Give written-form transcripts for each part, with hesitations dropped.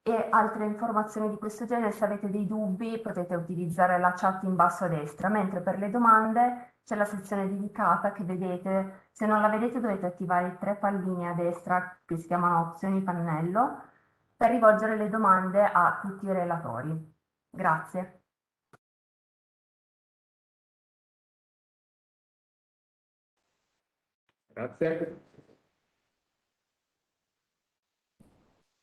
e altre informazioni di questo genere. Se avete dei dubbi potete utilizzare la chat in basso a destra, mentre per le domande c'è la sezione dedicata che vedete. Se non la vedete dovete attivare i tre pallini a destra che si chiamano opzioni pannello per rivolgere le domande a tutti i relatori. Grazie. Grazie.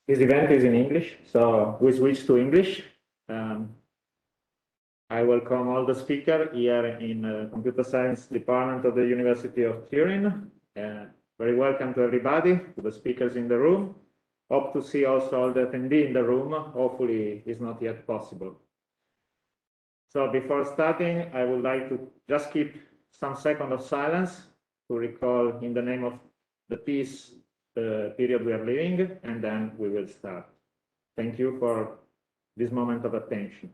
This event is in English, so we switch to English. I welcome all the speakers here in the Computer Science Department of the University of Turin. Very welcome to everybody, to the speakers in the room. Hope to see also all the attendees in the room. Hopefully, it's not yet possible. So before starting, I would like to just keep some seconds of silence to recall in the name of the peace period we are living, and then we will start. Thank you for this moment of attention.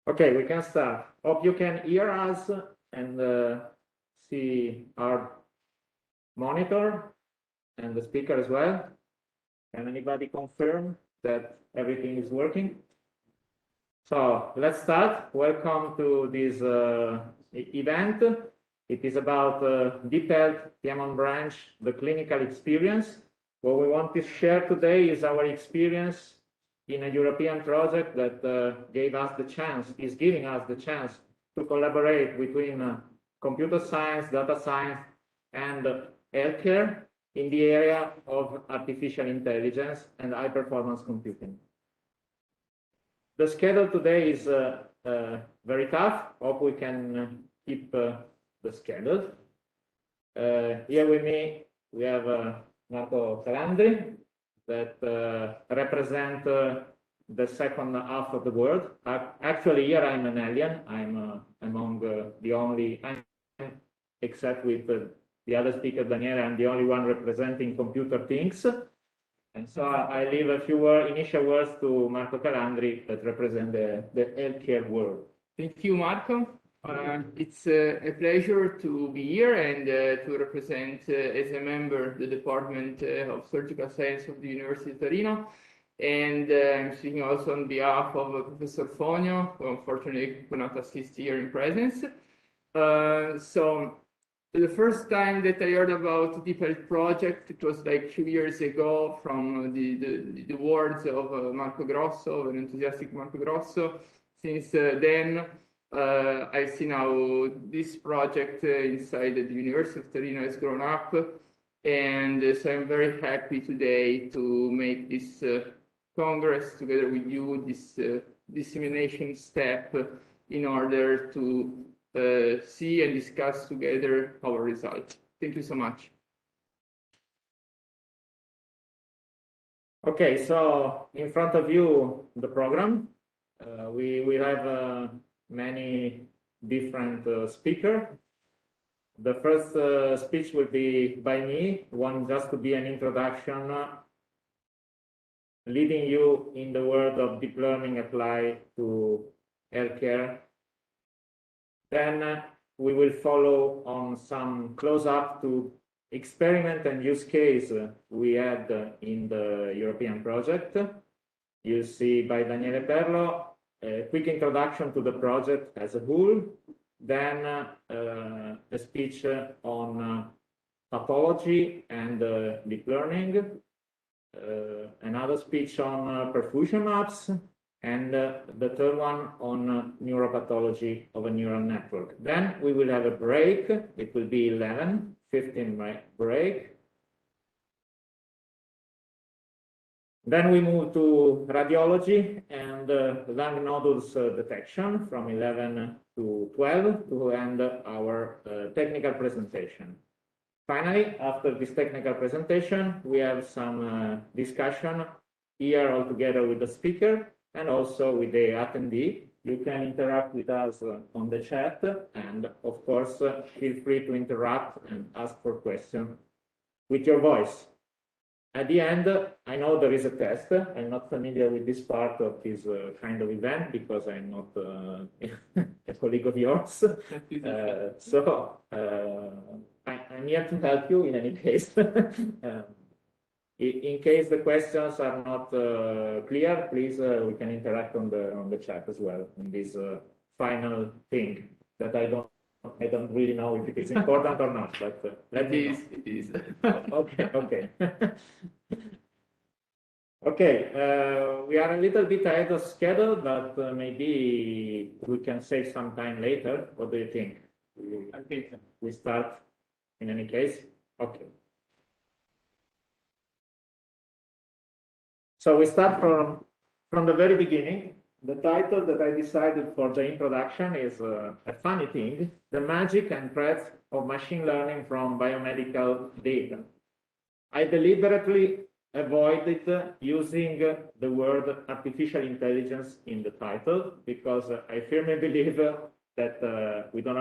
Okay, we can start. Hope you can hear us and see our monitor and the speaker as well. Can anybody confirm that everything is working? So let's start. Welcome to this event. It is about DeepHealth Piedmont Branch, the clinical experience. What we want to share today is our experience in a European project that is giving us the chance to collaborate between computer science, data science, and healthcare in the area of artificial intelligence and high-performance computing. The schedule today is very tough. Hope we can keep the schedule. Here with me, we have Marco Calandri, that represent the second half of the world. Actually, here I'm an alien. I'm among the only, except with the other speaker, Daniele, I'm the only one representing computer things. And so I leave a few initial words to Marco Calandri that represent the healthcare world. Thank you, Marco. It's a pleasure to be here and to represent as a member the Department of Surgical Science of the University of Torino. And I'm speaking also on behalf of Professor Fonio, who unfortunately could not assist here in presence. So the first time that I heard about the DeepHealth project, it was like 2 years ago from the words of Marco Grosso, an enthusiastic Marco Grosso. Since then, I see now this project inside the University of Torino has grown up, and so I'm very happy today to make this congress together with you, this dissemination step in order to see and discuss together our results. Thank you so much. Okay, so in front of you, the program. We have many different speakers. The first speech will be by me, one just to be an introduction, leading you in the world of deep learning applied to healthcare. Then we will follow on some close-up to experiment and use case we had in the European project. You see by Daniele Perlo, a quick introduction to the project as a whole, then a speech on pathology and deep learning, another speech on perfusion maps, and the third one on neuropathology of a neural network. Then we will have a break. It will be 15 break. Then we move to radiology and lung nodules detection from 11 to 12 to end our technical presentation. Finally, after this technical presentation, we have some discussion here all together with the speaker and also with the attendee. You can interact with us on the chat, and of course, feel free to interrupt and ask for questions with your voice. At the end, I know there is a test. I'm not familiar with this part of this kind of event because I'm not a colleague of yours. I'm here to help you in any case. In case the questions are not clear, please, we can interact on the chat as well in this final thing that I don't really know if it is important or not, but let me know. It is. Okay. Okay, we are a little bit ahead of schedule, but maybe we can save some time later. What do you think? I think we start in any case. Okay. So we start from the very beginning. The title that I decided for the introduction is a funny thing, the magic and threats of machine learning from biomedical data. I deliberately avoided using the word artificial intelligence in the title because I firmly believe that we do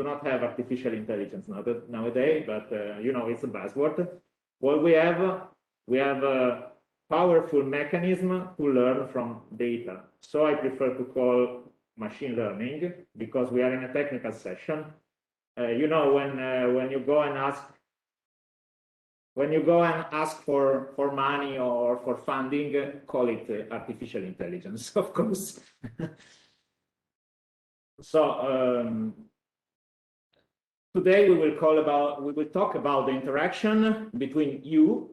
not have artificial intelligence nowadays, but you know, it's a buzzword. What we have a powerful mechanism to learn from data. So I prefer to call machine learning because we are in a technical session. You know, when you go and ask for money or for funding, call it artificial intelligence, of course. So today we will talk about the interaction between you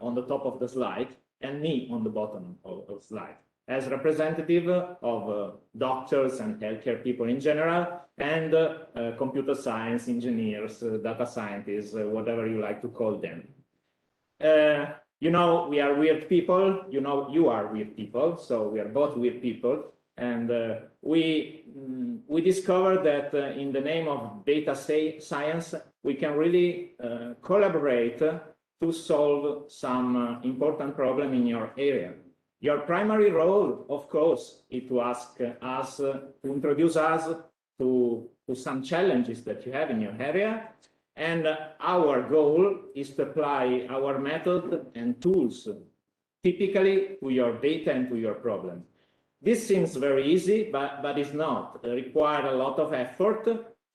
on the top of the slide and me on the bottom of the slide, as representative of doctors and healthcare people in general, and computer science engineers, data scientists, whatever you like to call them. You know, we are weird people. You know, you are weird people. So we are both weird people. And we discovered that in the name of data science, we can really collaborate to solve some important problem in your area. Your primary role, of course, is to ask us, to introduce us to some challenges that you have in your area. And our goal is to apply our method and tools typically to your data and to your problem. This seems very easy, but it's not. It requires a lot of effort.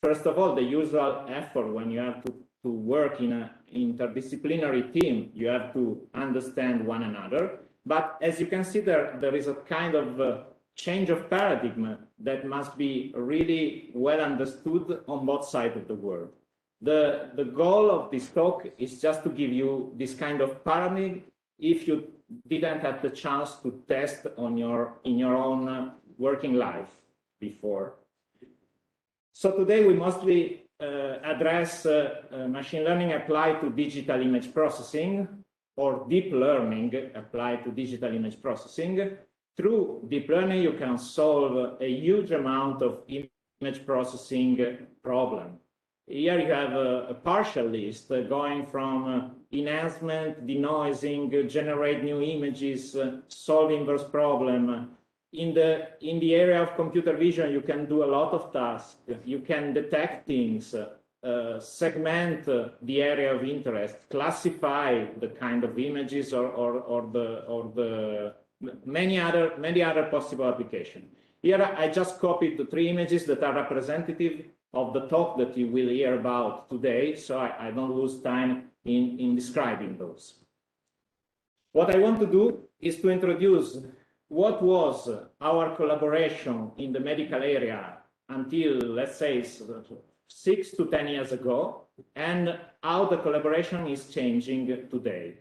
First of all, the usual effort when you have to work in an interdisciplinary team, you have to understand one another. But as you can see, there is a kind of change of paradigm that must be really well understood on both sides of the world. The goal of this talk is just to give you this kind of paradigm if you didn't have the chance to test in your own working life before. So today we mostly address machine learning applied to digital image processing, or deep learning applied to digital image processing. Through deep learning, you can solve a huge amount of image processing problem. Here you have a partial list going from enhancement, denoising, generate new images, solve inverse problem. In the area of computer vision, you can do a lot of tasks. You can detect things, segment the area of interest, classify the kind of images or the many other possible applications. Here I just copied the 3 images that are representative of the talk that you will hear about today, so I don't lose time in describing those. What I want to do is to introduce what was our collaboration in the medical area until, let's say, 6 to 10 years ago, and how the collaboration is changing today.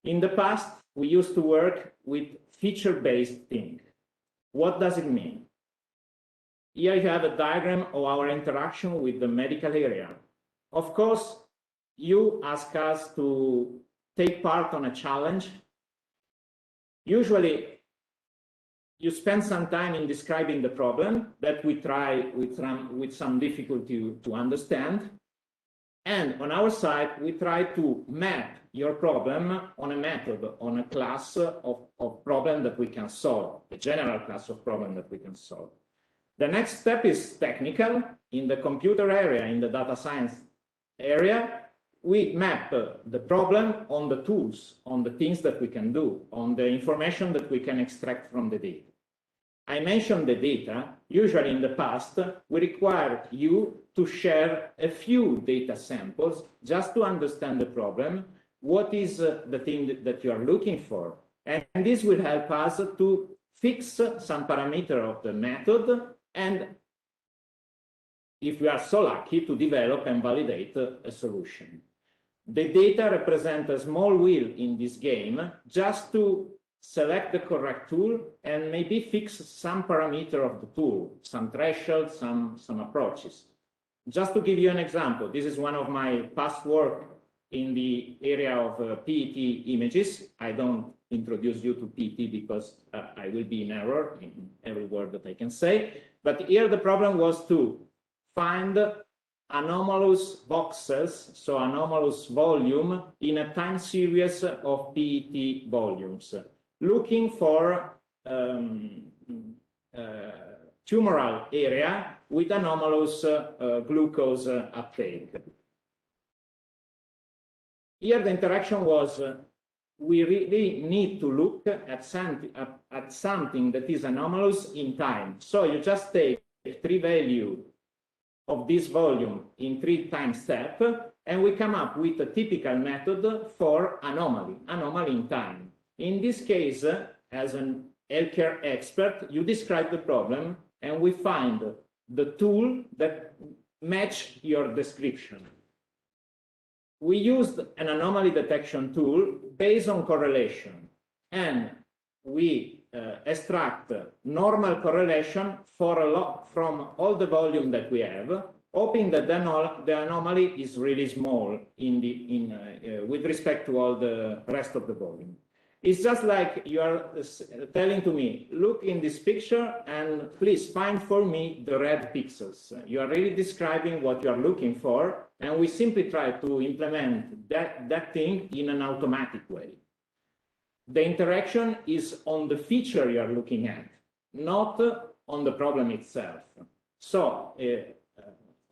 In the past, we used to work with feature-based thing. What does it mean? Here you have a diagram of our interaction with the medical area. Of course, you ask us to take part on a challenge Usually, you spend some time in describing the problem that we try with some difficulty to understand. And on our side, we try to map your problem on a method, on a class of problem that we can solve, a general class of problem that we can solve. The next step is technical. In the computer area, in the data science area, we map the problem on the tools, on the things that we can do, on the information that we can extract from the data. I mentioned the data. Usually in the past, we required you to share a few data samples just to understand the problem, what is the thing that you are looking for. And this will help us to fix some parameter of the method, and if we are so lucky, to develop and validate a solution. The data represent a small wheel in this game, just to select the correct tool and maybe fix some parameter of the tool, some threshold, some approaches. Just to give you an example, this is one of my past work in the area of PET images. I don't introduce you to PET because I will be in error in every word that I can say. But here the problem was to find anomalous boxes, so anomalous volume in a time series of PET volumes, looking for tumoral area with anomalous glucose uptake. Here the interaction was, we really need to look at something that is anomalous in time. So you just take 3 values of this volume in 3 time steps, and we come up with a typical method for anomaly in time. In this case, as an healthcare expert, you describe the problem, and we find the tool that match your description. We used an anomaly detection tool based on correlation, and we extract normal correlation from all the volume that we have, hoping that the anomaly is really small with respect to all the rest of the volume. It's just like you are telling to me, look in this picture and please find for me the red pixels. You are really describing what you are looking for, and we simply try to implement that thing in an automatic way. The interaction is on the feature you are looking at, not on the problem itself. So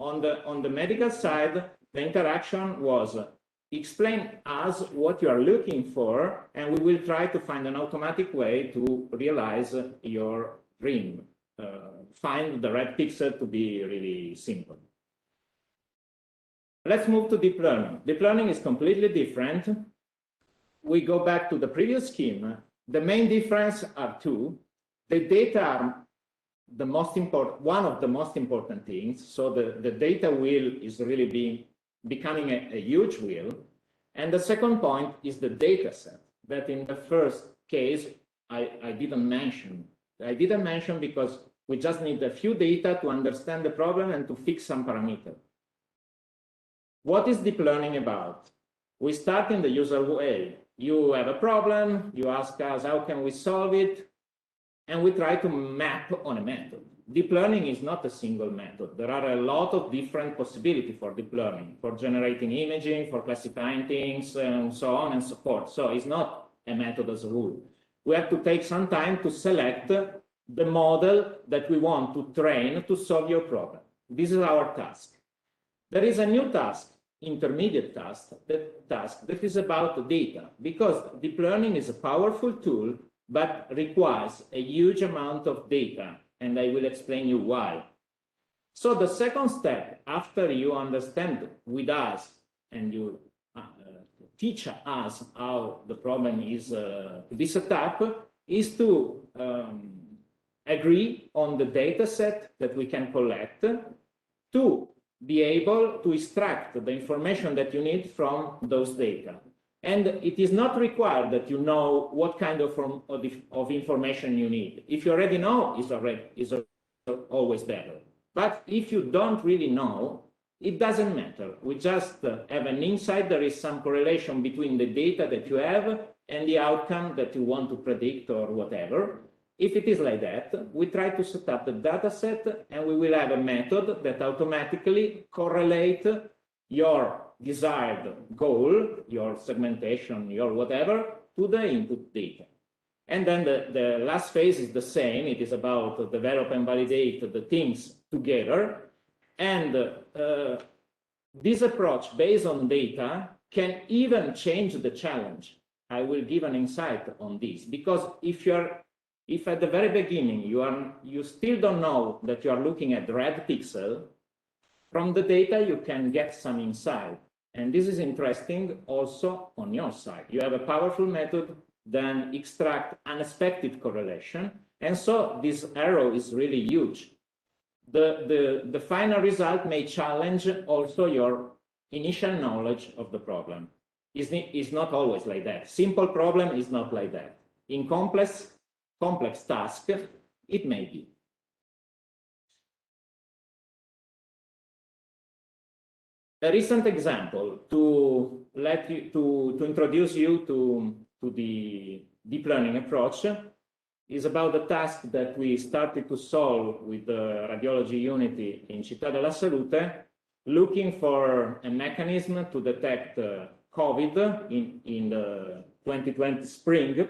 on the medical side, the interaction was explain us what you are looking for, and we will try to find an automatic way to realize your dream. Find the red pixel, to be really simple. Let's move to deep learning. Deep learning is completely different. We go back to the previous scheme. The main difference are 2. The data are the most important, one of the most important things. So the data wheel is really becoming a huge wheel. And the second point is the data set that in the first case I didn't mention. I didn't mention because we just need a few data to understand the problem and to fix some parameter. What is deep learning about? We start in the usual way. You have a problem, you ask us how can we solve it, and we try to map on a method. Deep learning is not a single method. There are a lot of different possibilities for deep learning, for generating imaging, for classifying things, and so on and so forth. So it's not a method as a rule. We have to take some time to select the model that we want to train to solve your problem. This is our task. There is a new task, intermediate task that is about data, because deep learning is a powerful tool, but requires a huge amount of data, and I will explain you why. So the second step, after you understand with us and you teach us how the problem is to be set up, is to agree on the data set that we can collect to be able to extract the information that you need from those data. And it is not required that you know what kind of information you need. If you already know, it's always better. But if you don't really know, it doesn't matter. We just have an insight. There is some correlation between the data that you have and the outcome that you want to predict or whatever. If it is like that, we try to set up the data set, and we will have a method that automatically correlate your desired goal, your segmentation, your whatever, to the input data. And then the last phase is the same. It is about develop and validate the things together. And this approach based on data can even change the challenge. I will give an insight on this, because if at the very beginning you still don't know that you are looking at red pixel, from the data you can get some insight. And this is interesting also on your side. You have a powerful method, then extract unexpected correlation. And so this arrow is really huge. The final result may challenge also your initial knowledge of the problem. It's not always like that. Simple problem is not like that. In complex task, it may be. A recent example to introduce you to the deep learning approach is about the task that we started to solve with the radiology unity in Città della Salute, looking for a mechanism to detect COVID in the 2020 spring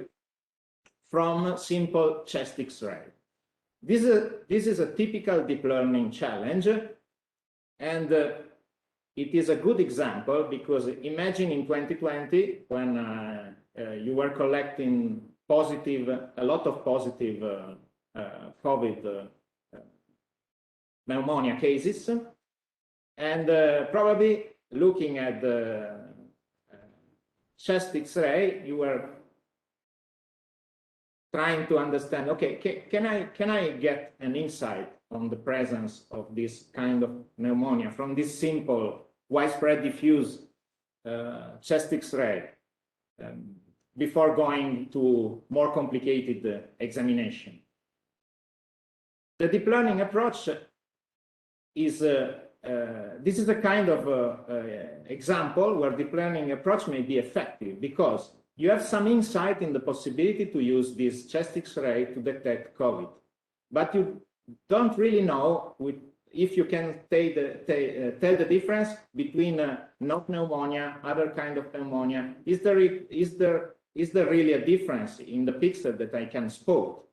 from simple chest X-ray. This is a typical deep learning challenge, and it is a good example because imagine in 2020 when you were collecting a lot of positive COVID pneumonia cases, and probably looking at the chest X-ray, you were trying to understand, okay, can I get an insight on the presence of this kind of pneumonia from this simple widespread diffuse chest X-ray before going to more complicated examination. The deep learning approach is this is a kind of example where deep learning approach may be effective because you have some insight in the possibility to use this chest X-ray to detect COVID, but you don't really know if you can tell the difference between not pneumonia, other kind of pneumonia. Is there really a difference in the pixel that I can spot?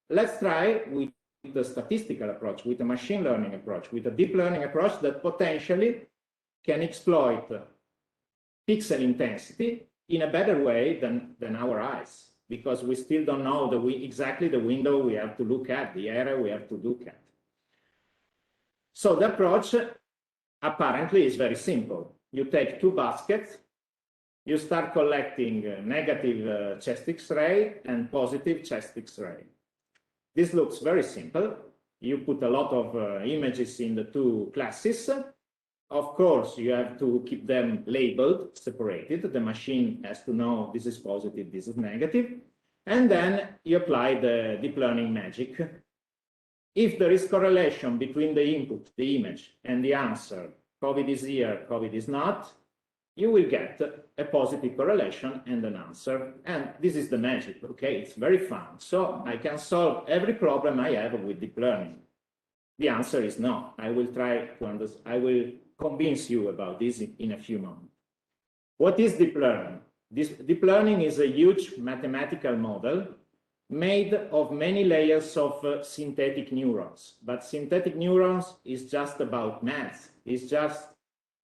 Let's try with the statistical approach, with a machine learning approach, with a deep learning approach that potentially can exploit pixel intensity in a better way than our eyes, because we still don't know exactly the window we have to look at, the area we have to look at. So the approach apparently is very simple. You take two baskets, you start collecting negative chest X-ray and positive chest X-ray. This looks very simple. You put a lot of images in the two classes. Of course, you have to keep them labeled, separated. The machine has to know this is positive, this is negative. And then you apply the deep learning magic. If there is correlation between the input, the image, and the answer, COVID is here, COVID is not, you will get a positive correlation and an answer. And this is the magic, okay? It's very fun. So I can solve every problem I have with deep learning. The answer is no. I will try to understand. I will convince you about this in a few moments. What is deep learning? Deep learning is a huge mathematical model made of many layers of synthetic neurons. But synthetic neurons is just about math. It's just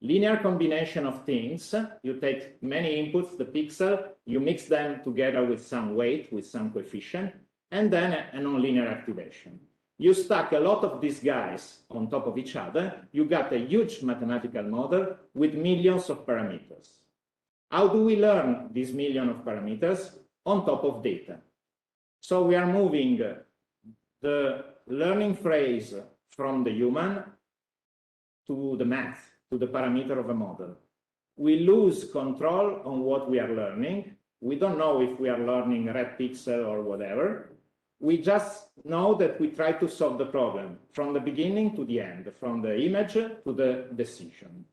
linear combination of things. You take many inputs, the pixel, you mix them together with some weight, with some coefficient, and then a nonlinear activation. You stack a lot of these guys on top of each other, you got a huge mathematical model with millions of parameters. How do we learn these millions of parameters? On top of data. So we are moving the learning phrase from the human to the math, to the parameter of a model. We lose control on what we are learning. We don't know if we are learning red pixel or whatever. We just know that we try to solve the problem from the beginning to the end, from the image to the decision.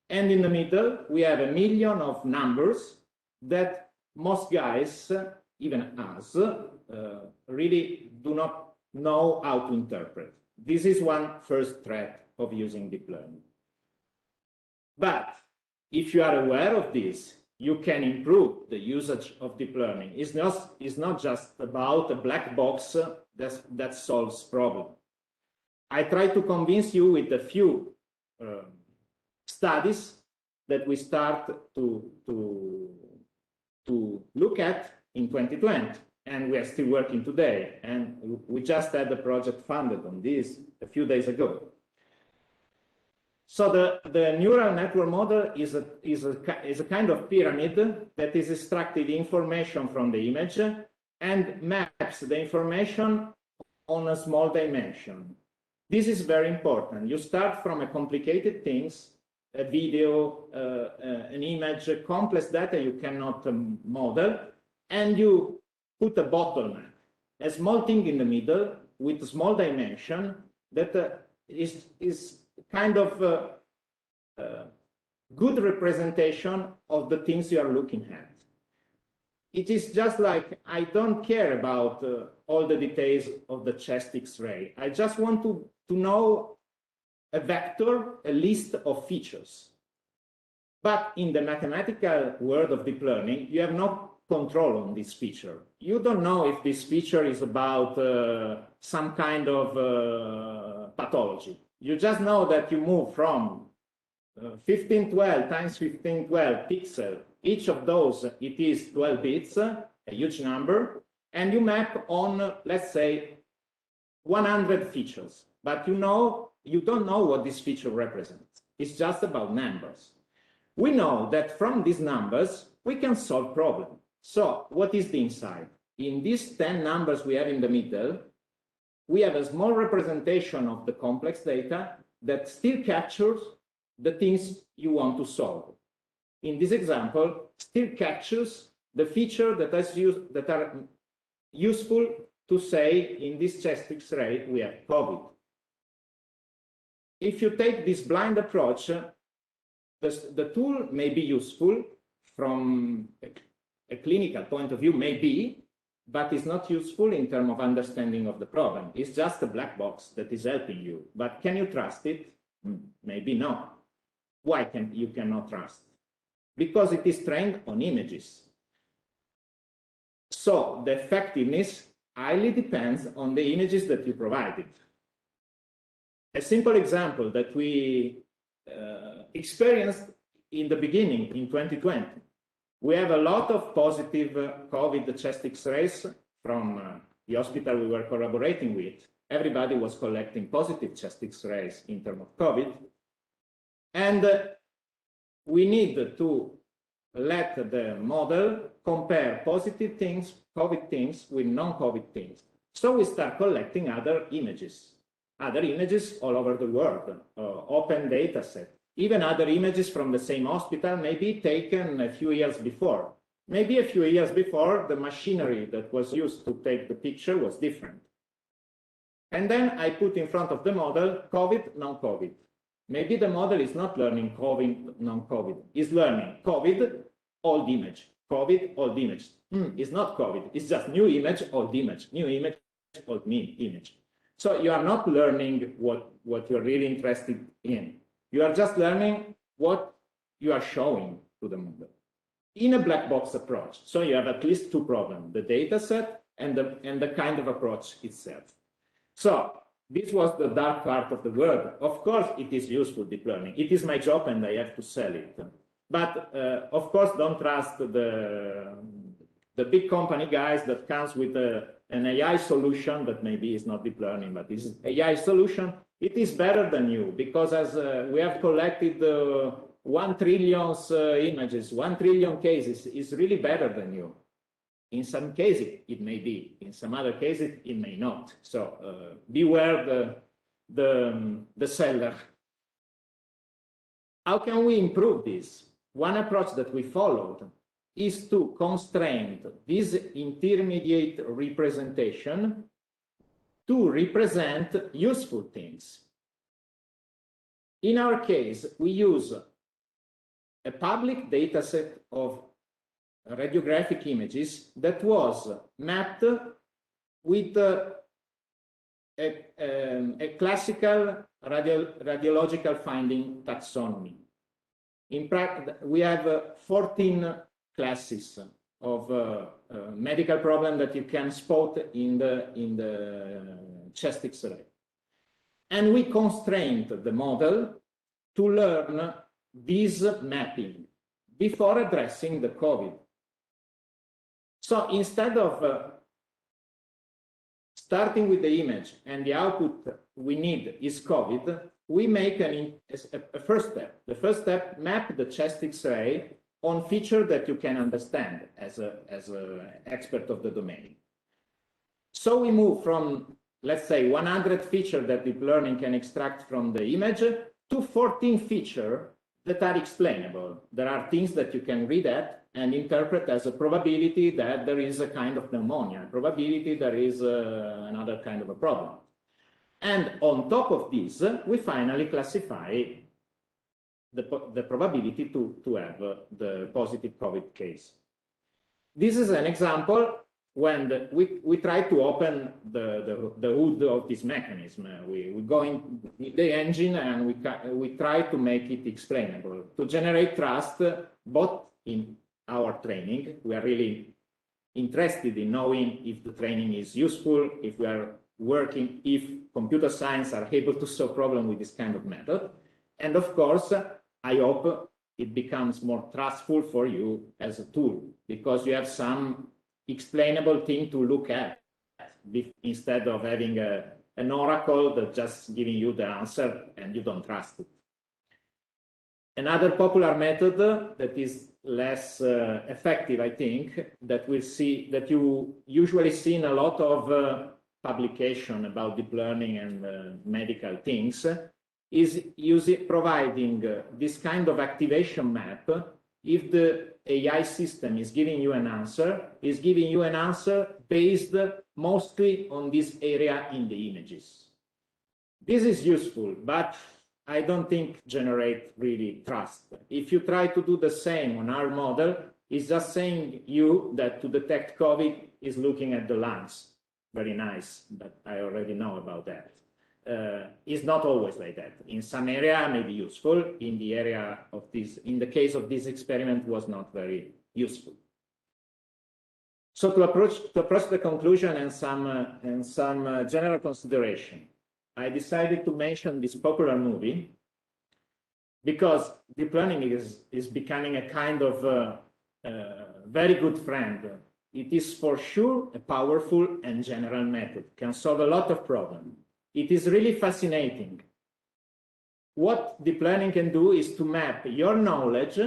And in the middle, we have a million of numbers that most guys, even us, really do not know how to interpret. This is one first threat of using deep learning. But if you are aware of this, you can improve the usage of deep learning. It's not just about a black box that solves problems. I try to convince you with a few studies that we start to look at in 2020, and we are still working today. And we just had a project funded on this a few days ago. So the neural network model is a kind of pyramid that is extracting information from the image and maps the information on a small dimension. This is very important. You start from a complicated things, a video, an image, complex data you cannot model, and you put a bottleneck, a small thing in the middle with a small dimension that is kind of good representation of the things you are looking at. It is just like, I don't care about all the details of the chest X-ray. I just want to know a vector, a list of features. But in the mathematical world of deep learning, you have no control on this feature. You don't know if this feature is about some kind of pathology. You just know that you move from 1512 times 1512 pixel. Each of those, it is 12 bits, a huge number, and you map on, let's say, 100 features. But you don't know what this feature represents. It's just about numbers. We know that from these numbers, we can solve problems. So what is the insight? In these 10 numbers we have in the middle, we have a small representation of the complex data that still captures the things you want to solve. In this example, still captures the feature that are useful to say in this chest X-ray we have COVID. If you take this blind approach, the tool may be useful from a clinical point of view, maybe, but it's not useful in terms of understanding of the problem. It's just a black box that is helping you. But can you trust it? Maybe not. Why you cannot trust? Because it is trained on images. So the effectiveness highly depends on the images that you provided. A simple example that we experienced in the beginning, in 2020. We have a lot of positive COVID chest X-rays from the hospital we were collaborating with. Everybody was collecting positive chest X-rays in terms of COVID. And we need to let the model compare positive things, COVID things, with non-COVID things. So we start collecting other images all over the world, open data set. Even other images from the same hospital may be taken a few years before. Maybe a few years before, the machinery that was used to take the picture was different. And then I put in front of the model COVID, non-COVID. Maybe the model is not learning COVID, non-COVID. It's learning COVID, old image. COVID, old image. It's not COVID. It's just new image, old image. New image, old image. So you are not learning what you're really interested in. You are just learning what you are showing to the model in a black box approach. So you have at least two problems, the data set and the kind of approach itself. So this was the dark part of the world. Of course, it is useful, deep learning. It is my job and I have to sell it. But of course, don't trust the big company guys that comes with an AI solution that maybe is not deep learning, but is AI solution. It is better than you because as we have collected 1 trillion images, 1 trillion cases is really better than you. In some cases, it may be. In some other cases, it may not. So beware the seller. How can we improve this? One approach that we followed is to constrain this intermediate representation to represent useful things. In our case, we use a public data set of radiographic images that was mapped with a classical radiological finding taxonomy. In practice, we have 14 classes of medical problem that you can spot in the chest X-ray. And we constrained the model to learn this mapping before addressing the COVID. So instead of starting with the image and the output we need is COVID, we make a first step. The first step, map the chest X-ray on feature that you can understand as an expert of the domain. So we move from, let's say, 100 features that deep learning can extract from the image to 14 features that are explainable. There are things that you can read at and interpret as a probability that there is a kind of pneumonia, probability there is another kind of a problem. And on top of this, we finally classify the probability to have the positive COVID case. This is an example when we try to open the hood of this mechanism. We go in the engine and we try to make it explainable, to generate trust, both in our training. We are really interested in knowing if the training is useful, if we are working, if computer science are able to solve problems with this kind of method. And of course, I hope it becomes more trustful for you as a tool, because you have some explainable thing to look at instead of having an oracle that just giving you the answer and you don't trust it. Another popular method that is less effective, I think, that you usually see in a lot of publication about deep learning and medical things, is providing this kind of activation map. If the AI system is giving you an answer, based mostly on this area in the images. This is useful, but I don't think generate really trust. If you try to do the same on our model, it's just saying you that to detect COVID is looking at the lungs. Very nice, but I already know about that. It's not always like that. In some area may be useful. In the area of this, in the case of this experiment, was not very useful. So to approach the conclusion and some general consideration, I decided to mention this popular movie because deep learning is becoming a kind of very good friend. It is for sure a powerful and general method, can solve a lot of problems. It is really fascinating. What deep learning can do is to map your knowledge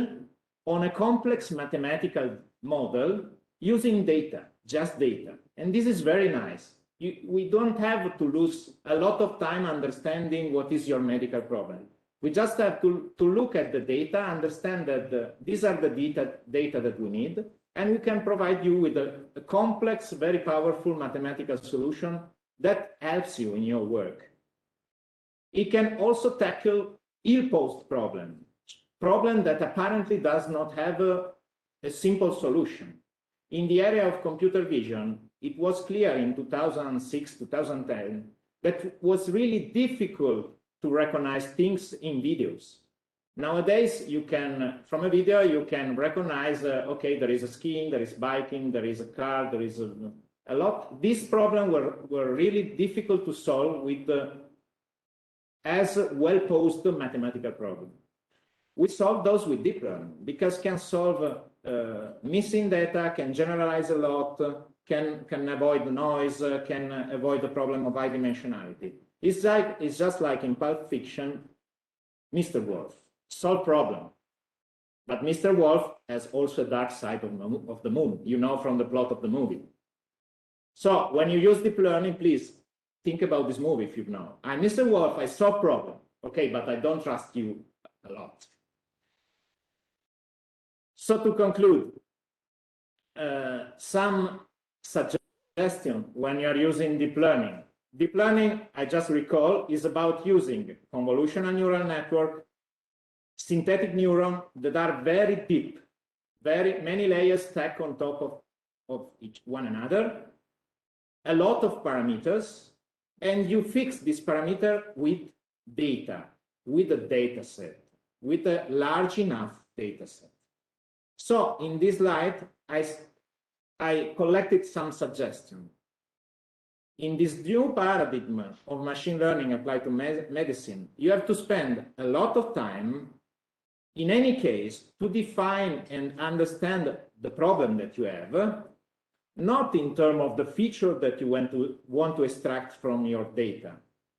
on a complex mathematical model using data, just data. And this is very nice. We don't have to lose a lot of time understanding what is your medical problem. We just have to look at the data, understand that these are the data that we need, and we can provide you with a complex, very powerful mathematical solution that helps you in your work. It can also tackle ill-posed problem that apparently does not have a simple solution. In the area of computer vision, it was clear in 2006, 2010, that it was really difficult to recognize things in videos. Nowadays, you can, from a video, you can recognize, okay, there is a skiing, there is biking, there is a car, there is a lot. These problems were really difficult to solve with as well-posed mathematical problem. We solve those with deep learning because can solve missing data, can generalize a lot, can avoid noise, can avoid the problem of high dimensionality. It's just like in Pulp Fiction, Mr. Wolf, solve problem. But Mr. Wolf has also a dark side of the moon, you know, from the plot of the movie. So when you use deep learning, please think about this movie if you know. I'm Mr. Wolf, I solve problem. Okay, but I don't trust you a lot. So to conclude, some suggestion when you're using deep learning. Deep learning, I just recall, is about using convolutional neural network, synthetic neuron that are very deep, many layers stack on top of each one another, a lot of parameters, and you fix this parameter with data, with a data set, with a large enough data set. So in this slide, I collected some suggestions. In this new paradigm of machine learning applied to medicine, you have to spend a lot of time, in any case, to define and understand the problem that you have, not in terms of the feature that you want to extract from your data,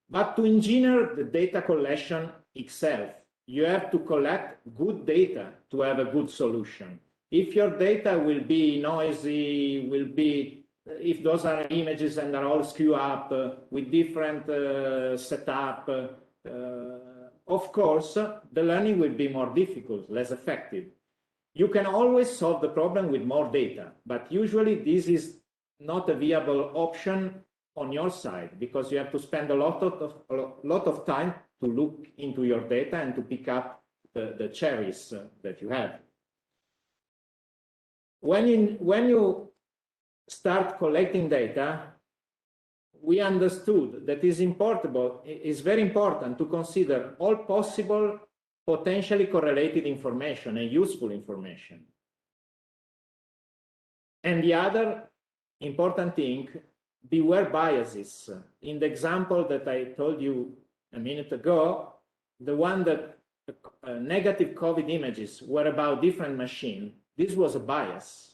but to engineer the data collection itself. You have to collect good data to have a good solution. If your data will be noisy, if those are images and are all screwed up with different setup, of course, the learning will be more difficult, less effective. You can always solve the problem with more data, but usually this is not a viable option on your side, because you have to spend a lot of time to look into your data and to pick up the cherries that you have. When you start collecting data, we understood that it's very important to consider all possible potentially correlated information and useful information. And the other important thing, beware biases. In the example that I told you a minute ago, the one that negative COVID images were about different machines, this was a bias.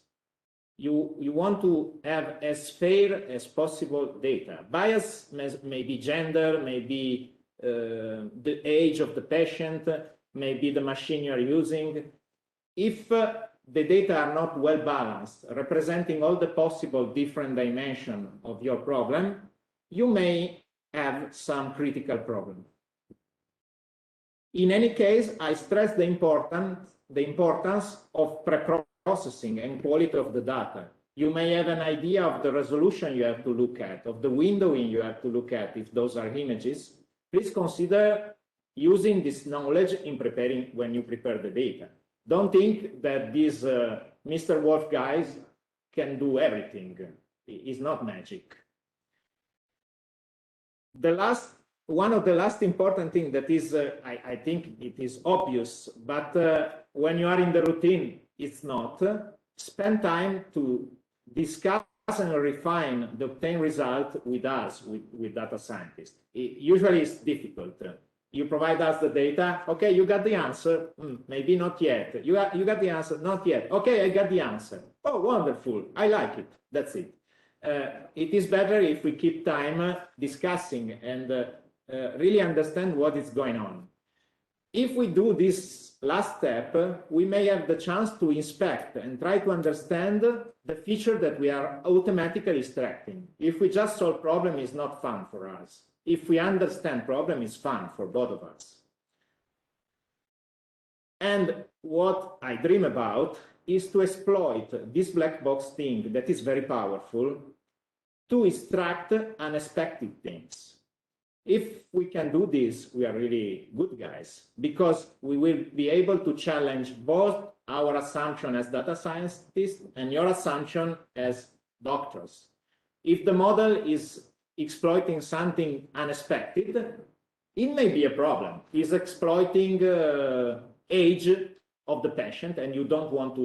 You want to have as fair as possible data. Bias may be gender, may be the age of the patient, may be the machine you're using. If the data are not well balanced, representing all the possible different dimensions of your problem, you may have some critical problem. In any case, I stress the importance of pre-processing and quality of the data. You may have an idea of the resolution you have to look at, of the windowing you have to look at if those are images. Please consider using this knowledge in preparing when you prepare the data. Don't think that these Mr. Wolf guys can do everything. It's not magic. One of the last important things that is, I think it is obvious, but when you are in the routine, it's not. Spend time to discuss and refine the obtained result with us, with data scientists. Usually it's difficult. You provide us the data. Okay, you got the answer. Maybe not yet. You got the answer. Not yet. Okay, I got the answer. Oh, wonderful. I like it. That's it. It is better if we keep time discussing and really understand what is going on. If we do this last step, we may have the chance to inspect and try to understand the feature that we are automatically extracting. If we just solve problem, it's not fun for us. If we understand problem, it's fun for both of us. And what I dream about is to exploit this black box thing that is very powerful to extract unexpected things. If we can do this, we are really good guys, because we will be able to challenge both our assumption as data scientists and your assumption as doctors. If the model is exploiting something unexpected, it may be a problem. It's exploiting age of the patient, and you don't want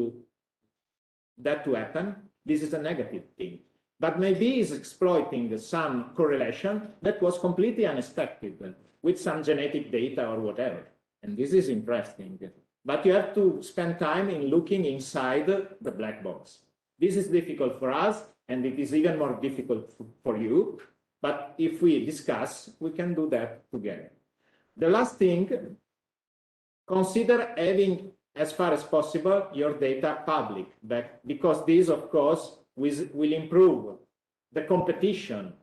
that to happen. This is a negative thing. But maybe it's exploiting some correlation that was completely unexpected with some genetic data or whatever. And this is interesting. But you have to spend time in looking inside the black box. This is difficult for us, and it is even more difficult for you. But if we discuss, we can do that together. The last thing, consider having, as far as possible, your data public, because this, of course, will improve the competition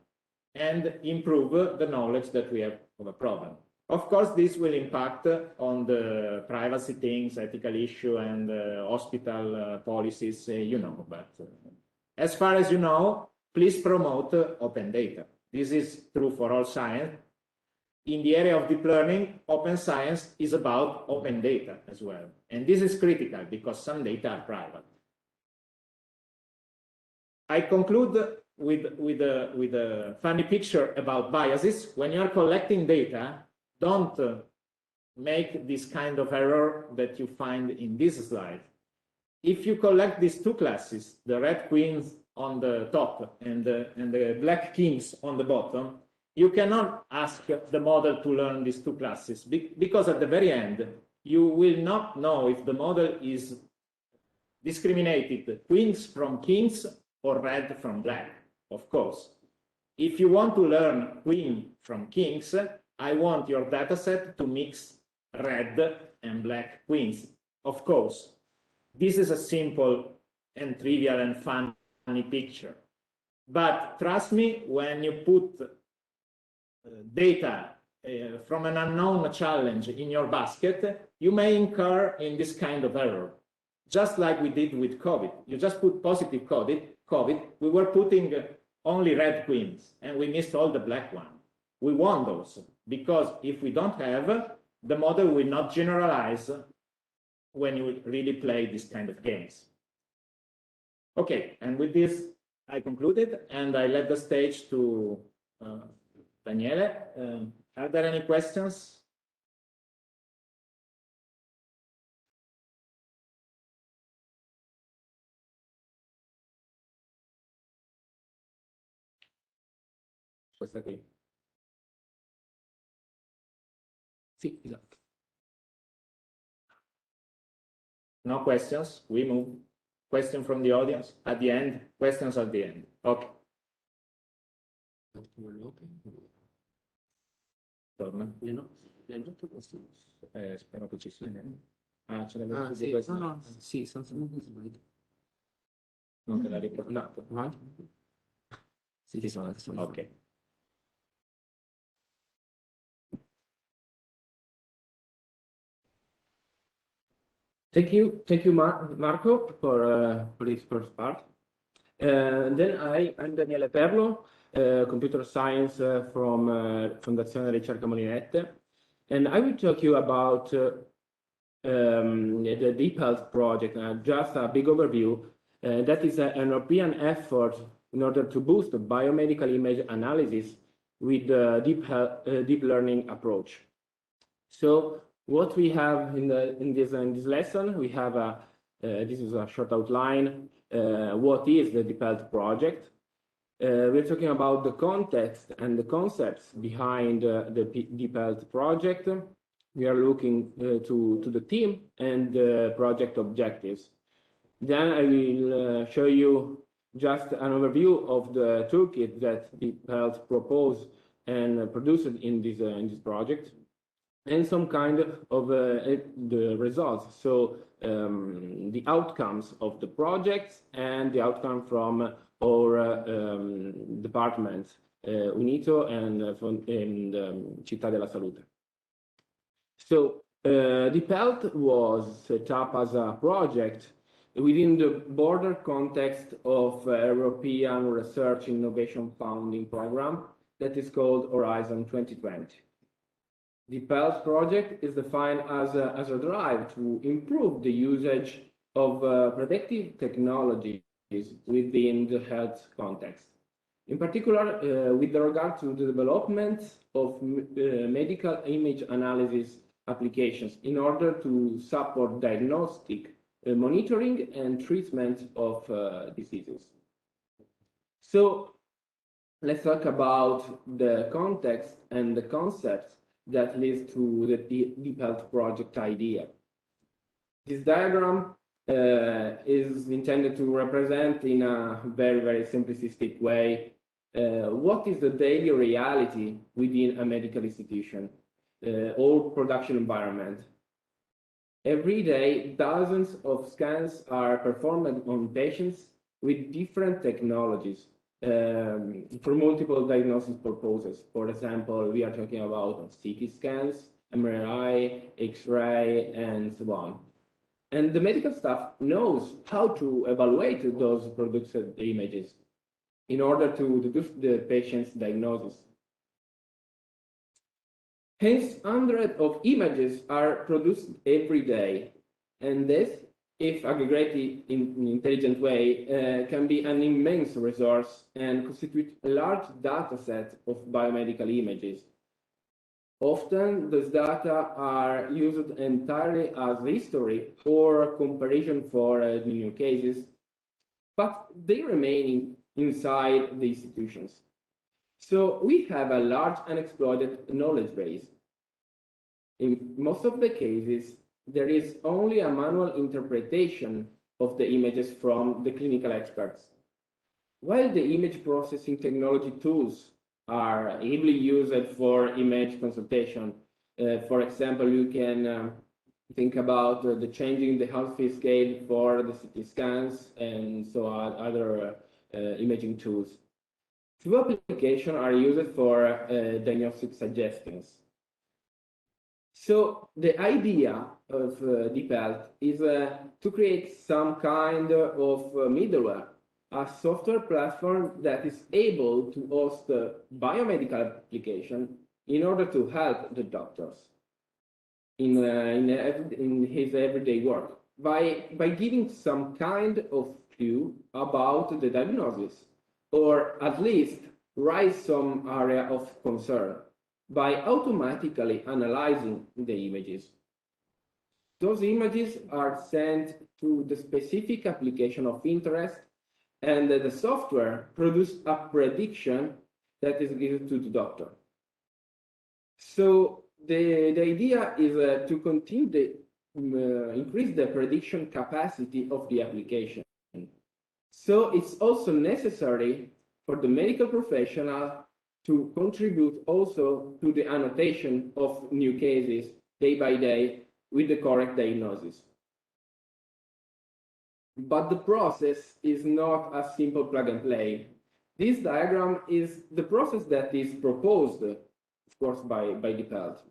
and improve the knowledge that we have of a problem. Of course, this will impact on the privacy things, ethical issue, and hospital policies, you know. But as far as you know, please promote open data. This is true for all science. in the area of deep learning, open science is about open data as well. And this is critical because some data are private. I conclude with a funny picture about biases. When you are collecting data, don't make this kind of error that you find in this slide. If you collect these two classes, the red queens on the top and the black kings on the bottom, you cannot ask the model to learn these two classes because at the very end, you will not know if the model is discriminated queens from kings or red from black, of course. If you want to learn queen from kings, I want your dataset to mix red and black queens, of course. This is a simple and trivial and funny picture. But trust me, when you put data from an unknown challenge in your basket, you may incur in this kind of error. Just like we did with COVID. You just put positive COVID, we were putting only red queens and we missed all the black ones. We want those because if we don't have, the model will not generalize when you really play this kind of games. Okay, and with this, I concluded and I left the stage to Daniele. Are there any questions? Questa qui. Sì, esatto. No questions, we move. Question from the audience at the end, questions at the end. Okay. Torna. Spero che ci sia. Ah, ce l'avevo sì, questa. no, sì, sono sbagliato. Non te l'ha riportato? Sì, ti sono. Ok. Thank you, Marco, for this first part. Then I'm Daniele Perlo, computer science from Fondazione Ricerca Molinette, and I will talk you about the DeepHealth project. Just a big overview. That is an European effort in order to boost the biomedical image analysis with the deep learning approach. So what we have in this lesson, we have this is a short outline. What is the DeepHealth project? We're talking about the context and the concepts behind the DeepHealth project. We are looking to the team and the project objectives. Then I will show you just an overview of the toolkit that DeepHealth proposed and produced in this project, and some kind of the results. So the outcomes of the projects and the outcome from our departments, UNITO and Città della Salute. So DeepHealth was set up as a project within the broader context of European Research Innovation Funding Program that is called Horizon 2020. The DeepHealth project is defined as a drive to improve the usage of predictive technologies within the health context. In particular, with regard to the development of medical image analysis applications in order to support diagnostic monitoring and treatment of diseases. So let's talk about the context and the concepts that leads to the DeepHealth project idea. This diagram is intended to represent in a very, very simplistic way what is the daily reality within a medical institution or production environment. Every day, dozens of scans are performed on patients with different technologies for multiple diagnosis purposes. For example, we are talking about CT scans, MRI, X-ray, and so on. And the medical staff knows how to evaluate those produced images in order to deduce the patient's diagnosis. Hence, hundreds of images are produced every day, and this, if aggregated in an intelligent way, can be an immense resource and constitute a large data set of biomedical images. Often, those data are used entirely as history or comparison for new cases, but they remain inside the institutions. So we have a large unexploited knowledge base. In most of the cases, there is only a manual interpretation of the images from the clinical experts. While the image processing technology tools are heavily used for image consultation, for example, you can think about the changing the Halsey scale for the CT scans and so on, other imaging tools. Two applications are used for diagnostic suggestions. So the idea of DeepHealth is to create some kind of middleware, a software platform that is able to host biomedical application in order to help the doctors in his everyday work by giving some kind of clue about the diagnosis, or at least raise some area of concern by automatically analyzing the images. Those images are sent to the specific application of interest, and the software produces a prediction that is given to the doctor. So the idea is to continue to increase the prediction capacity of the application. So it's also necessary for the medical professional to contribute also to the annotation of new cases day by day with the correct diagnosis. But the process is not a simple plug and play. This diagram is the process that is proposed, of course, by DeepHealth.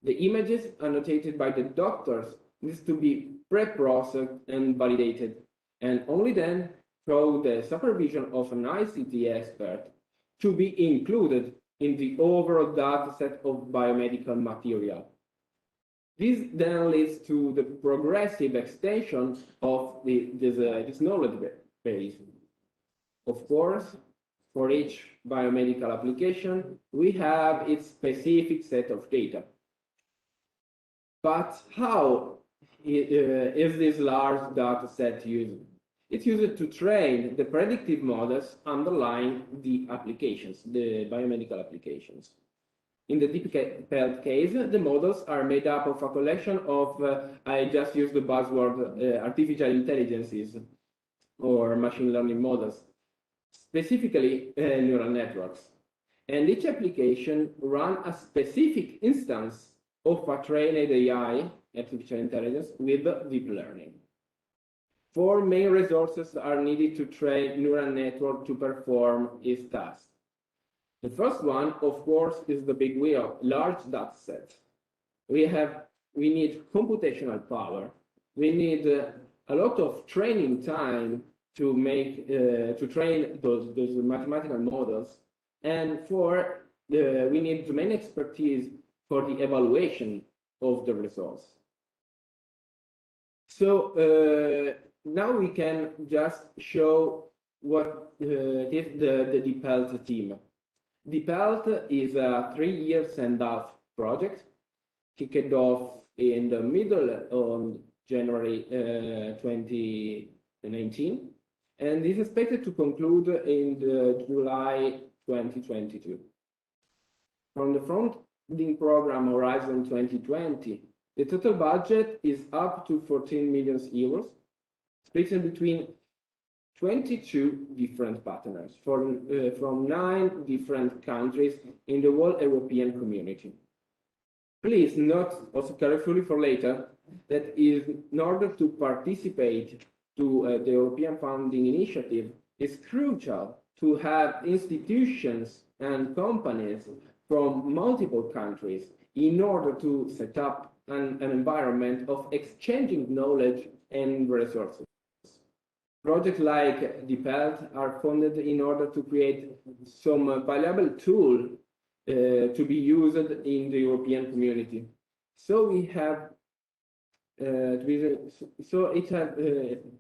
The images annotated by the doctors needs to be pre-processed and validated, and only then, through the supervision of an ICT expert, to be included in the overall data set of biomedical material. This then leads to the progressive extension of this knowledge base. Of course, for each biomedical application, we have its specific set of data. But how is this large data set used? It's used to train the predictive models underlying the applications, the biomedical applications. In the DeepHealth case, the models are made up of a collection of, I just used the buzzword, artificial intelligences or machine learning models, specifically neural networks. And each application runs a specific instance of a trained AI, artificial intelligence, with deep learning. 4 main resources are needed to train neural network to perform its task. The first one, of course, is the big wheel, large data set. We need computational power. We need a lot of training time to train those mathematical models, and we need domain expertise for the evaluation of the results. So now we can just show what is the DeepHealth team. DeepHealth is a 3.5-year project, kicked off in the middle of January 2019, and is expected to conclude in July 2022. From the funding program Horizon 2020, the total budget is up to 14 million euros, split between 22 different partners from 9 different countries in the whole European community. Please note also carefully for later that in order to participate to the European funding initiative, it's crucial to have institutions and companies from multiple countries in order to set up an environment of exchanging knowledge and resources. Projects like DeepHealth are funded in order to create some valuable tool to be used in the European community. So we have it has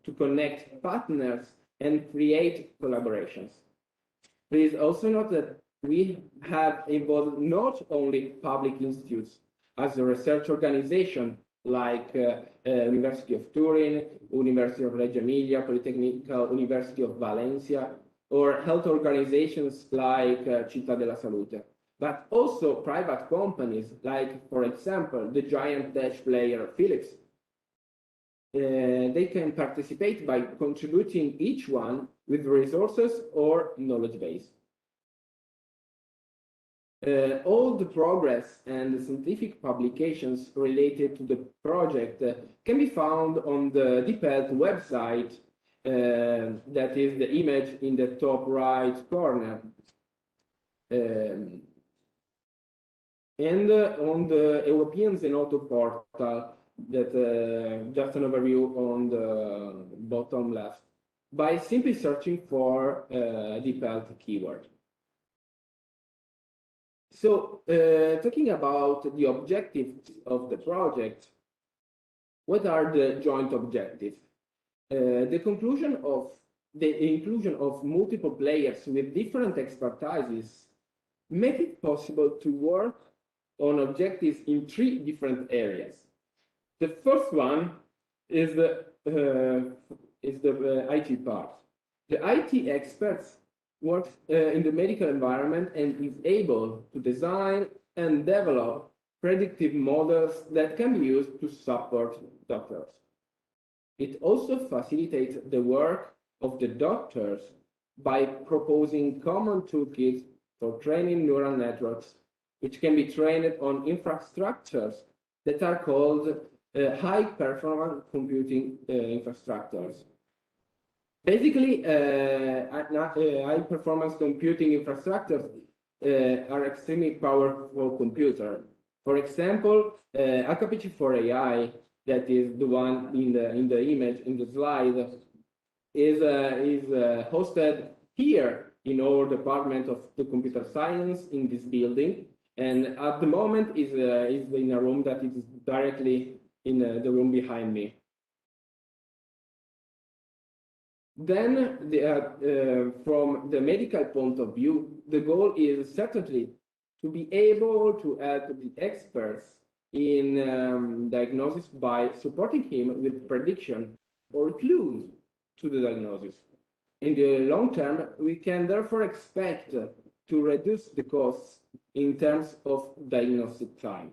to connect partners and create collaborations. Please also note that we have involved not only public institutes as a research organization like University of Turin, University of Reggio Emilia, Politecnico University of Valencia, or health organizations like Città della Salute, but also private companies like, for example, the giant Dutch player Philips. They can participate by contributing each one with resources or knowledge base. All the progress and the scientific publications related to the project can be found on the DeepHealth website, that is the image in the top right corner. And on the European Zenoto portal, that just an overview on the bottom left, by simply searching for DeepHealth keyword. So, talking about the objectives of the project, what are the joint objectives? The inclusion of multiple players with different expertises make it possible to work on objectives in 3 different areas. The first one is the IT part. The IT experts works in the medical environment and is able to design and develop predictive models that can be used to support doctors. It also facilitates the work of the doctors by proposing common toolkits for training neural networks, which can be trained on infrastructures that are called high-performance computing infrastructures. Basically, high-performance computing infrastructures are extremely powerful computers. For example, HPC4AI, that is the one in the image in the slide, is hosted here in our department of the computer science in this building, and at the moment is in a room that is directly in the room behind me. Then, from the medical point of view, the goal is certainly to be able to help the experts in diagnosis by supporting him with prediction or clues to the diagnosis. In the long term, we can therefore expect to reduce the costs in terms of diagnostic time.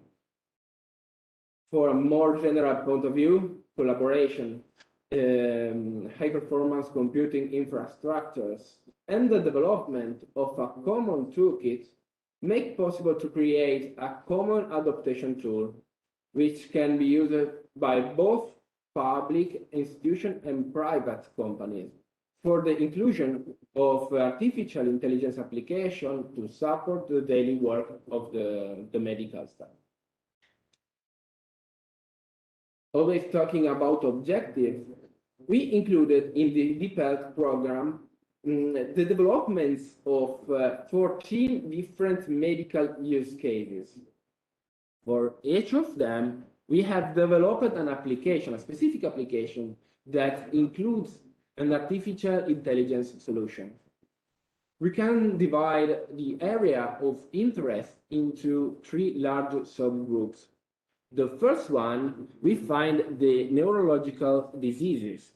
For a more general point of view, collaboration, high-performance computing infrastructures, and the development of a common toolkit make possible to create a common adaptation tool, which can be used by both public institutions and private companies for the inclusion of artificial intelligence application to support the daily work of the medical staff. Always talking about objectives, we included in the DeepHealth program the developments of 14 different medical use cases. For each of them, we have developed an application, a specific application that includes an artificial intelligence solution. We can divide the area of interest into 3 large subgroups. The first one, we find the neurological diseases.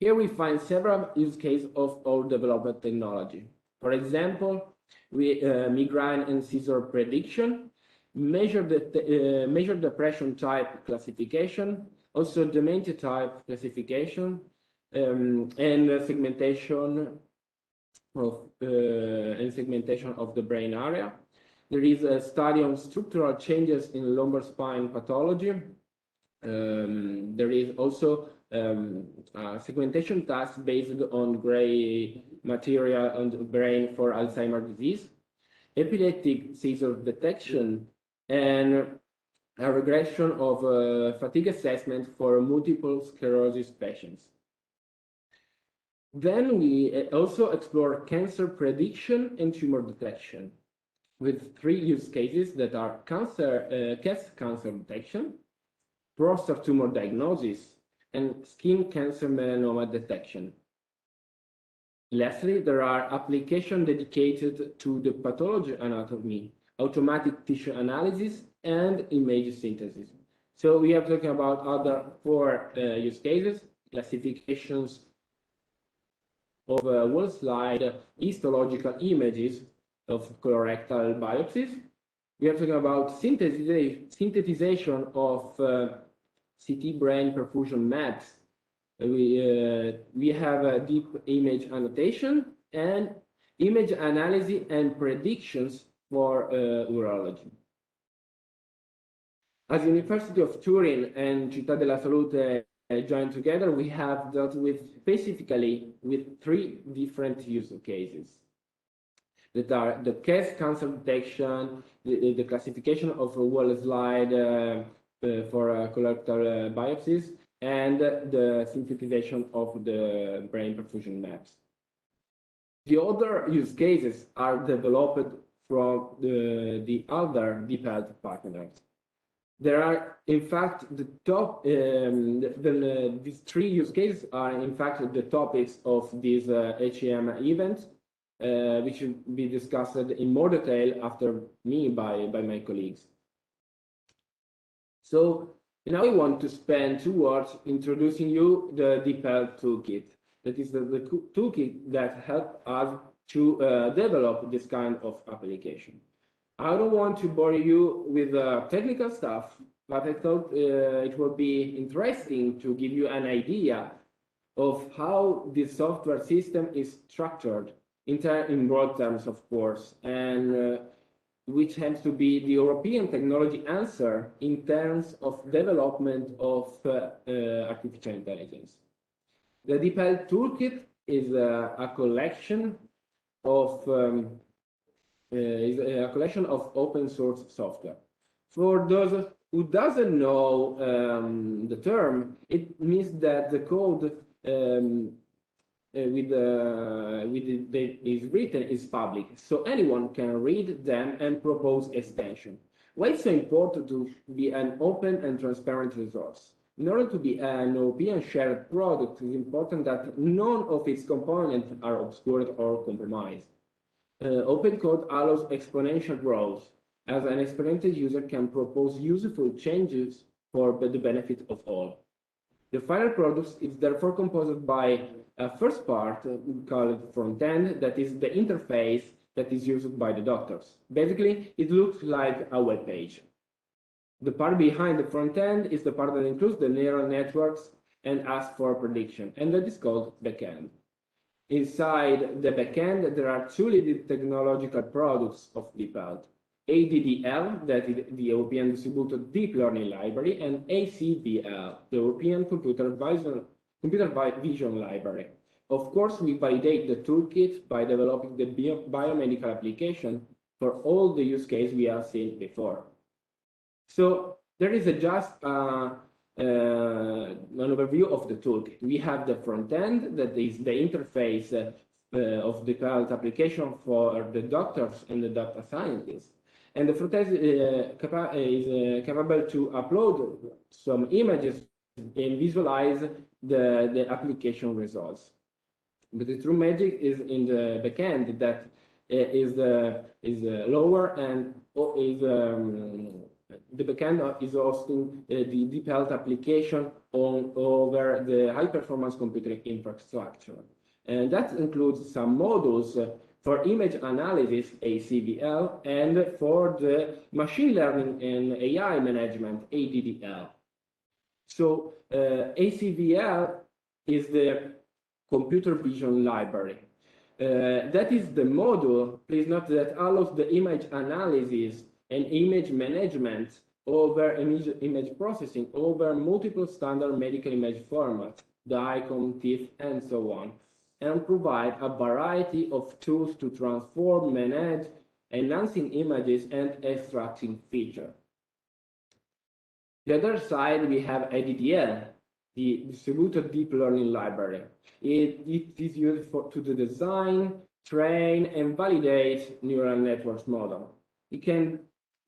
Here we find several use cases of our developed technology. For example, migraine and seizure prediction, measure depression type classification, also dementia type classification, and segmentation of the brain area. There is a study on structural changes in lumbar spine pathology. There is also a segmentation task based on gray material on the brain for Alzheimer's disease, epileptic seizure detection, and a regression of fatigue assessment for multiple sclerosis patients. Then we also explore cancer prediction and tumor detection. with 3 use cases that are chest cancer detection, prostate tumor diagnosis, and skin cancer melanoma detection. Lastly, there are applications dedicated to the pathology anatomy, automatic tissue analysis, and image synthesis. So we are talking about other 4 use cases: classifications of wall slide histological images of colorectal biopsies. We are talking about synthesization of CT brain perfusion maps. We have a deep image annotation and image analysis and predictions for urology. As University of Turin and Città della Salute joined together, we have dealt with specifically with 3 different use cases that are the chest cancer detection, the classification of a wall slide for colorectal biopsies, and the synthesization of the brain perfusion maps. The other use cases are developed from the other DeepHealth partners. There are, in fact, the top, these 3 use cases are, in fact, the topics of this ECM event, which will be discussed in more detail after me by my colleagues. So now I want to spend 2 words introducing you the DeepHealth Toolkit. That is the toolkit that helped us to develop this kind of application. I don't want to bore you with technical stuff, but I thought it would be interesting to give you an idea of how this software system is structured in broad terms, of course, and which tends to be the European technology answer in terms of development of artificial intelligence. The DeepHealth Toolkit is a collection of open source software. For those who doesn't know the term, it means that the code that is written is public, so anyone can read them and propose extension. Why it's so important to be an open and transparent resource? In order to be an European shared product, it is important that none of its components are obscured or compromised. Open code allows exponential growth, as an experienced user can propose useful changes for the benefit of all. The final product is therefore composed by a first part, we call it front end, that is the interface that is used by the doctors. Basically, it looks like a web page. The part behind the front end is the part that includes the neural networks and asks for prediction, and that is called backend. Inside the backend, there are 2 leading technological products of DeepHealth: ADDL, that is the European Distributed Deep Learning Library, and ACVL, the European Computer Vision Library. Of course, we validate the toolkit by developing the biomedical application for all the use cases we have seen before. So there is just an overview of the toolkit. We have the front end, that is the interface of the cloud application for the doctors and the data scientists. And the front end is capable to upload some images and visualize the application results. But the true magic is in the backend, that is lower and the backend is hosting the DeepHealth application over the high-performance computing infrastructure. And that includes some modules for image analysis, ACVL, and for the machine learning and AI management, ADDL. So ACVL is the computer vision library. That is the module, please note, that allows the image analysis and image management over image processing over multiple standard medical image formats, DICOM, TIFF, and so on, and provide a variety of tools to transform, manage, enhancing images, and extracting features. The other side, we have ADDL, the Distributed Deep Learning Library. It is used to design, train, and validate neural networks model. it can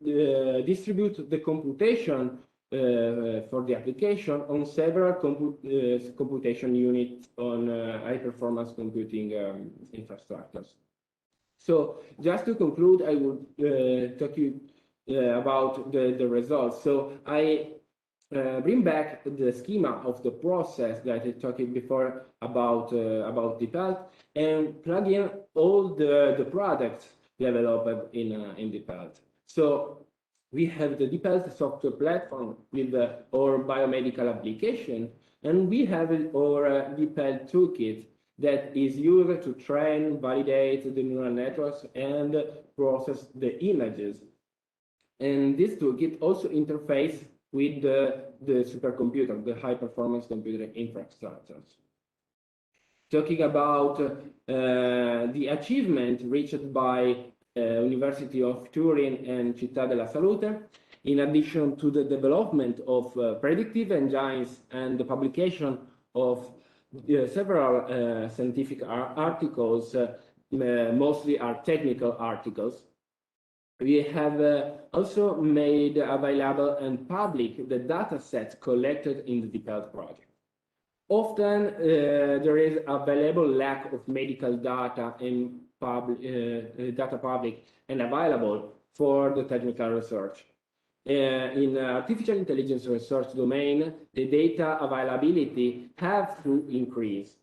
distribute the computation for the application on several computation units on high-performance computing infrastructures. So just to conclude, I would talk you about the results. So I bring back the schema of the process that I talked before about DeepHealth and plug in all the products developed in DeepHealth. So we have the DeepHealth software platform with our biomedical application, and we have our DeepHealth toolkit that is used to train, validate the neural networks, and process the images. And this toolkit also interfaces with the supercomputer, the high-performance computing infrastructures. Talking about the achievement reached by University of Turin and Città della Salute, in addition to the development of predictive engines and the publication of several scientific articles, mostly are technical articles. We have also made available and public the data sets collected in the DeepHealth project. Often there is available lack of medical data and data public and available for the technical research. In artificial intelligence research domain, the data availability have to increase.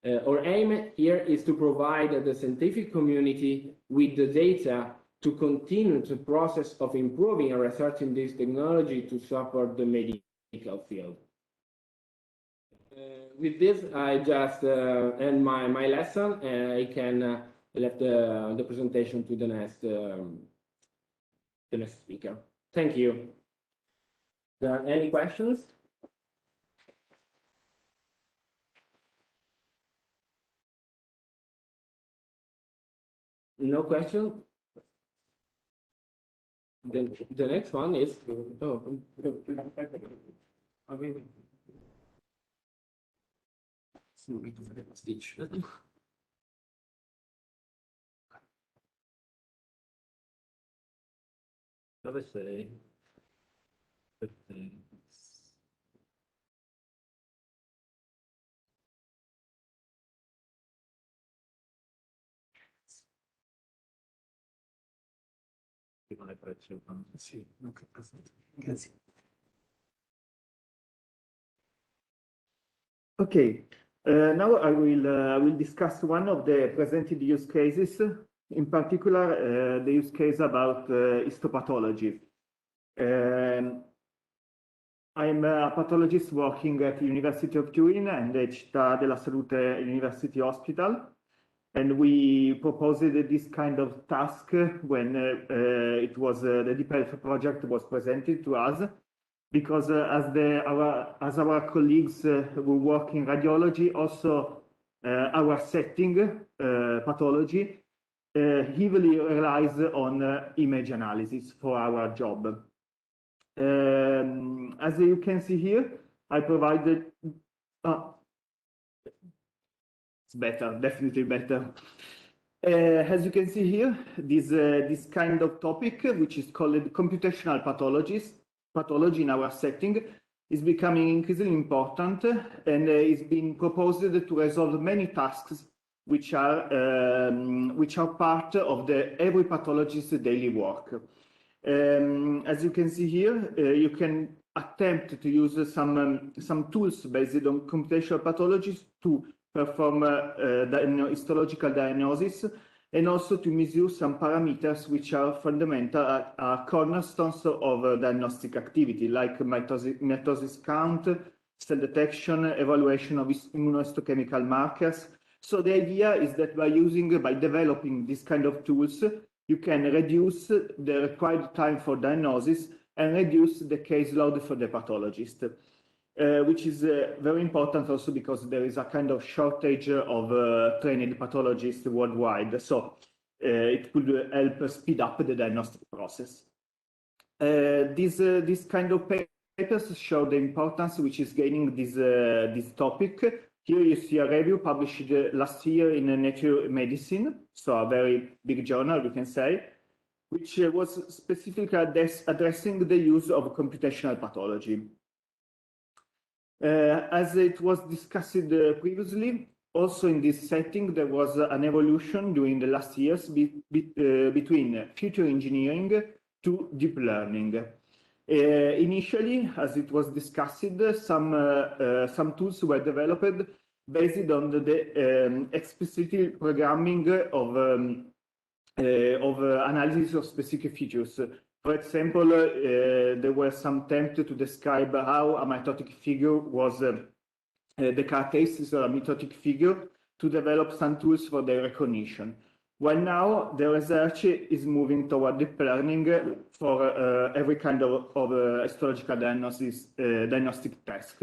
Our aim here is to provide the scientific community with the data to continue the process of improving and researching this technology to support the medical field. With this, I just end my lesson, and I can let the presentation to the next speaker. Thank you. Any questions? No question? Then the next one is stitch. Dove sei? Sì, grazie. Okay, now I will discuss one of the presented use cases, in particular the use case about histopathology. I'm a pathologist working at the University of Turin and the Città della Salute University Hospital. And we proposed this kind of task when it was the DeepHealth project was presented to us, because as our colleagues who work in radiology, also our setting, pathology, heavily relies on image analysis for our job. As you can see here, I provided. It's better, definitely better. As you can see here, this kind of topic, which is called computational pathology in our setting, is becoming increasingly important and is being proposed to resolve many tasks which are part of every pathologist's daily work. As you can see here, you can attempt to use some tools based on computational pathologies to perform histological diagnosis, and also to measure some parameters which are fundamental, cornerstones of diagnostic activity, like mitosis count, cell detection, evaluation of immunohistochemical markers. So the idea is that by developing this kind of tools, you can reduce the required time for diagnosis and reduce the caseload for the pathologist. Which is very important also because there is a kind of shortage of trained pathologists worldwide. So it could help speed up the diagnostic process. This kind of papers show the importance which is gaining this topic. Here you see a review published last year in Nature Medicine, so a very big journal, we can say, which was specifically addressing the use of computational pathology. As it was discussed previously, also in this setting, there was an evolution during the last years between future engineering to deep learning. Initially, as it was discussed, some tools were developed based on the explicit programming of analysis of specific features. For example, there were some attempts to describe how a mitotic figure was the characteristics of a mitotic figure to develop some tools for their recognition. While now the research is moving toward deep learning for every kind of histological diagnostic task.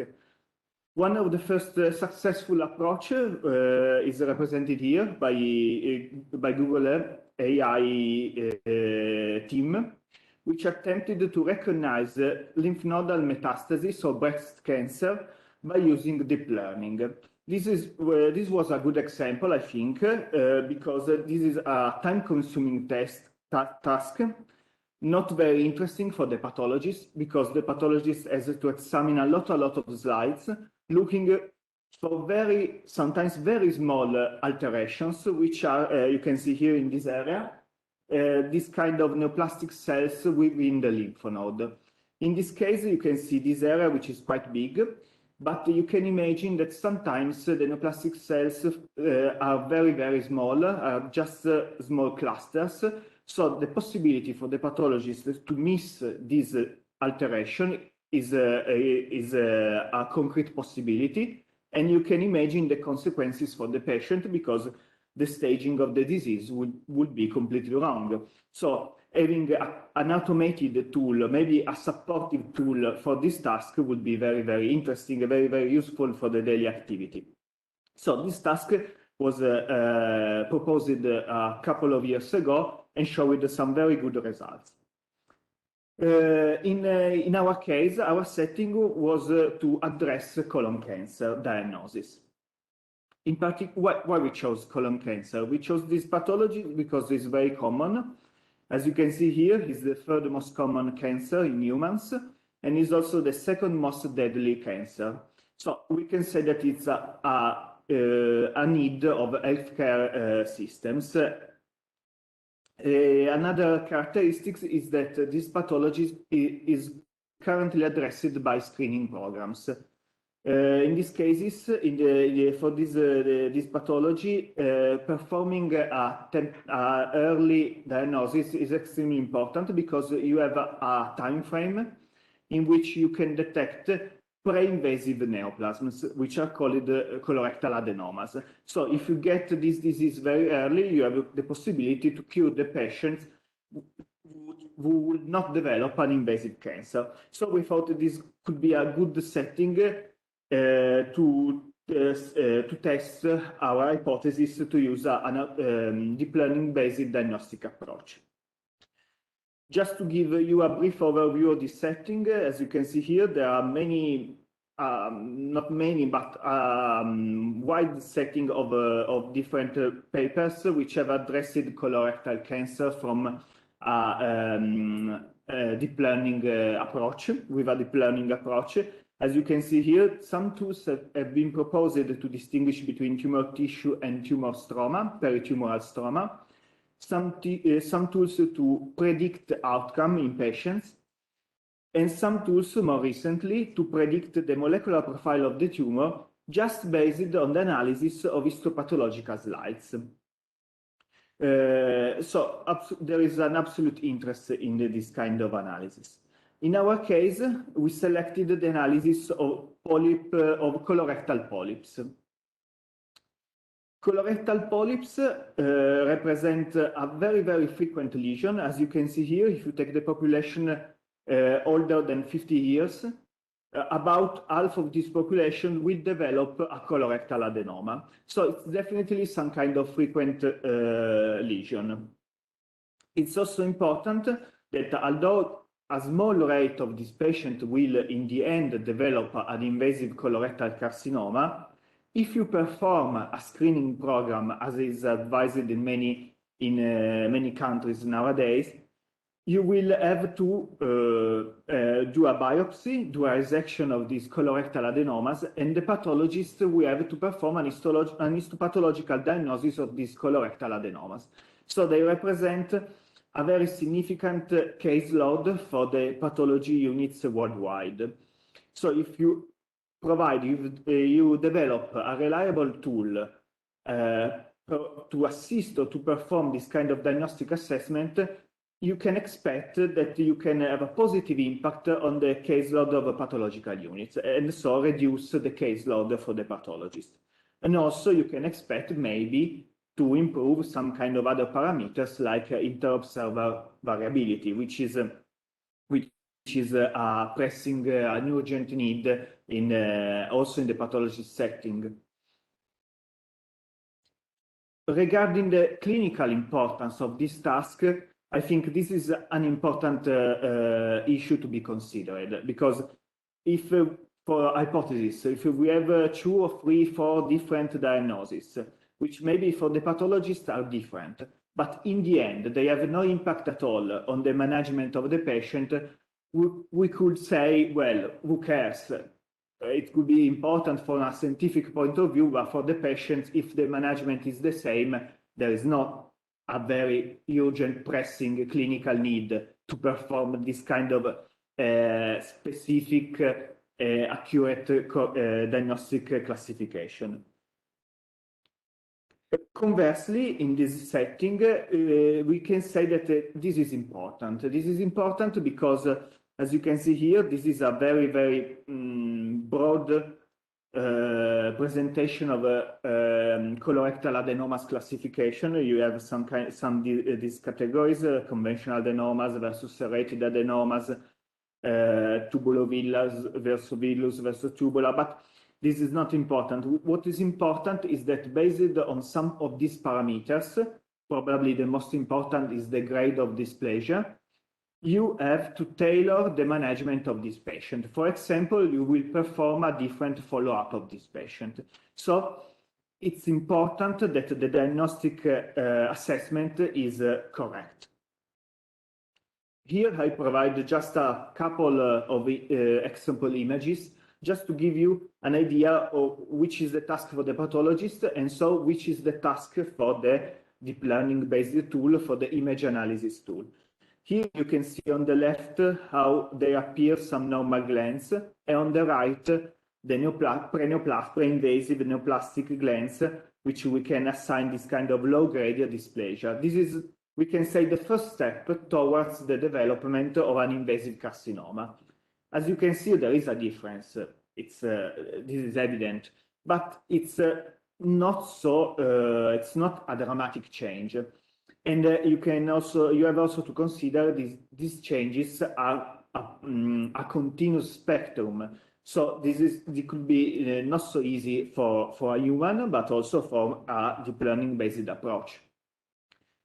One of the first successful approach is represented here by Google AI team, which attempted to recognize lymph nodal metastasis or breast cancer by using deep learning. This was a good example, I think, because this is a time-consuming task, not very interesting for the pathologist, because the pathologist has to examine a lot of slides, looking for sometimes very small alterations, which are, you can see here in this area, this kind of neoplastic cells within the lymph node. In this case, you can see this area, which is quite big, but you can imagine that sometimes the neoplastic cells are very small, are just small clusters. So the possibility for the pathologist to miss this alteration is a concrete possibility. And you can imagine the consequences for the patient, because the staging of the disease would be completely wrong. So having an automated tool, maybe a supportive tool for this task would be very interesting, very useful for the daily activity. So this task was proposed a couple of years ago and showed some very good results. In our case, our setting was to address colon cancer diagnosis. In particular, why we chose colon cancer? We chose this pathology because it's very common. As you can see here, it's the third most common cancer in humans, and is also the second most deadly cancer. So we can say that it's a need of healthcare systems. Another characteristic is that this pathology is currently addressed by screening programs. In these cases, for this pathology, performing a early diagnosis is extremely important, because you have a time frame in which you can detect pre-invasive neoplasms, which are called colorectal adenomas. So if you get this disease very early, you have the possibility to cure the patients who would not develop an invasive cancer. So we thought this could be a good setting to test our hypothesis to use a deep learning-based diagnostic approach. Just to give you a brief overview of this setting, as you can see here, there are many, not many, but wide setting of different papers which have addressed colorectal cancer from a deep learning approach, with a deep learning approach. As you can see here, some tools have been proposed to distinguish between tumor tissue and tumor stroma, peritumoral stroma. Some tools to predict outcome in patients, and some tools more recently to predict the molecular profile of the tumor, just based on the analysis of histopathological slides. So there is an absolute interest in this kind of analysis. In our case, we selected the analysis of colorectal polyps. Colorectal polyps represent a very frequent lesion. As you can see here, if you take the population older than 50 years, about half of this population will develop a colorectal adenoma. So it's definitely some kind of frequent lesion. It's also important that although a small rate of this patient will in the end develop an invasive colorectal carcinoma, if you perform a screening program, as is advised in many countries nowadays, you will have to do a biopsy, do a resection of these colorectal adenomas, and the pathologist will have to perform an histopathological diagnosis of these colorectal adenomas. So they represent a very significant caseload for the pathology units worldwide. So if you you develop a reliable tool to assist or to perform this kind of diagnostic assessment, you can expect that you can have a positive impact on the caseload of pathological units, and so reduce the caseload for the pathologist. And also you can expect maybe to improve some kind of other parameters like inter-observer variability, which is a pressing, an urgent need in also in the pathologist setting. Regarding the clinical importance of this task, I think this is an important issue to be considered, because if for hypothesis, if we have 2 or 3, 4 different diagnoses, which maybe for the pathologist are different, but in the end they have no impact at all on the management of the patient, we could say, well, who cares? It could be important from a scientific point of view, but for the patients, if the management is the same, there is not a very urgent, pressing clinical need to perform this kind of specific, accurate diagnostic classification. Conversely, in this setting, we can say that this is important. This is important because, as you can see here, this is a very, very broad presentation of colorectal adenomas classification. You have these categories: conventional adenomas versus serrated adenomas, tubulovillous versus villous versus tubular. But this is not important. What is important is that based on some of these parameters, probably the most important is the grade of dysplasia, you have to tailor the management of this patient. For example, you will perform a different follow-up of this patient. So it's important that the diagnostic assessment is correct. Here I provide just a couple of example images, just to give you an idea of which is the task for the pathologist, and so which is the task for the deep learning based tool, for the image analysis tool. Here you can see on the left how there appear some normal glands, and on the right the pre-invasive neoplastic glands, which we can assign this kind of low-grade dysplasia. This is, we can say, the first step towards the development of an invasive carcinoma. As you can see, there is a difference. This is evident, but it's not it's not a dramatic change. And you have also to consider these changes are a continuous spectrum. So this could be not so easy for a human, but also for a deep learning based approach.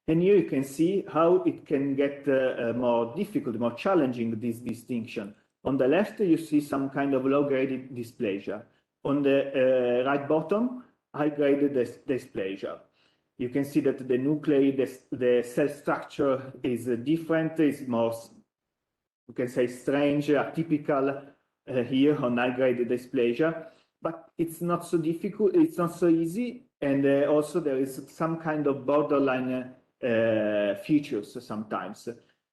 And here you can see how it can get more difficult, more challenging, this distinction. On the left, you see some kind of low-grade dysplasia. On the right bottom, high-grade dysplasia. You can see that the nuclei, the cell structure is different, is more, you can say, strange, atypical here on high-grade dysplasia, but it's not so difficult, it's not so easy, and also there is some kind of borderline features sometimes.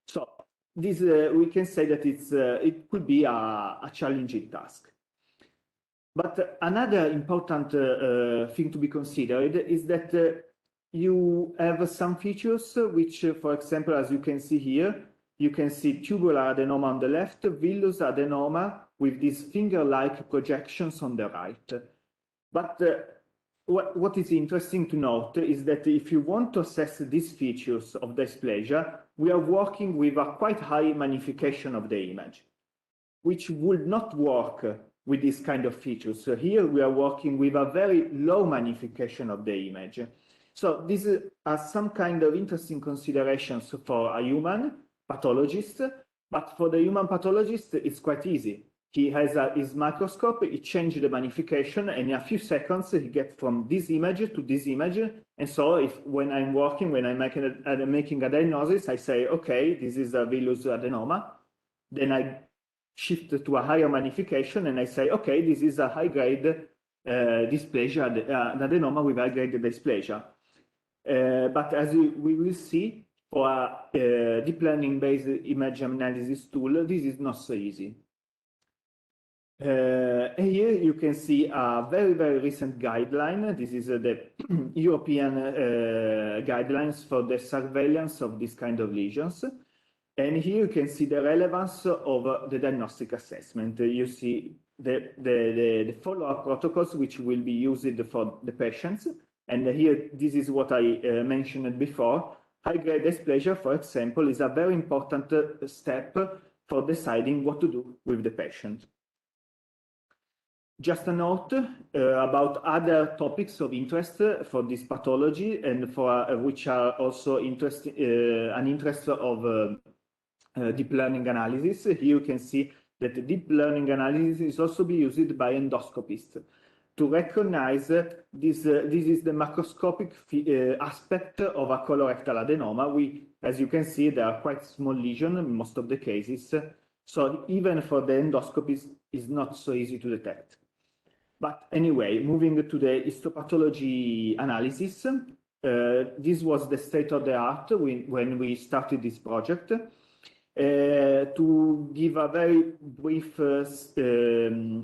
So this we can say that it could be a challenging task. But another important thing to be considered is that you have some features which, for example, as you can see here, you can see tubular adenoma on the left, villous adenoma with these finger-like projections on the right. But what is interesting to note is that if you want to assess these features of dysplasia, we are working with a quite high magnification of the image, which would not work with this kind of features. So here we are working with a very low magnification of the image. So these are some kind of interesting considerations for a human pathologist, but for the human pathologist, it's quite easy. he has his microscope, he changed the magnification, and in a few seconds he gets from this image to this image. And so if when I'm working, when I'm making a diagnosis, I say, okay, this is a villus adenoma. Then I shift to a higher magnification and I say, okay, this is a high-grade dysplasia, an adenoma with high-grade dysplasia. But as we will see, for a deep learning-based image analysis tool, this is not so easy. Here you can see a very, very recent guideline. This is the European guidelines for the surveillance of this kind of lesions. And here you can see the relevance of the diagnostic assessment. You see the follow-up protocols which will be used for the patients. And here, this is what I mentioned before. High-grade dysplasia, for example, is a very important step for deciding what to do with the patient. Just a note about other topics of interest for this pathology and for which are also an interest of deep learning analysis. Here you can see that deep learning analysis is also be used by endoscopists to recognize this is the macroscopic aspect of a colorectal adenoma. As you can see, there are quite small lesions in most of the cases. So even for the endoscopist, it's not so easy to detect. But anyway, moving to the histopathology analysis, this was the state of the art when we started this project. To give a very brief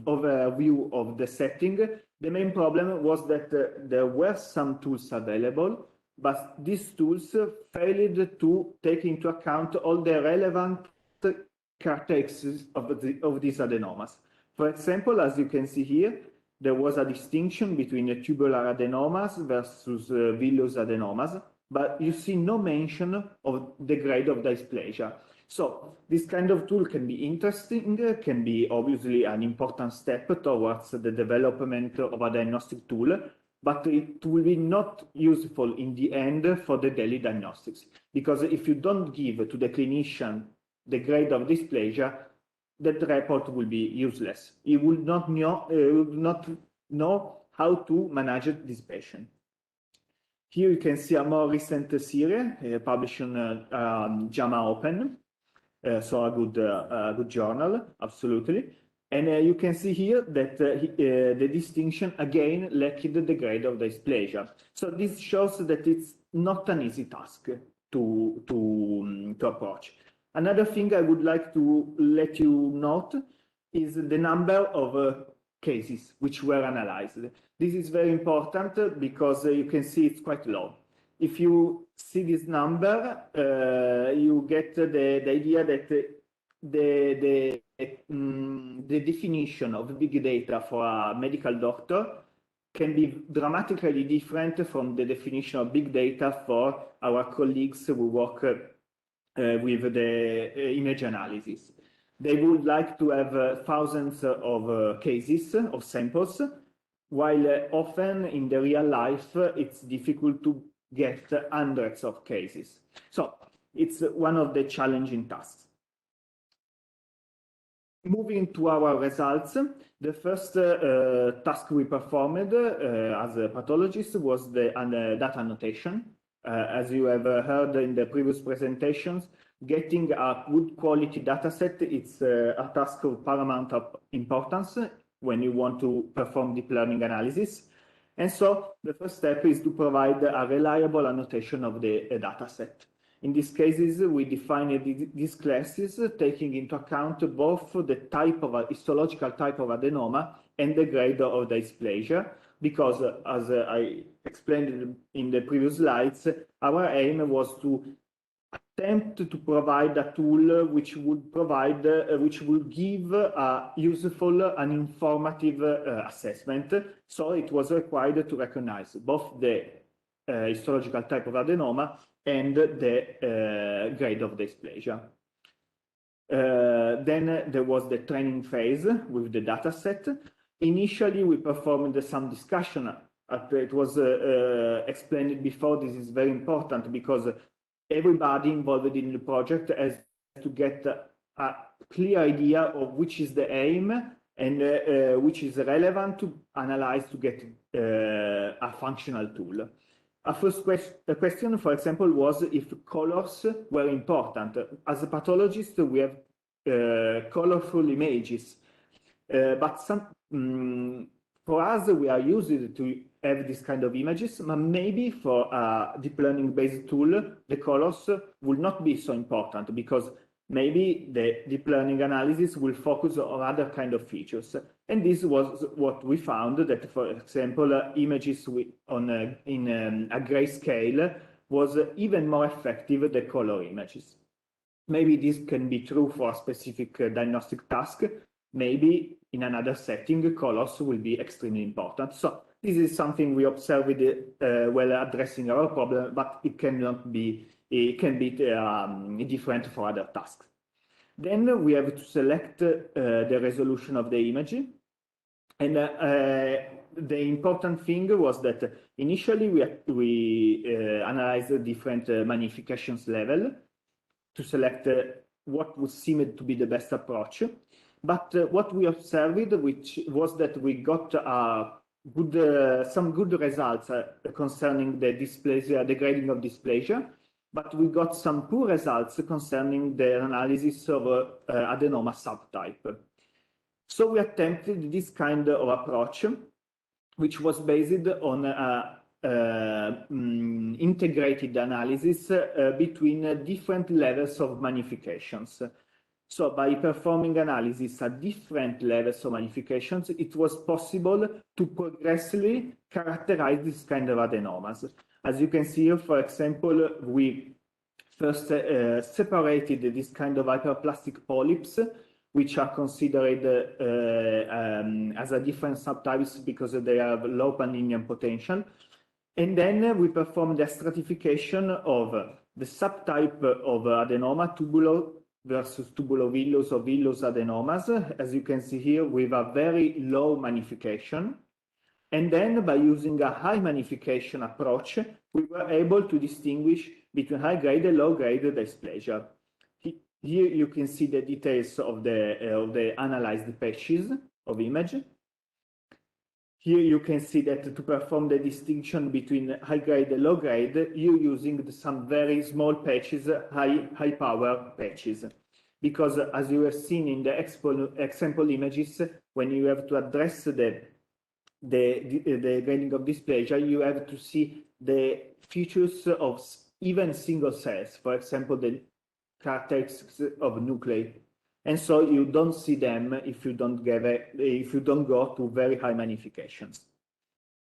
overview of the setting, the main problem was that there were some tools available, but these tools failed to take into account all the relevant characteristics of these adenomas. For example, as you can see here, there was a distinction between the tubular adenomas versus villus adenomas, but you see no mention of the grade of dysplasia. So this kind of tool can be interesting, can be obviously an important step towards the development of a diagnostic tool, but it will be not useful in the end for the daily diagnostics. Because if you don't give to the clinician the grade of dysplasia, that report will be useless. He will not know how to manage this patient. Here you can see a more recent series published in JAMA Open. So a good journal, absolutely. And you can see here that the distinction again lacked the grade of dysplasia. So this shows that it's not an easy task to approach. Another thing I would like to let you note is the number of cases which were analyzed. This is very important because you can see it's quite low. If you see this number, you get the idea that the definition of big data for a medical doctor can be dramatically different from the definition of big data for our colleagues who work with the image analysis. They would like to have thousands of cases, of samples, while often in the real life, it's difficult to get hundreds of cases. So it's one of the challenging tasks. Moving to our results, the first task we performed as a pathologist was the data annotation. As you have heard in the previous presentations, getting a good quality data set, it's a task of paramount importance when you want to perform deep learning analysis. And so the first step is to provide a reliable annotation of the data set. In these cases, we define these classes taking into account both the type of histological type of adenoma and the grade of dysplasia, because as I explained in the previous slides, our aim was to attempt to provide a tool which would provide, which would give a useful and informative assessment. So it was required to recognize both the histological type of adenoma and the grade of dysplasia. Then there was the training phase with the data set. Initially, we performed some discussion. It was explained before. This is very important because everybody involved in the project has to get clear idea of which is the aim and which is relevant to analyze to get a functional tool. A first question, for example, was if colors were important. As a pathologist, we have colorful images, but for us, we are used to have this kind of images, but maybe for a deep learning based tool, the colors will not be so important because maybe the deep learning analysis will focus on other kind of features. And this was what we found, that, for example, images in a grayscale was even more effective than color images. Maybe this can be true for a specific diagnostic task. Maybe in another setting, colors will be extremely important. So this is something we observed while addressing our problem, but it cannot be. It can be different for other tasks. Then we have to select the resolution of the image. And the important thing was that initially we analyzed the different magnifications level to select what would seem to be the best approach. But what we observed, which was that we got some good results concerning the dysplasia, the grading of dysplasia, but we got some poor results concerning the analysis of adenoma subtype. So we attempted this kind of approach, which was based on integrated analysis between different levels of magnifications. So by performing analysis at different levels of magnifications, it was possible to progressively characterize this kind of adenomas. As you can see here, for example, we first separated this kind of hyperplastic polyps, which are considered as a different subtypes because they have low Paninian potential. And then we performed the stratification of the subtype of adenoma, tubulo versus tubulovillus or villus adenomas, as you can see here, with a very low magnification. And then by using a high magnification approach, we were able to distinguish between high-grade and low-grade dysplasia. Here you can see the details of the analyzed patches of image. Here you can see that to perform the distinction between high-grade and low-grade, you're using some very small patches, high-power patches. Because as you have seen in the example images, when you have to address the grading of dysplasia, you have to see the features of even single cells, for example, the characteristics of nuclei. And so you don't see them if you don't go to very high magnifications.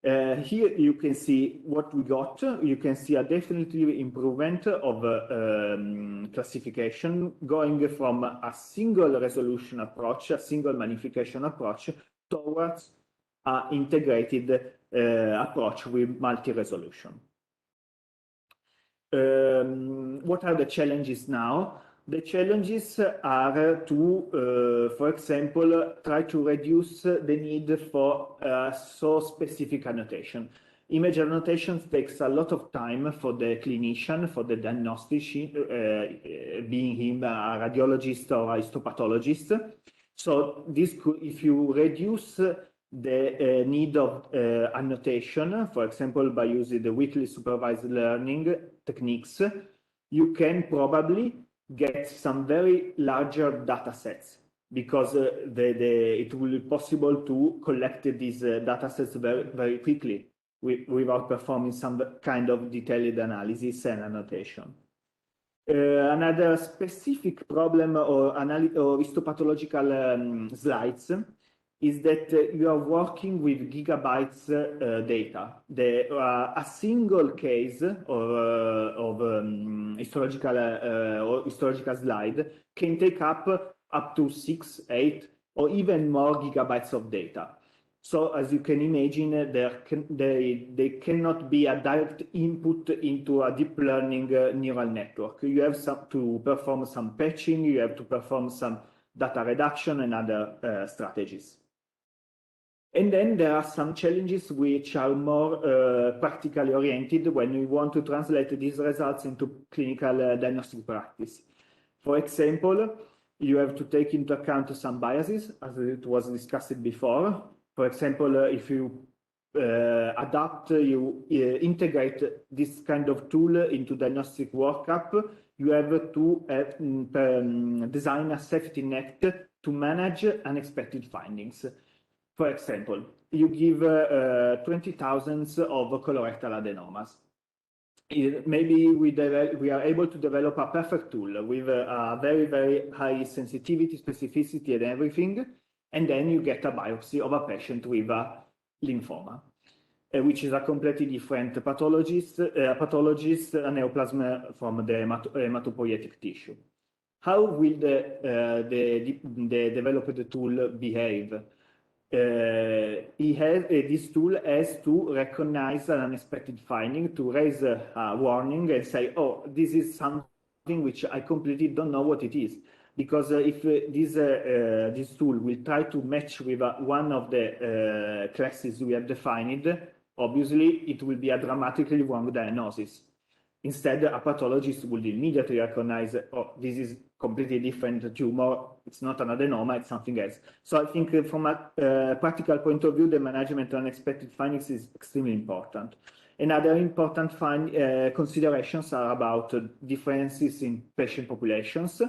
Here you can see what we got. You can see a definitive improvement of classification, going from a single resolution approach, a single magnification approach, towards an integrated approach with multi-resolution. What are the challenges now? The challenges are to, for example, try to reduce the need for so specific annotation. Image annotations takes a lot of time for the clinician, for the diagnostician, being him a radiologist or a histopathologist. So this could, if you reduce the need of annotation, for example, by using the weakly supervised learning techniques, you can probably get some very larger data sets, because it will be possible to collect these data sets very quickly without performing some kind of detailed analysis and annotation. Another specific problem or histopathological slides is that you are working with gigabytes data. A single case of histological slide can take up to 6, 8, or even more gigabytes of data. So as you can imagine, they cannot be a direct input into a deep learning neural network. You have to perform some patching, you have to perform some data reduction and other strategies. And then there are some challenges which are more practically oriented when we want to translate these results into clinical diagnostic practice. For example, you have to take into account some biases, as it was discussed before. For example, if you integrate this kind of tool into diagnostic workup, you have to design a safety net to manage unexpected findings. For example, you give 20,000 of colorectal adenomas. Maybe we are able to develop a perfect tool with a very, very high sensitivity, specificity, and everything, and then you get a biopsy of a patient with a lymphoma, which is a completely different pathologist, a neoplasm from the hematopoietic tissue. How will the developed tool behave? This tool has to recognize an unexpected finding, to raise a warning and say, oh, this is something which I completely don't know what it is. Because if this tool will try to match with one of the classes we have defined, obviously it will be a dramatically wrong diagnosis. Instead, a pathologist will immediately recognize, oh, this is completely different tumor, it's not an adenoma, it's something else. So I think from a practical point of view, the management of unexpected findings is extremely important. Another important considerations are about differences in patient populations.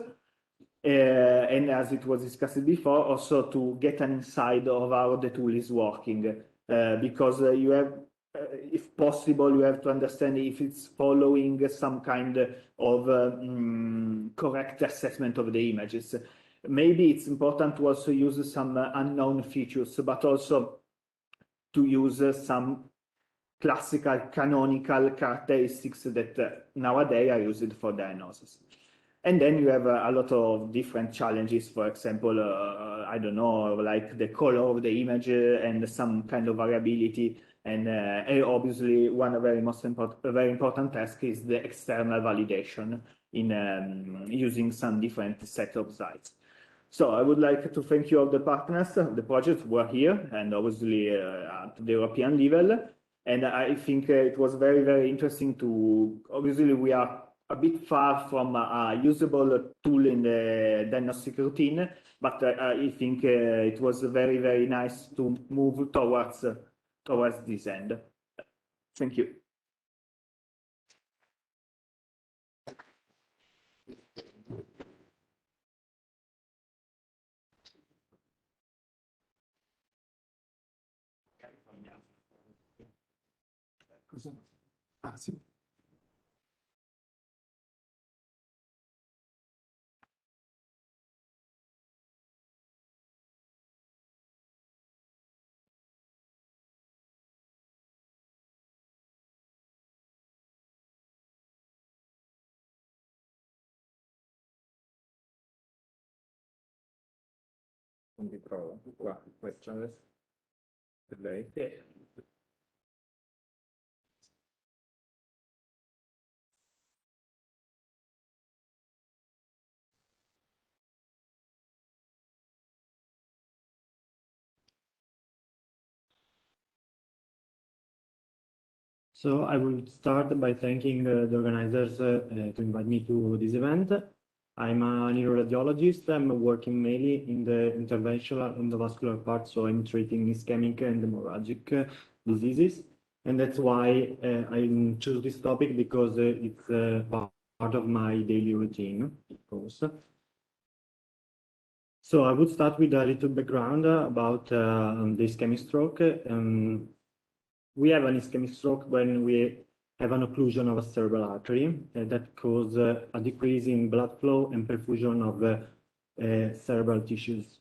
And as it was discussed before, also to get an insight of how the tool is working, because you have, if possible, you have to understand if it's following some kind of correct assessment of the images. Maybe it's important to also use some unknown features, but also to use some classical canonical characteristics that nowadays are used for diagnosis. And then you have a lot of different challenges, for example, I don't know, like the color of the image and some kind of variability. And obviously, one very important task is the external validation in using some different set of sites. So I would like to thank you all the partners of the project who are here, and obviously at the European level. And I think it was very, very interesting to, obviously we are a bit far from a usable tool in the diagnostic routine, but I think it was very, very nice to move towards this end. Thank you. Sì. Quindi provo qua, questo adesso per lei. So I will start by thanking the organizers to invite me to this event. I'm a neuroradiologist. I'm working mainly in the interventional endovascular part, so I'm treating ischemic and hemorrhagic diseases. And that's why I chose this topic, because it's part of my daily routine, of course. So I would start with a little background about the ischemic stroke. We have an ischemic stroke when we have an occlusion of a cerebral artery that causes a decrease in blood flow and perfusion of cerebral tissues.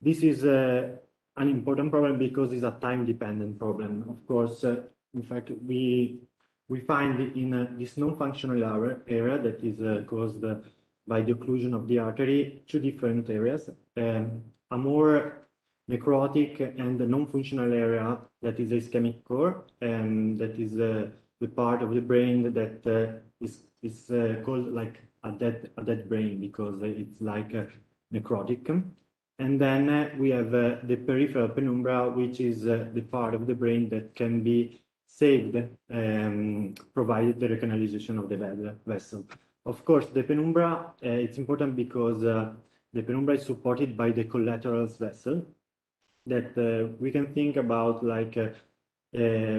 This is an important problem because it's a time-dependent problem. Of course, in fact, we find in this non-functional area that is caused by the occlusion of the artery two different areas, a more necrotic and the non-functional area that is the ischemic core, and that is the part of the brain that is called like a dead brain, because it's like necrotic. And then we have the peripheral penumbra, which is the part of the brain that can be saved, provided the recanalization of the vessel. Of course, the penumbra, it's important because the penumbra is supported by the collateral vessel that we can think about like a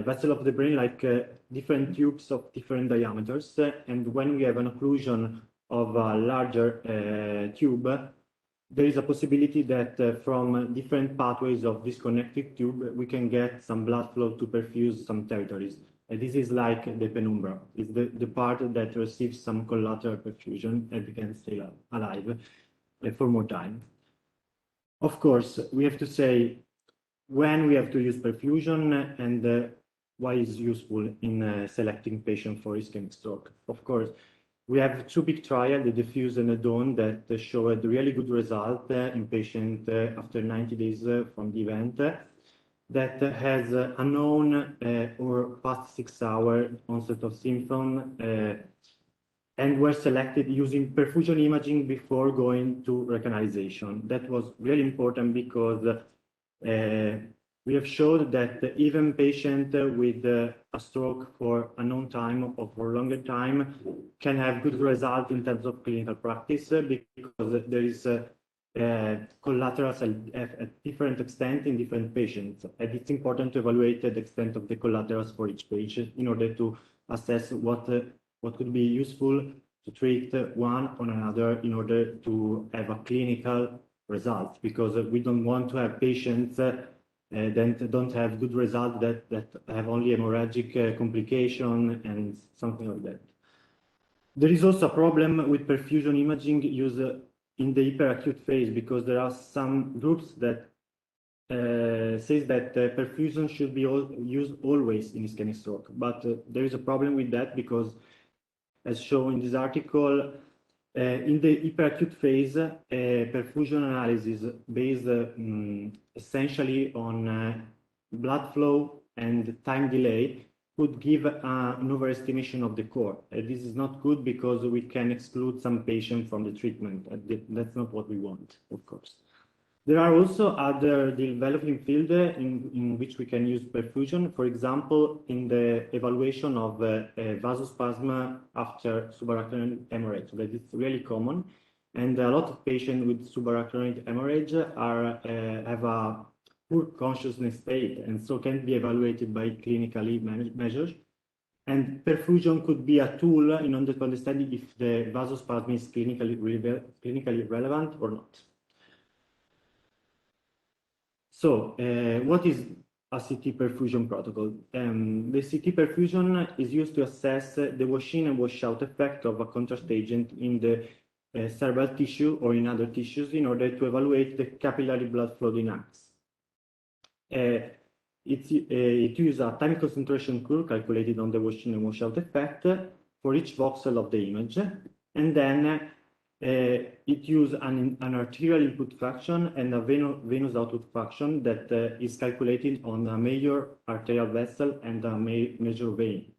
vessel of the brain, like different tubes of different diameters. And when we have an occlusion of a larger tube, there is a possibility that from different pathways of this connected tube, we can get some blood flow to perfuse some territories. And this is like the penumbra. It's the part that receives some collateral perfusion and we can stay alive for more time. Of course, we have to say when we have to use perfusion and why is useful in selecting patient for ischemic stroke. Of course, we have two big trials, the DEFUSE and the DAWN, that show a really good result in patient after 90 days from the event that has a known or past 6-hour onset of symptom and were selected using perfusion imaging before going to recanalization. That was really important because we have showed that even patient with a stroke for a known time or for a longer time can have good result in terms of clinical practice because there is collaterals at different extent in different patients. And it's important to evaluate the extent of the collaterals for each patient in order to assess what could be useful to treat one or another in order to have a clinical result, because we don't want to have patients that don't have good results that have only hemorrhagic complication and something like that. There is also a problem with perfusion imaging used in the hyperacute phase, because there are some groups that says that perfusion should be used always in ischemic stroke, but there is a problem with that because, as shown in this article, in the hyperacute phase, perfusion analysis based essentially on blood flow and time delay could give an overestimation of the core. This is not good because we can exclude some patients from the treatment. That's not what we want, of course. There are also other developing fields in which we can use perfusion. For example, in the evaluation of vasospasm after subarachnoid hemorrhage, that is really common. And a lot of patients with subarachnoid hemorrhage have a poor consciousness state, and so can be evaluated by clinically measures. And perfusion could be a tool in order to understand if the vasospasm is clinically relevant or not. So, what is a CT perfusion protocol? The CT perfusion is used to assess the wash-in and wash-out effect of a contrast agent in the cerebral tissue or in other tissues in order to evaluate the capillary blood flow dynamics. It uses a time concentration curve calculated on the wash-in and wash-out effect for each voxel of the image, and then it uses an arterial input fraction and a venous output fraction that is calculated on a major arterial vessel and a major vein.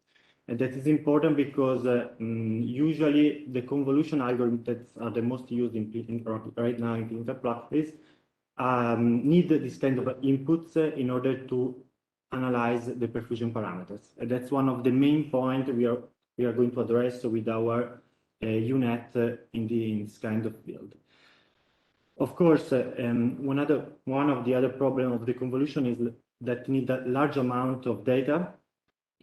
And that is important because usually the convolution algorithms that are the most used right now in clinical practice need this kind of inputs in order to analyze the perfusion parameters. And that's one of the main points we are going to address with our UNET in this kind of field. Of course, one of the other problems of the convolution is that you need a large amount of data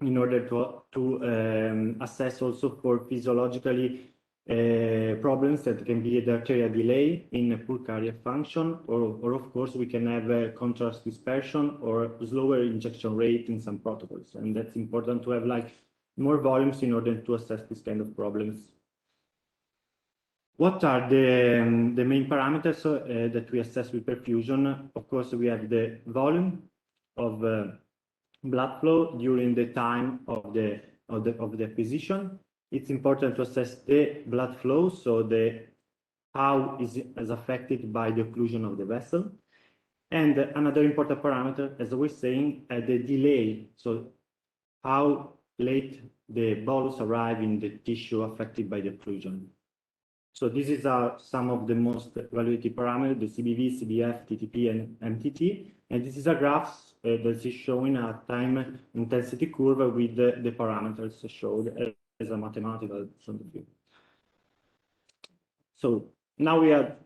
in order to assess also for physiologically problems that can be the arterial delay in poor cardiac function, or of course we can have contrast dispersion or slower injection rate in some protocols, and that's important to have like more volumes in order to assess this kind of problems. What are the main parameters that we assess with perfusion? Of course, we have the volume of blood flow during the time of the acquisition. It's important to assess the blood flow, so how is affected by the occlusion of the vessel. And another important parameter, as I was saying, the delay. So how late the bolus arrive in the tissue affected by the occlusion. So this is some of the most evaluated parameters, the CBV, CBF, TTP, and MTT. And this is a graph that is showing a time intensity curve with the parameters showed as a mathematical point of view. So now we are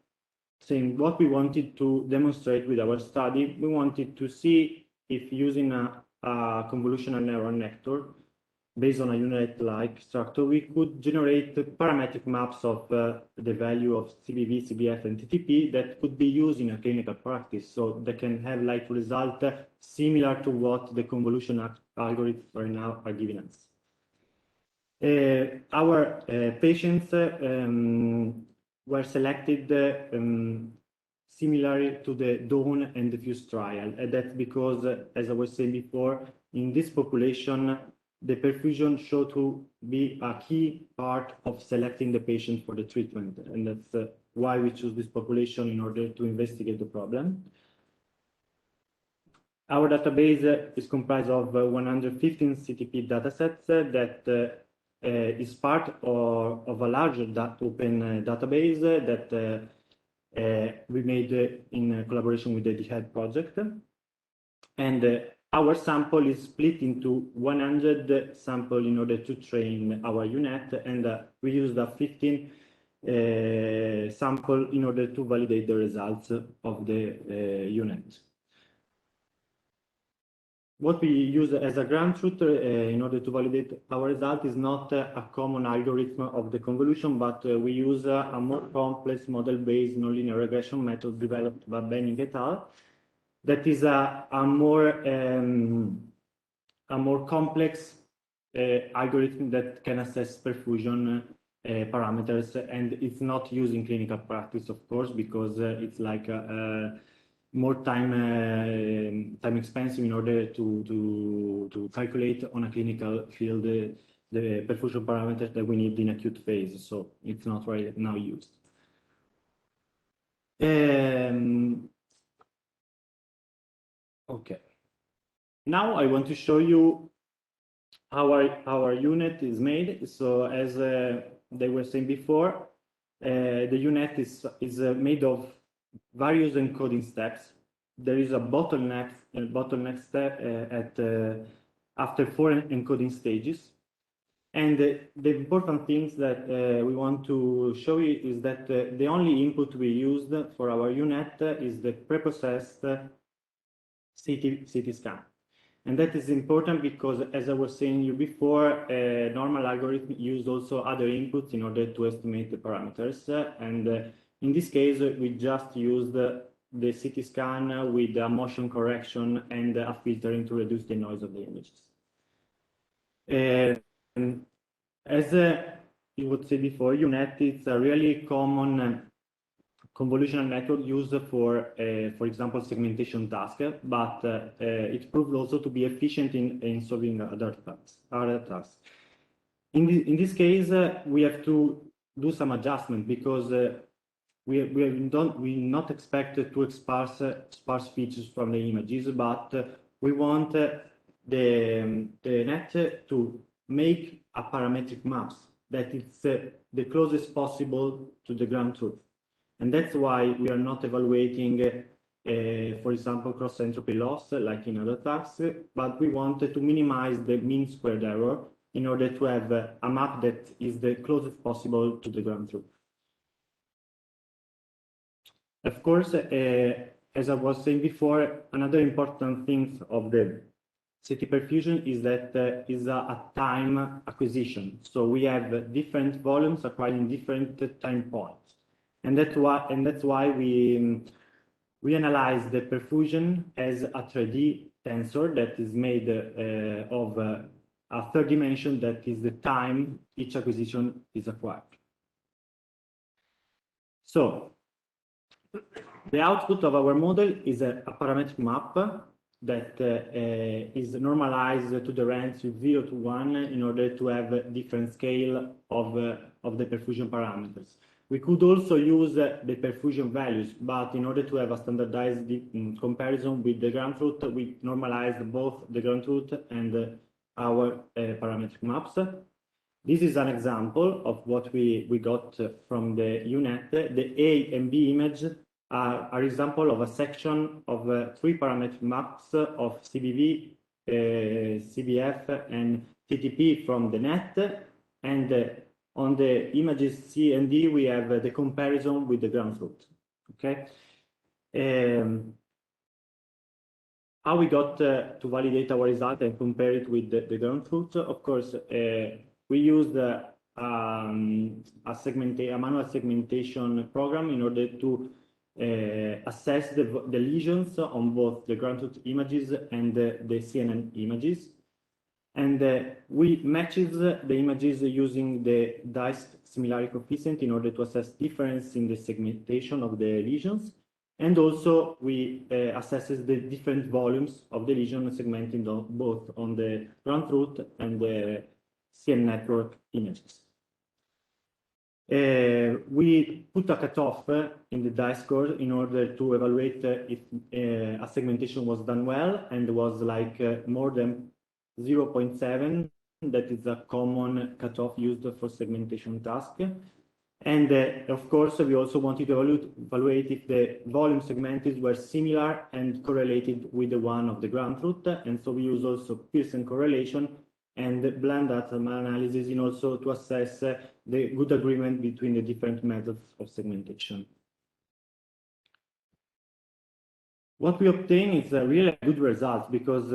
saying what we wanted to demonstrate with our study. We wanted to see if using a convolutional neural network based on a unit-like structure, we could generate parametric maps of the value of CBV, CBF, and TTP that could be used in a clinical practice. So they can have like result similar to what the convolution algorithms right now are giving us. Our patients were selected similarly to the DAWN and the FUSE trial. And that's because, as I was saying before, in this population, the perfusion showed to be a key part of selecting the patient for the treatment. And that's why we choose this population in order to investigate the problem. Our database is comprised of 115 CTP datasets that is part of a larger open database that we made in collaboration with the DeepHealth project. And our sample is split into 100 samples in order to train our unit, and we used a 15 sample in order to validate the results of the unit. What we use as a ground truth in order to validate our result is not a common algorithm of the convolution, but we use a more complex model-based nonlinear regression method developed by Benning et al. That is a more complex algorithm that can assess perfusion parameters, and it's not used in clinical practice, of course, because it's like more time expensive in order to calculate on a clinical field the perfusion parameters that we need in acute phase. So it's not right now used. Okay. Now I want to show you how our unit is made. So as they were saying before, the unit is made of various encoding steps. There is a bottleneck step after 4 encoding stages. And the important things that we want to show you is that the only input we used for our unit is the preprocessed CT scan. And that is important because, as I was saying you before, normal algorithm used also other inputs in order to estimate the parameters. And in this case, we just used the CT scan with a motion correction and a filtering to reduce the noise of the images. As you would say before, UNet is a really common convolutional network used for example, segmentation tasks, but it proved also to be efficient in solving other tasks. In this case, we have to do some adjustment because we not expect to sparse features from the images, but we want the net to make a parametric maps that it's the closest possible to the ground truth. And that's why we are not evaluating, for example, cross entropy loss like in other tasks, but we wanted to minimize the mean squared error in order to have a map that is the closest possible to the ground truth. Of course, as I was saying before, another important thing of the CT perfusion is that is a time acquisition. So we have different volumes acquiring different time points, and that's why we analyze the perfusion as a 3D tensor that is made of a third dimension that is the time each acquisition is acquired. So the output of our model is a parametric map that is normalized to the range 0 to 1 in order to have a different scale of the perfusion parameters. We could also use the perfusion values, but in order to have a standardized comparison with the ground truth, we normalized both the ground truth and our parametric maps. This is an example of what we got from the UNet. The A and B image are example of a section of 3 parametric maps of CBV, CBF, and TTP from the net. And on the images C and D, we have the comparison with the ground truth. Okay. How we got to validate our result and compare it with the ground truth? Of course, we used a manual segmentation program in order to assess the lesions on both the ground truth images and the CNN images. And we matches the images using the dice similarity coefficient in order to assess difference in the segmentation of the lesions. And also we assesses the different volumes of the lesion segmenting both on the ground truth and the CN network images. We put a cutoff in the dice score in order to evaluate if a segmentation was done well, and was like more than 0.7. That is a common cutoff used for segmentation task. And of course, we also wanted to evaluate if the volume segmented were similar and correlated with the one of the ground truth. And so we use also Pearson correlation and blend data analysis in also to assess the good agreement between the different methods of segmentation. What we obtain is really good results because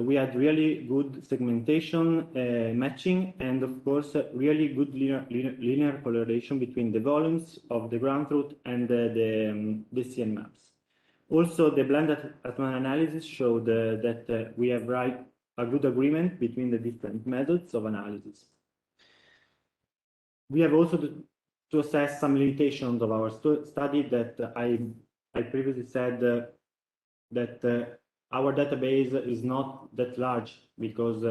we had really good segmentation matching, and of course really good linear correlation between the volumes of the ground truth and the CN maps. Also, the blended analysis showed that we have a good agreement between the different methods of analysis. We have also to assess some limitations of our study that I previously said that our database is not that large because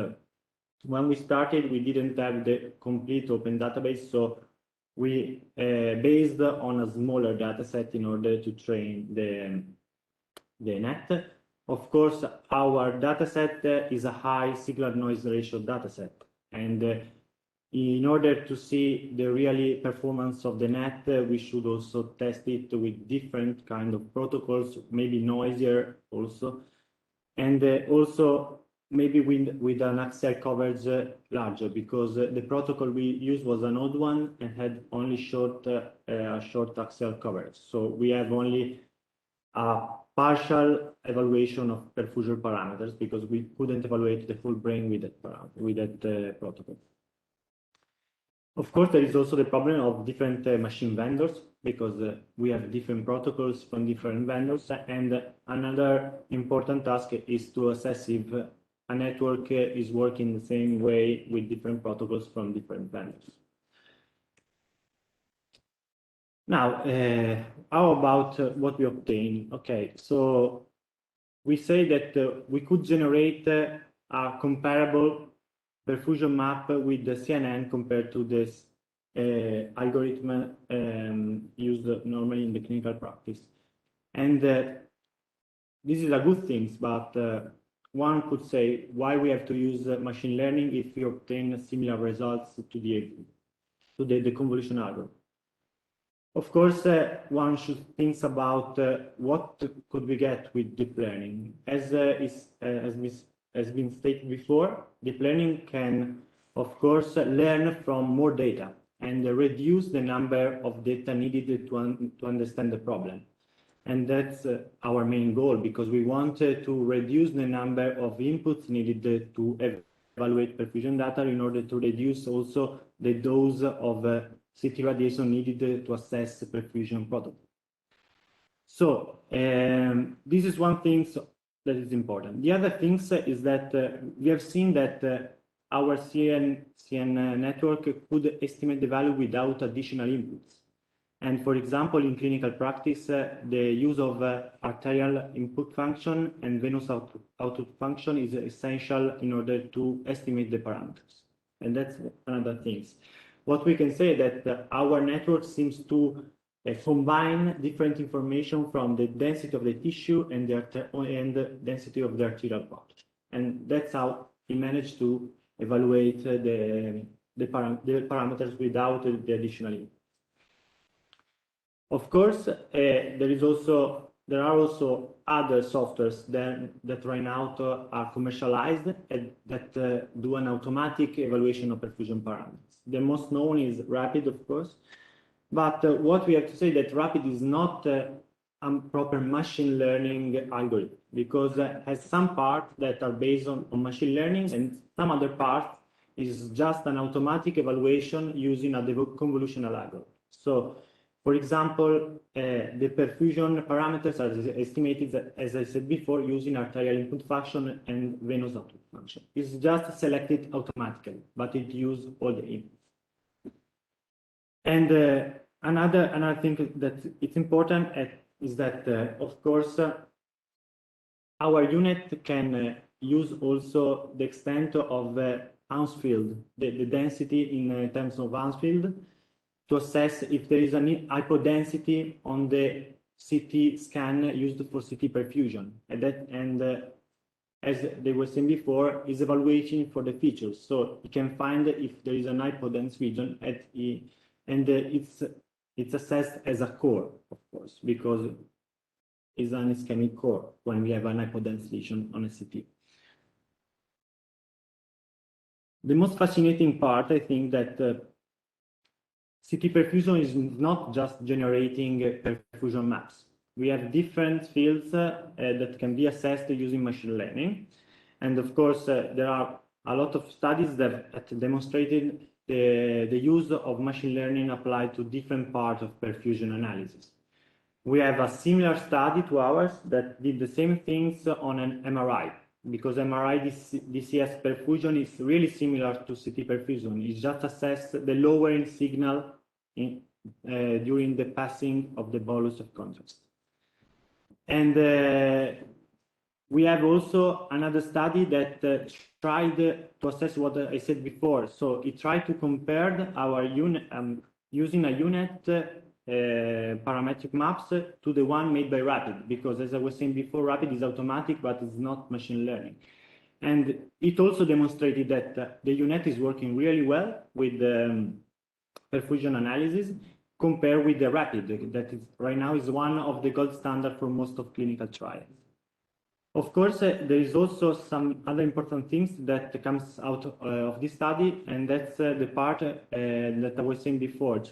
when we started, we didn't have the complete open database. So we based on a smaller data set in order to train the net. Of course, our data set is a high signal noise ratio data set. And in order to see the really performance of the net, we should also test it with different kind of protocols, maybe noisier also, and also maybe with an axial coverage larger, because the protocol we used was an old one and had only short axial coverage. So we have only a partial evaluation of perfusion parameters because we couldn't evaluate the full brain with that protocol. Of course, there is also the problem of different machine vendors because we have different protocols from different vendors. And another important task is to assess if a network is working the same way with different protocols from different vendors. Now, how about what we obtain? Okay, so we say that we could generate a comparable perfusion map with the CNN compared to this algorithm used normally in the clinical practice. And this is a good thing, but one could say why we have to use machine learning if we obtain similar results to the convolution algorithm. Of course, one should think about what could we get with deep learning. As has been stated before, deep learning can, of course, learn from more data and reduce the number of data needed to understand the problem. And that's our main goal, because we want to reduce the number of inputs needed to evaluate perfusion data in order to reduce also the dose of CT radiation needed to assess perfusion protocol. So this is one thing that is important. The other thing is that we have seen that our CN network could estimate the value without additional inputs. And for example, in clinical practice, the use of arterial input function and venous output function is essential in order to estimate the parameters. And that's another thing. What we can say that our network seems to combine different information from the density of the tissue and the density of the arterial part. And that's how we managed to evaluate the parameters without the additional input. Of course, there are also other softwares that right now are commercialized and that do an automatic evaluation of perfusion parameters. The most known is Rapid, of course, But what we have to say that RAPID is not a proper machine learning algorithm, because it has some parts that are based on machine learning, and some other parts is just an automatic evaluation using a convolutional algorithm. So, for example, the perfusion parameters are estimated, as I said before, using arterial input function and venous output function. It's just selected automatically, but it uses all the inputs. And another thing that it's important is that, of course, our unit can use also the extent of the Hounsfield, the density in terms of Hounsfield, to assess if there is a hypodensity on the CT scan used for CT perfusion. And as they were saying before, is evaluation for the features. So you can find if there is an hypodense region and it's assessed as a core, of course, because it's an ischemic core when we have an hypodense lesion on a CT. The most fascinating part, I think, that CT perfusion is not just generating perfusion maps. We have different fields that can be assessed using machine learning. And of course, there are a lot of studies that demonstrated the use of machine learning applied to different parts of perfusion analysis. We have a similar study to ours that did the same things on an MRI, because MRI DCS perfusion is really similar to CT perfusion. It just assesses the lowering signal during the passing of the bolus of contrast. And we have also another study that tried to assess what I said before. So it tried to compare our unit using a unit parametric maps to the one made by RAPID, because as I was saying before, RAPID is automatic, but it's not machine learning. And it also demonstrated that the unit is working really well with perfusion analysis compared with the RAPID, that is right now is one of the gold standard for most of clinical trials. Of course, there is also some other important things that comes out of this study, and that's the part that I was saying before.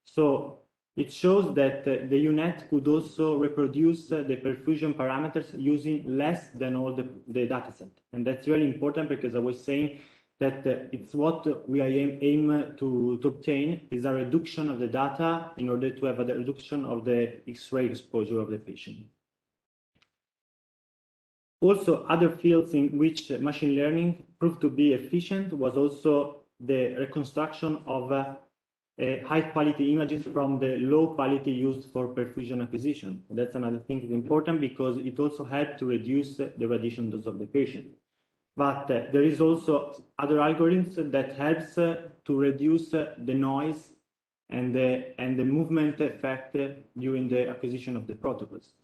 So it shows that the UNET could also reproduce the perfusion parameters using less than all the data set. And that's really important, because I was saying that it's what we aim to obtain is a reduction of the data in order to have a reduction of the X-ray exposure of the patient. Also, other fields in which machine learning proved to be efficient was also the reconstruction of high-quality images from the low quality used for perfusion acquisition. That's another thing that's important, because it also helped to reduce the radiation dose of the patient. But there is also other algorithms that helps to reduce the noise and the movement effect during the acquisition of the protocols.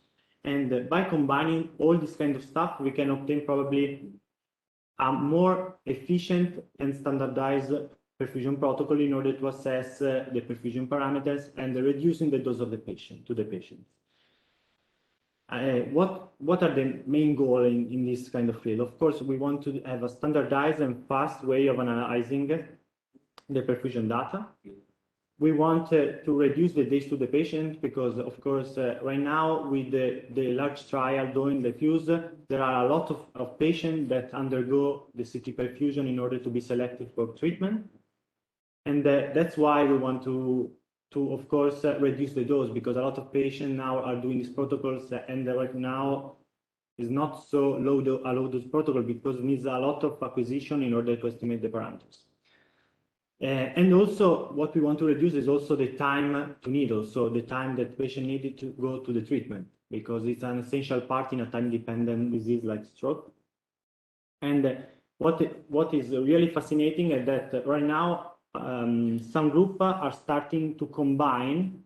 And by combining all this kind of stuff, we can obtain probably a more efficient and standardized perfusion protocol in order to assess the perfusion parameters and reducing the dose of the patient to the patient. What are the main goals in this kind of field? Of course, we want to have a standardized and fast way of analyzing the perfusion data. We want to reduce the days to the patient, because, of course, right now with the large trial doing the fuse, there are a lot of patients that undergo the CT perfusion in order to be selected for treatment. And that's why we want to of course, reduce the dose, because a lot of patients now are doing these protocols, and right now is not so low dose protocol, because it needs a lot of acquisition in order to estimate the parameters. And also, what we want to reduce is also the time to needle, so the time that patient needed to go to the treatment, because it's an essential part in a time-dependent disease like stroke. And what is really fascinating is that right now, some groups are starting to combine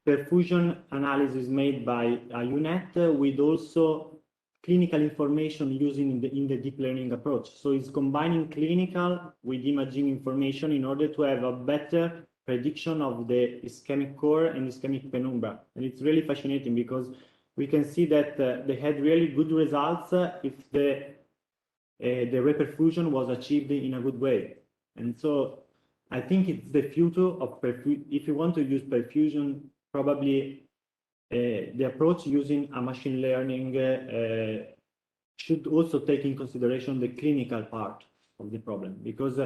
perfusion analysis made by a UNET with also clinical information using in the deep learning approach. So it's combining clinical with imaging information in order to have a better prediction of the ischemic core and ischemic penumbra. And it's really fascinating, because we can see that they had really good results if the reperfusion was achieved in a good way. And so I think it's the future of perfusion. If you want to use perfusion, probably the approach using a machine learning should also take in consideration the clinical part of the problem, because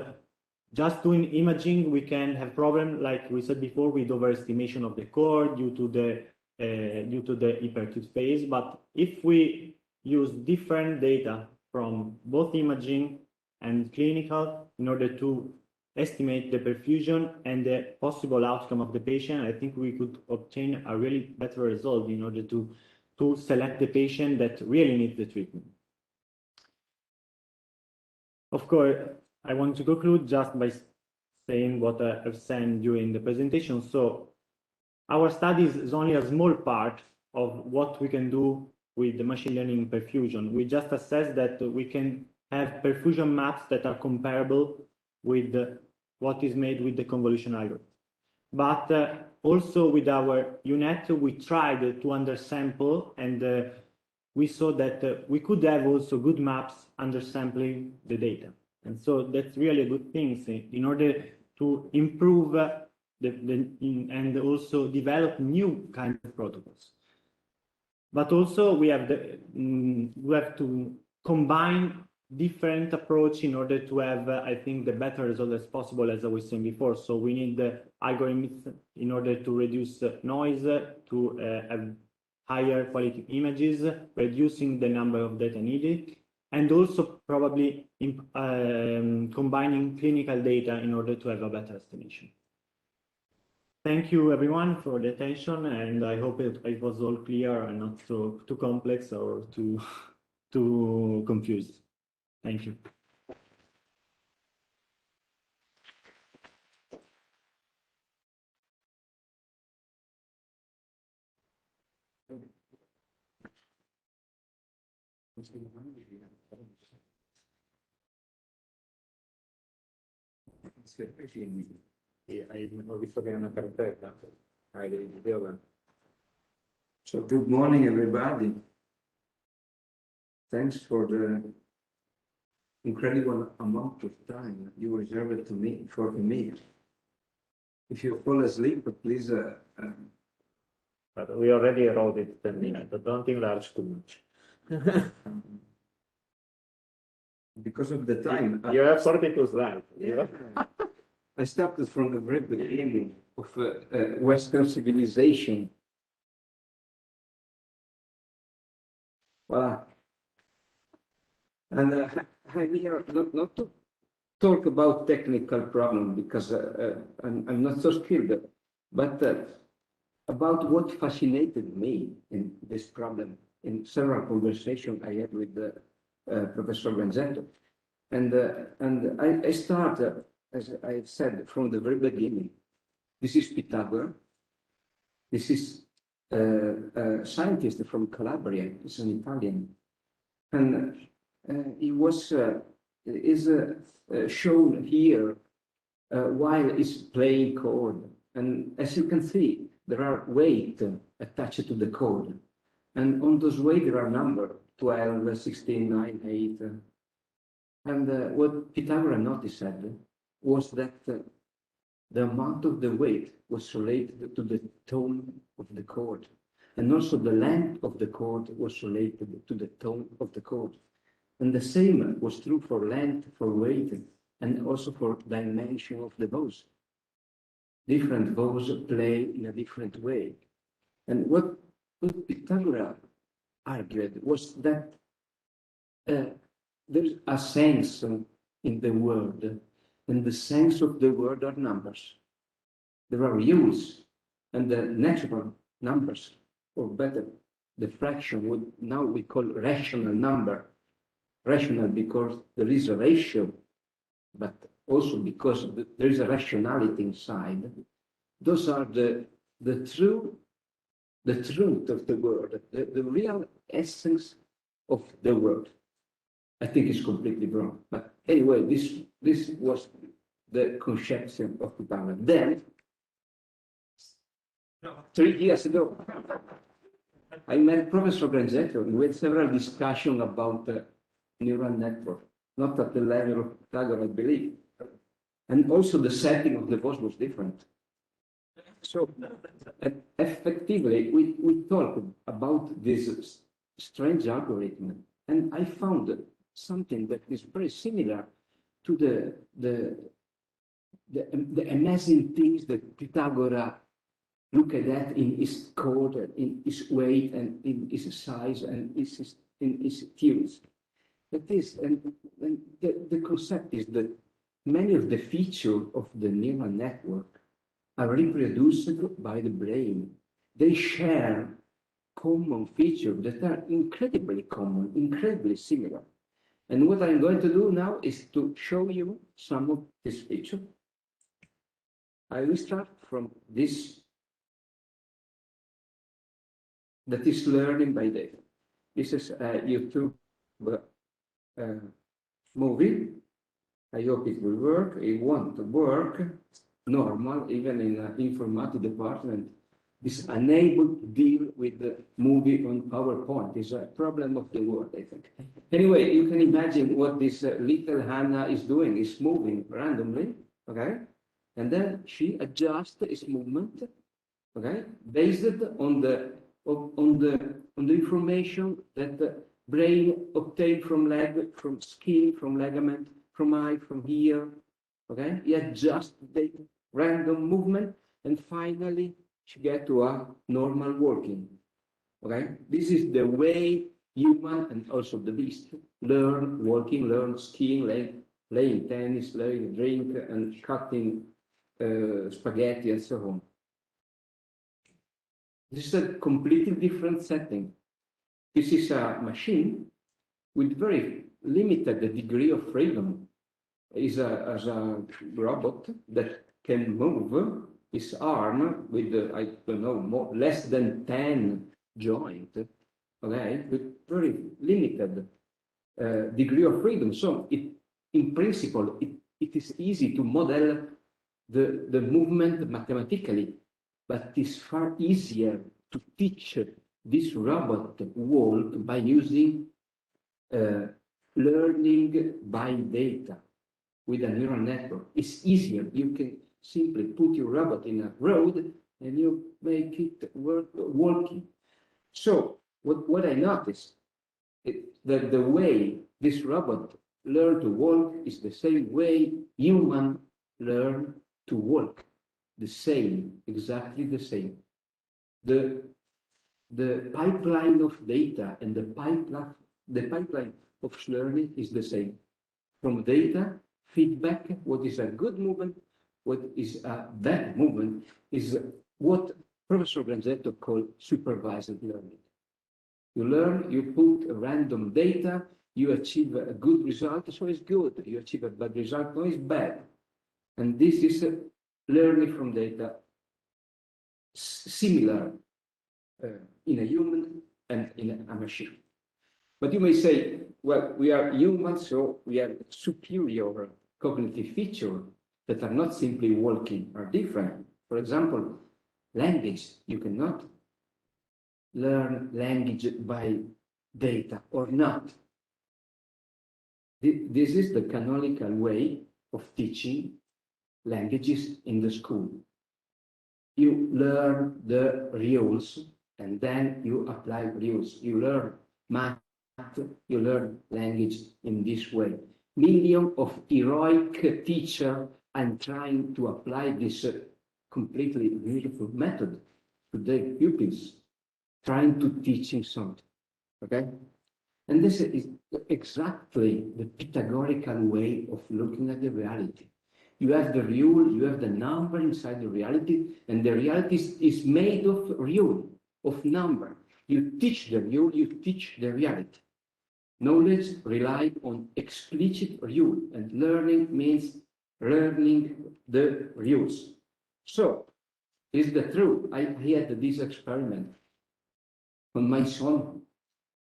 just doing imaging, we can have problem, like we said before, with overestimation of the core due to the hyperacute phase. But if we use different data from both imaging and clinical in order to estimate the perfusion and the possible outcome of the patient, I think we could obtain a really better result in order to select the patient that really needs the treatment. Of course, I want to conclude just by saying what I've said during the presentation. So our study is only a small part of what we can do with the machine learning perfusion. We just assess that we can have perfusion maps that are comparable with what is made with the convolution algorithm. But also with our UNet, we tried to undersample, and we saw that we could have also good maps undersampling the data. And so that's really a good thing in order to improve and also develop new kinds of protocols. But also we have to combine different approach in order to have, I think, the better result as possible, as I was saying before. So we need the algorithms in order to reduce noise, to have higher quality images, reducing the number of data needed, and also probably combining clinical data in order to have a better estimation. Thank you everyone for the attention, and I hope it was all clear and not too complex or too confused. Thank you. Ho visto che è una cartella. So good morning, everybody. Thanks for the incredible amount of time you reserved to me for me. If you fall asleep, please. But we already wrote it 10 minutes, but don't enlarge too much. Because of the time. You have 42 slides. Yeah. I started from the very beginning of Western civilization. Voilà. And I'm here not to talk about technical problems, because I'm not so skilled, but about what fascinated me in this problem in several conversations I had with Professor Benzetto. And I start, as I said, from the very beginning. This is Pythagoras. This is a scientist from Calabria. He's an Italian. And he was is shown here while he's playing chord. And as you can see, there are weights attached to the chord. And on those weights, there are numbers 12, 16, 9, 8. And what Pythagoras noticed was that the amount of the weight was related to the tone of the chord. And also the length of the chord was related to the tone of the chord. And the same was true for length, for weight, and also for dimension of the bows. Different bows play in a different way. And what Pythagoras argued was that there's a sense in the word, and the sense of the word are numbers. There are rules, and the natural numbers, or better, the fraction, what now we call rational number. Rational because there is a ratio, but also because there is a rationality inside. Those are the truth of the word, the real essence of the word. I think it's completely wrong. But anyway, this was the conception of Pythagoras. Then, 3 years ago, I met Professor Benzetto, and we had several discussions about neural network, not at the level of Pythagoras, I believe. And also the setting of the voice was different. So effectively, we talked about this strange algorithm, and I found something that is very similar to the amazing things that Pythagoras looked at in his chord, in his weight, and in his size, and in his theories. That is, and the concept is that many of the features of the neural network are reproduced by the brain. They share common features that are incredibly common, incredibly similar. And what I'm going to do now is to show you some of these features. I will start from this, that is learning by data. This is a YouTube movie. I hope it will work. It won't work normal, even in an informatics department. Is unable to deal with the movie on PowerPoint. It's a problem of the world, I think. Anyway, you can imagine what this little Hannah is doing. Is moving randomly, okay? And then she adjusts its movement, okay, based on the information that the brain obtained from leg, from skin, from ligament, from eye, from here, okay? He adjusts the random movement, and finally she get to a normal working, okay? This is the way human and also the beast learn walking, learn skiing, playing tennis, playing drink, and cutting spaghetti and so on. This is a completely different setting. This is a machine with very limited degree of freedom. Is a robot that can move his arm with I don't know less than 10 joints, okay, with very limited degree of freedom. So in principle, it is easy to model the movement mathematically, but it's far easier to teach this robot walk by using learning by data with a neural network. It's easier. You can simply put your robot in a road and you make it walking. So what I noticed is that the way this robot learn to walk is the same way human learn to walk. The same, exactly the same. The pipeline of data and the pipeline of learning is the same. From data, feedback, what is a good movement, what is a bad movement, is what Professor Granzetto called supervised learning. You learn, you put random data, you achieve a good result, so it's good. You achieve a bad result, so it's bad. And this is learning from data, similar in a human and in a machine. But you may say, well, we are humans, so we have superior cognitive features that are not simply walking, are different. For example, language. You cannot learn language by data or not. This is the canonical way of teaching languages in the school. You learn the rules and then you apply rules. You learn math, you learn language in this way. Millions of heroic teachers are trying to apply this completely beautiful method to their pupils, trying to teach him something, okay? And this is exactly the Pythagorean way of looking at the reality. You have the rule, you have the number inside the reality, and the reality is made of rule, of number. You teach the rule, you teach the reality. Knowledge relies on explicit rule, and learning means learning the rules. So, is the truth. I had this experiment on my son.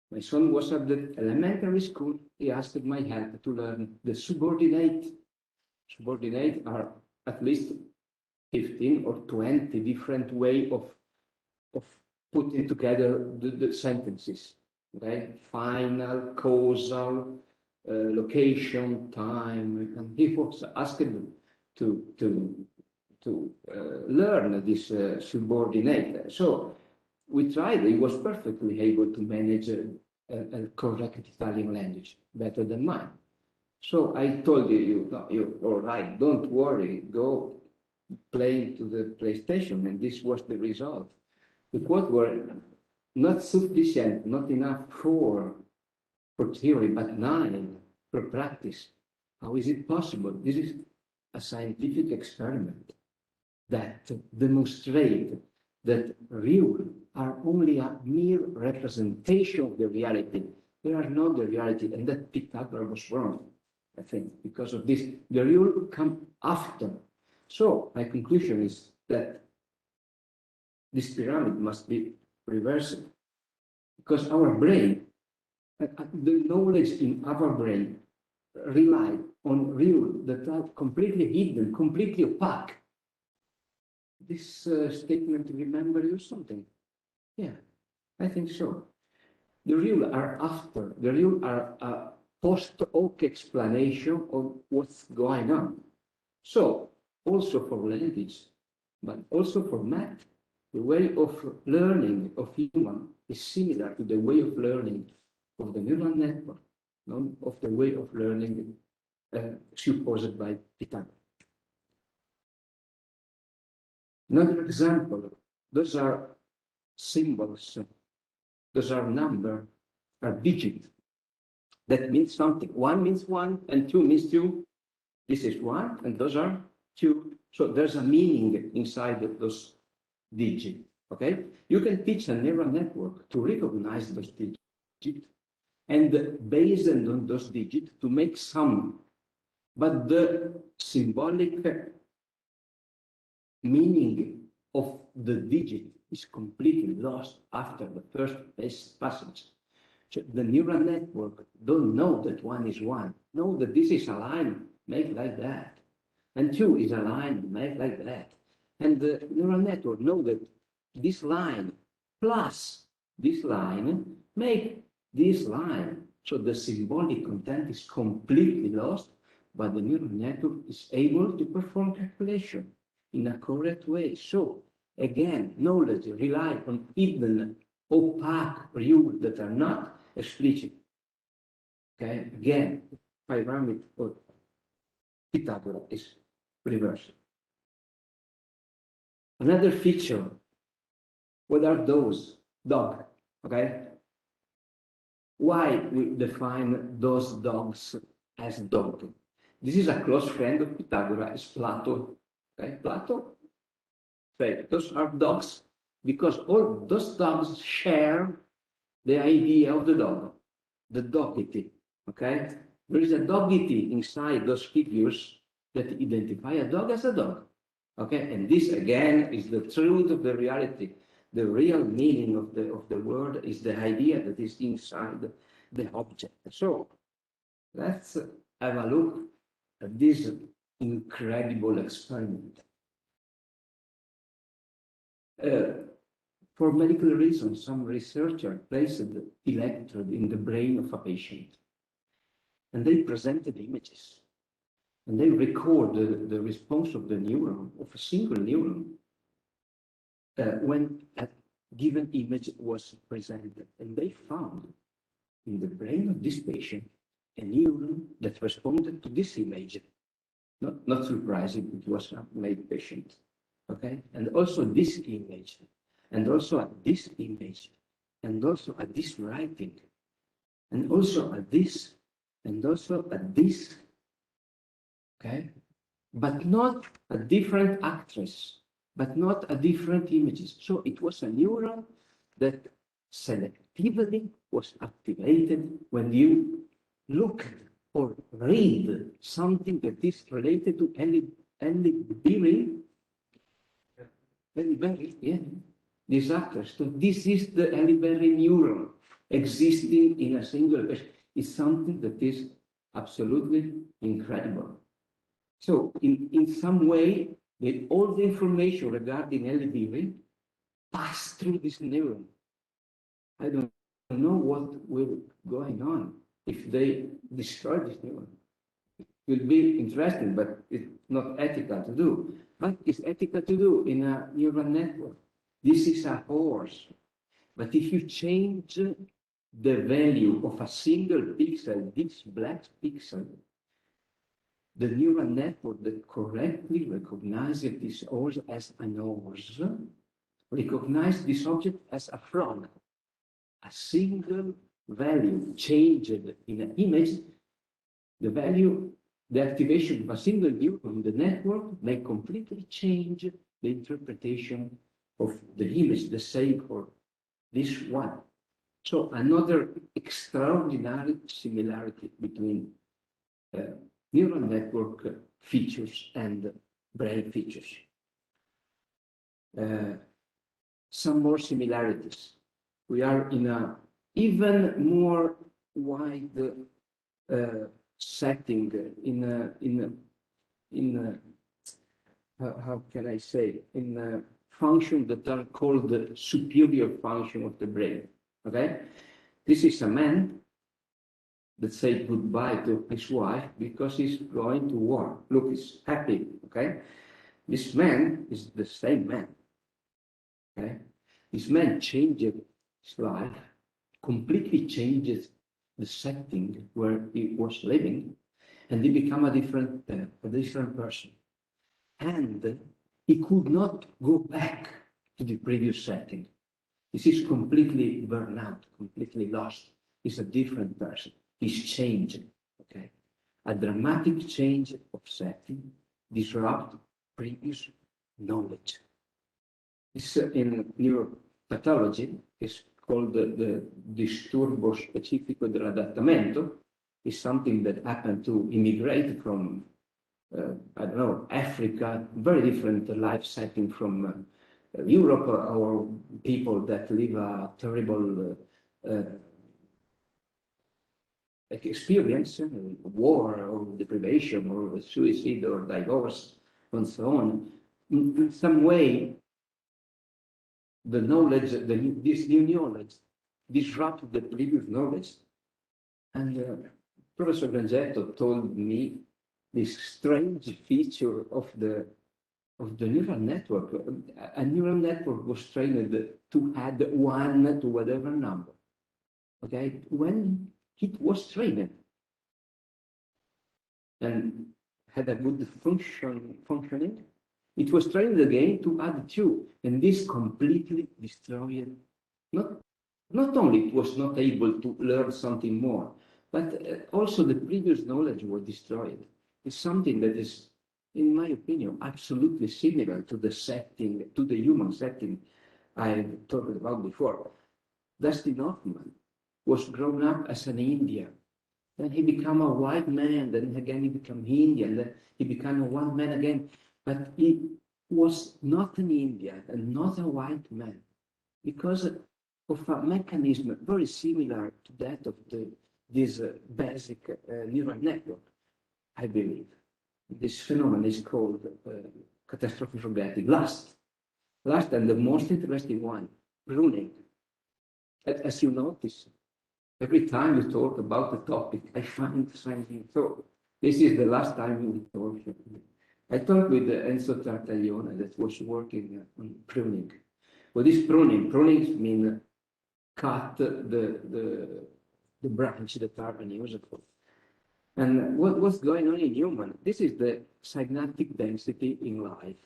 My son was at the elementary school. He asked my help to learn the subordinate. Subordinate are at least 15 or 20 different ways of putting together the sentences. Okay, final, causal, location, time, and he was asking them learn this subordinate. So we tried. He was perfectly able to manage a correct Italian language, better than mine. So I told you, you all right, don't worry, go play to the PlayStation, and this was the result. The quotes were not sufficient, not enough for theory, but 9 for practice. How is it possible? This is a scientific experiment that demonstrates that real are only a mere representation of the reality. They are not the reality, and that Pythagoras was wrong, I think, because of this. The real come after. So my conclusion is that this pyramid must be reversed, because our brain, the knowledge in our brain rely on real that are completely hidden, completely opaque. This statement remember you something? Yeah, I think so. The real are after, the real are a post hoc explanation of what's going on. So, also for language, but also for math, the way of learning of human is similar to the way of learning of the neural network, not of the way of learning supposed by Pythagoras. Another example, those are symbols, those are numbers, are digits. That means something. 1 means 1 and 2 means 2. This is 1 and those are 2. So there's a meaning inside of those digits, okay? You can teach a neural network to recognize those digits and based on those digits to make sum. But the symbolic meaning of the digit is completely lost after the first passage. So the neural network don't know that 1 is 1. Know that this is a line, make like that. And 2 is a line, make like that. And the neural network know that this line plus this line make this line. So the symbolic content is completely lost, but the neural network is able to perform calculation in a correct way. So again, knowledge relies on hidden, opaque rules that are not explicit. Okay, again, pyramid or Pythagoras is reversed. Another feature, what are those? Dog, okay? Why we define those dogs as dog? This is a close friend of Pythagoras, Plato. Okay, Plato said those are dogs because all those dogs share the idea of the dog, the dogity. Okay, there is a dogity inside those figures that identify a dog as a dog. Okay, and this again is the truth of the reality. The real meaning of the word is the idea that is inside the object. So let's have a look at this incredible experiment. For medical reasons, some researchers placed the electrode in the brain of a patient, and they presented images, and they record the response of the neuron, of a single neuron, when a given image was presented. And they found in the brain of this patient a neuron that responded to this image. Not surprising, it was a male patient. Okay, and also this image, and also at this image, and also at this writing, and also at this, and also at this. Okay, but not a different actress, but not a different images. So it was a neuron that selectively was activated when you look or read something that is related to any bearing. Yeah, these actors. So this is the Eliberi neuron existing in a single person. It's something that is absolutely incredible. So in some way, all the information regarding Eliberi pass through this neuron. I don't know what will going on if they destroy this neuron. will be interesting, but it's not ethical to do. But it's ethical to do in a neural network. This is a horse. But if you change the value of a single pixel, this black pixel, the neural network that correctly recognizes this horse as an horse, recognize this object as a frog. A single value changed in an image, the value, the activation of a single neuron in the network may completely change the interpretation of the image, the same for this one. So another extraordinary similarity between neural network features and brain features. Some more similarities. We are in a even more wide setting how can I say, in functions that are called the superior function of the brain. Okay, this is a man that said goodbye to his wife because he's going to war. Look, he's happy. Okay, this man is the same man. Okay, this man changed his life, completely changes the setting where he was living, and he became a different person. And he could not go back to the previous setting. This is completely burned out, completely lost. He's a different person. He's changed. Okay, a dramatic change of setting disrupt previous knowledge. This in neuropathology is called the disturbo specifico dell'adattamento. Is something that happened to immigrate from, I don't know, Africa, very different life setting from Europe, or people that live a terrible experience, war or deprivation or suicide or divorce and so on. In some way, the knowledge, this new knowledge disrupted the previous knowledge. And Professor Grangetto told me this strange feature of the neural network. A neural network was trained to add 1 to whatever number. Okay, when it was trained and had a good functioning, it was trained again to add 2, and this completely destroyed. Not only it was not able to learn something more, but also the previous knowledge was destroyed. It's something that is, in my opinion, absolutely similar to the setting, to the human setting I talked about before. Dustin Hoffman was grown up as an Indian. Then he became a white man, then again he became Indian, then he became a white man again. But he was not an Indian and not a white man because of a mechanism very similar to that of this basic neural network, I believe. This phenomenon is called catastrophic forgetting. Last and the most interesting one, pruning. As you notice, every time we talk about the topic, I find something. So this is the last time we talk. I talked with Enzo Tartaglione that was working on pruning. Well, this pruning means cut the branch that are unusable. And what's going on in human? This is the synaptic density in life.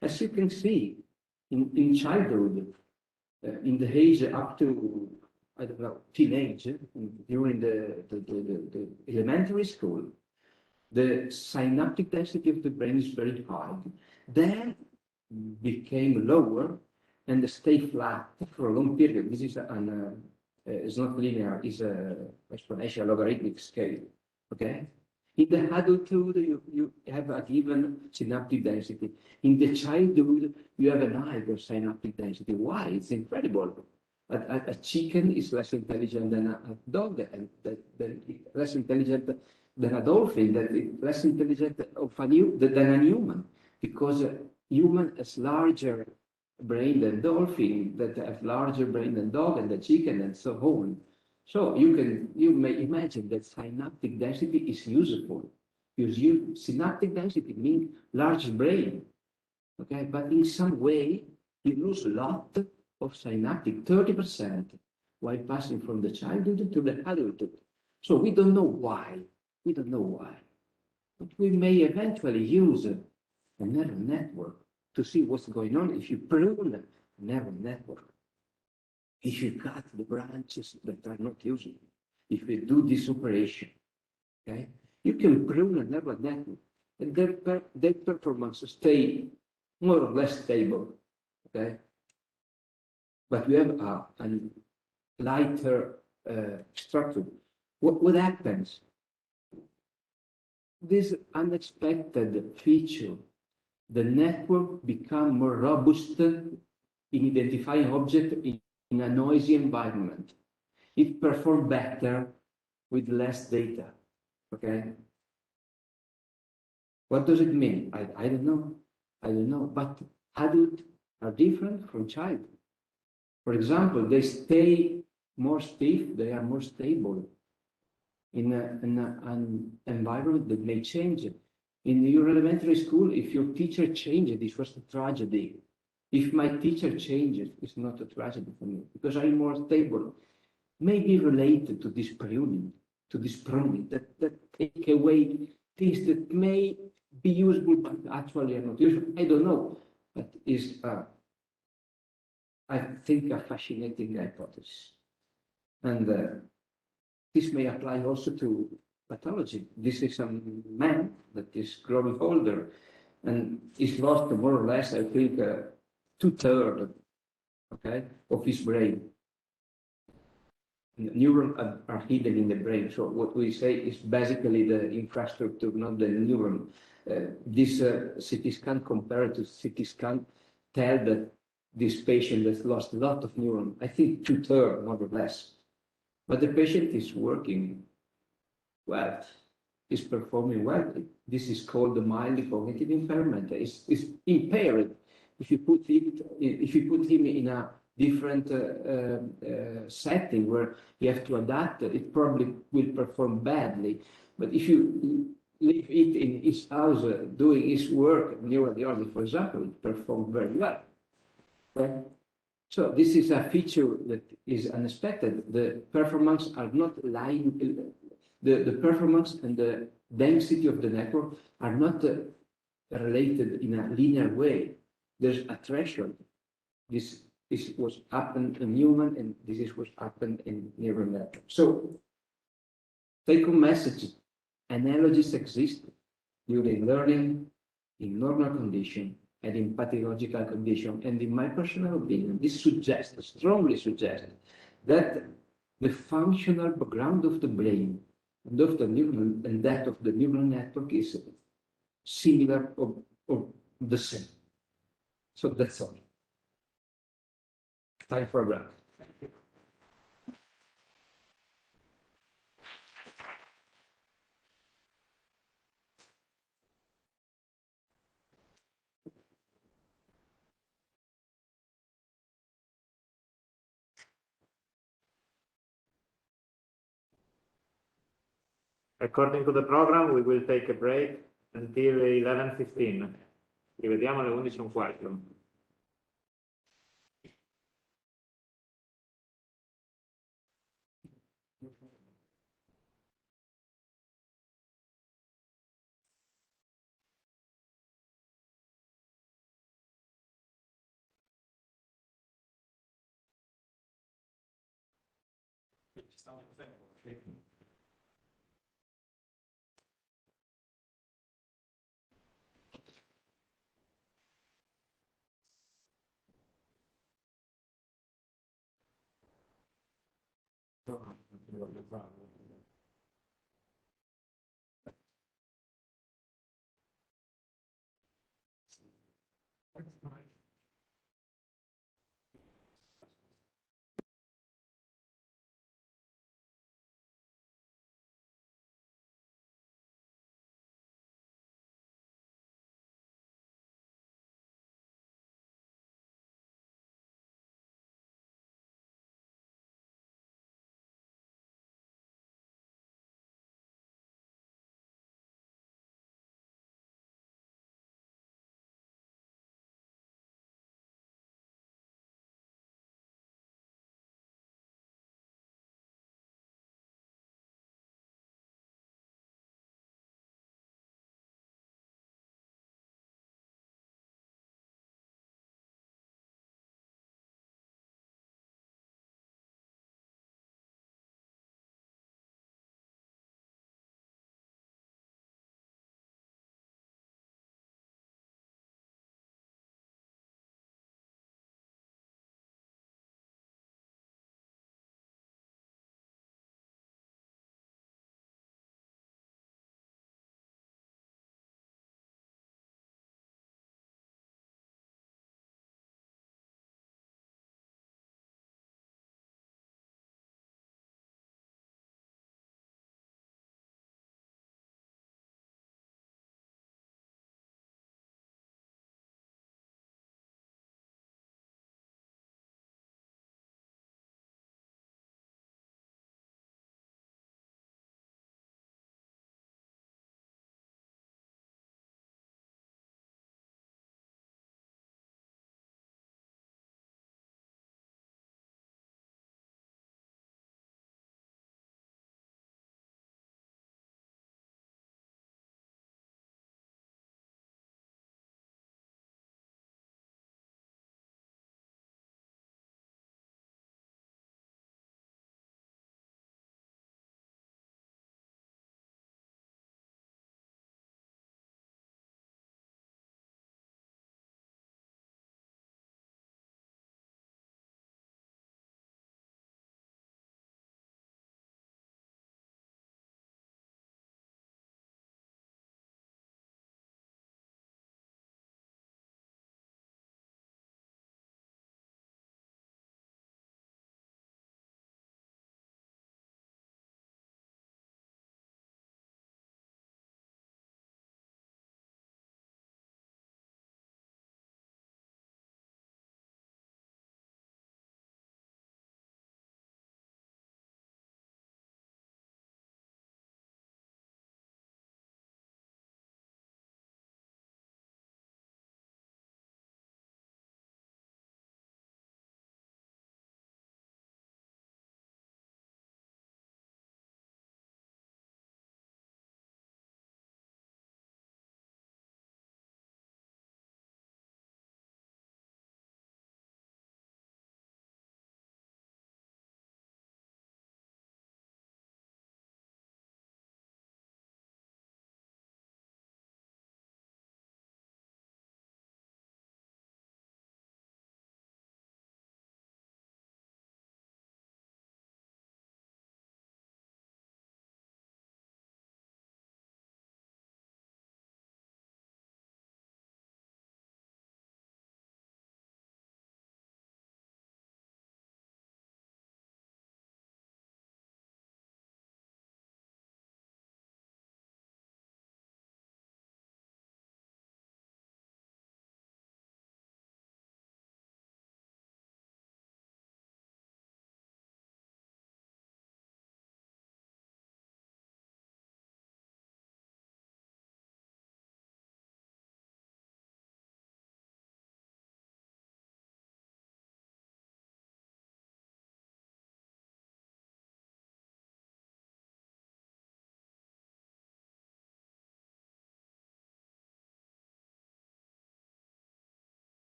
As you can see, in childhood, in the age up to, I don't know, teenage, during the elementary school, the synaptic density of the brain is very high. Then became lower and stay flat for a long period. This is it's not linear, it's an exponential logarithmic scale. Okay? In the adulthood, you have a given synaptic density. In the childhood, you have an higher synaptic density. Why? It's incredible. A chicken is less intelligent than a dog, and less intelligent than a dolphin, that is less intelligent than a human, because human has larger brain than dolphin, that have larger brain than dog and the chicken, and so on. So you may imagine that synaptic density is useful because you synaptic density means large brain, okay? But in some way, you lose a lot of synaptic, 30%, while passing from the childhood to the adulthood. So we don't know why. We don't know why. But we may eventually use a neural network to see what's going on if you prune a neural network. If you cut the branches that are not using, if you do this operation, okay, you can prune a neural network and their performance stay more or less stable, okay? But we have a lighter structure. What happens? This unexpected feature, the network become more robust in identifying objects in a noisy environment. It performs better with less data, okay? What does it mean? I don't know. I don't know, but adults are different from child. For example, they stay more stiff, they are more stable in an environment that may change. In your elementary school, if your teacher changes, this was a tragedy. If my teacher changes, it's not a tragedy for me because I'm more stable. Maybe related to this pruning, that take away things that may be useful but actually are not useful. I don't know, but is I think a fascinating hypothesis, and this may apply also to pathology. This is a man that is growing older and is lost more or less, I think, 2/3, okay, of his brain. Neurons are hidden in the brain. So what we say is basically the infrastructure, not the neuron. This CT scan compared to CT scan tell that this patient has lost a lot of neurons. I think 2/3, more or less. But the patient is working well, is performing well. This is called the mild cognitive impairment. It's impaired. If you put him in a different setting where you have to adapt, it probably will perform badly. But if you leave it in his house doing his work, neurodiology, for example, it performs very well. Okay? So this is a feature that is unexpected. The performance are not lying. The performance and the density of the network are not related in a linear way. There's a threshold. This was happened in human, and this is what happened in neural network. So, take-home message: analogies exist during learning, in normal condition, and in pathological condition. And in my personal opinion, this strongly suggests that the functional background of the brain and of the neuron and that of the neural network is similar or the same. So that's all. Time for a break. According to the program, we will take a break until 11:15. Rivediamo alle 11:15.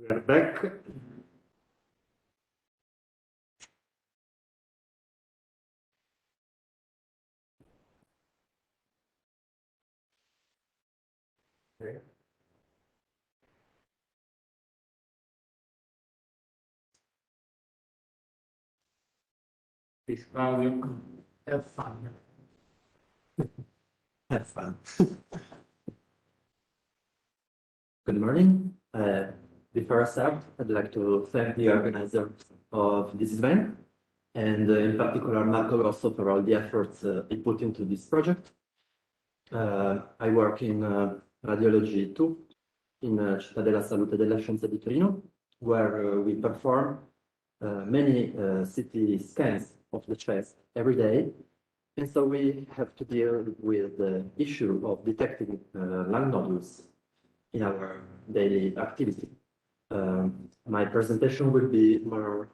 We are back. Okay. This volume. Have fun. Have fun. Good morning. Before I start, I'd like to thank the organizers of this event, and in particular Marco Rosso for all the efforts he put into this project. I work in Radiology 2 in Città della Salute della Scienza di Torino, where we perform many CT scans of the chest every day. And so we have to deal with the issue of detecting lung nodules in our daily activity. My presentation will be more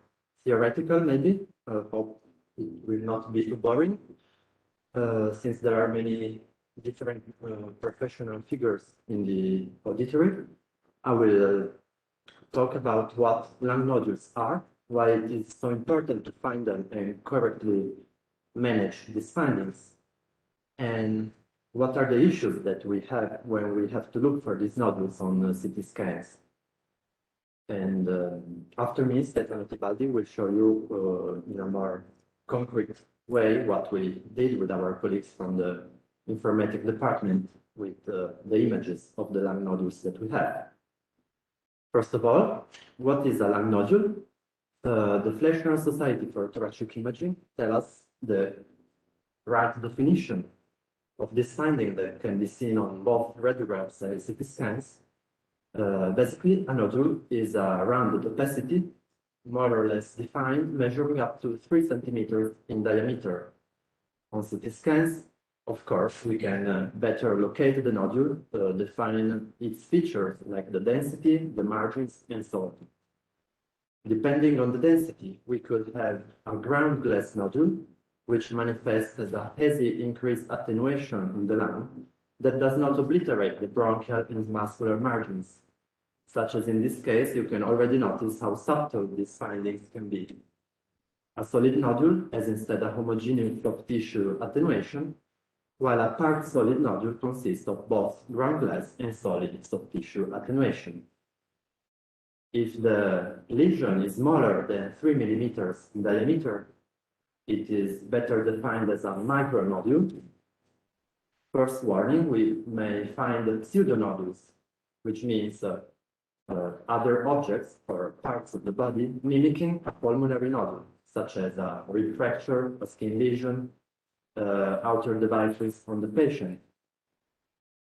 theoretical, maybe. Hope it will not be too boring, since there are many different professional figures in the auditory. I will talk about what lung nodules are, why it is so important to find them and correctly manage these findings, and what are the issues that we have when we have to look for these nodules on CT scans. And after me, Stefano Tibaldi will show you in a more concrete way what we did with our colleagues from the informatics department with the images of the lung nodules that we have. First of all, what is a lung nodule? The Fleshner Society for Thoracic Imaging tells us the right definition of this finding that can be seen on both radiographs and CT scans. Basically, a nodule is a rounded opacity, more or less defined, measuring up to 3 centimeters in diameter. On CT scans, of course, we can better locate the nodule, define its features like the density, the margins, and so on. Depending on the density, we could have a ground glass nodule, which manifests as a hazy increased attenuation in the lung that does not obliterate the bronchial and muscular margins. Such as in this case, you can already notice how subtle these findings can be. A solid nodule has instead a homogeneous soft tissue attenuation, while a part solid nodule consists of both ground glass and solid soft tissue attenuation. If the lesion is smaller than 3 millimeters in diameter, it is better defined as a micronodule. First warning, we may find pseudonodules, which means other objects or parts of the body mimicking a pulmonary nodule, such as a rib fracture, a skin lesion, outer devices on the patient.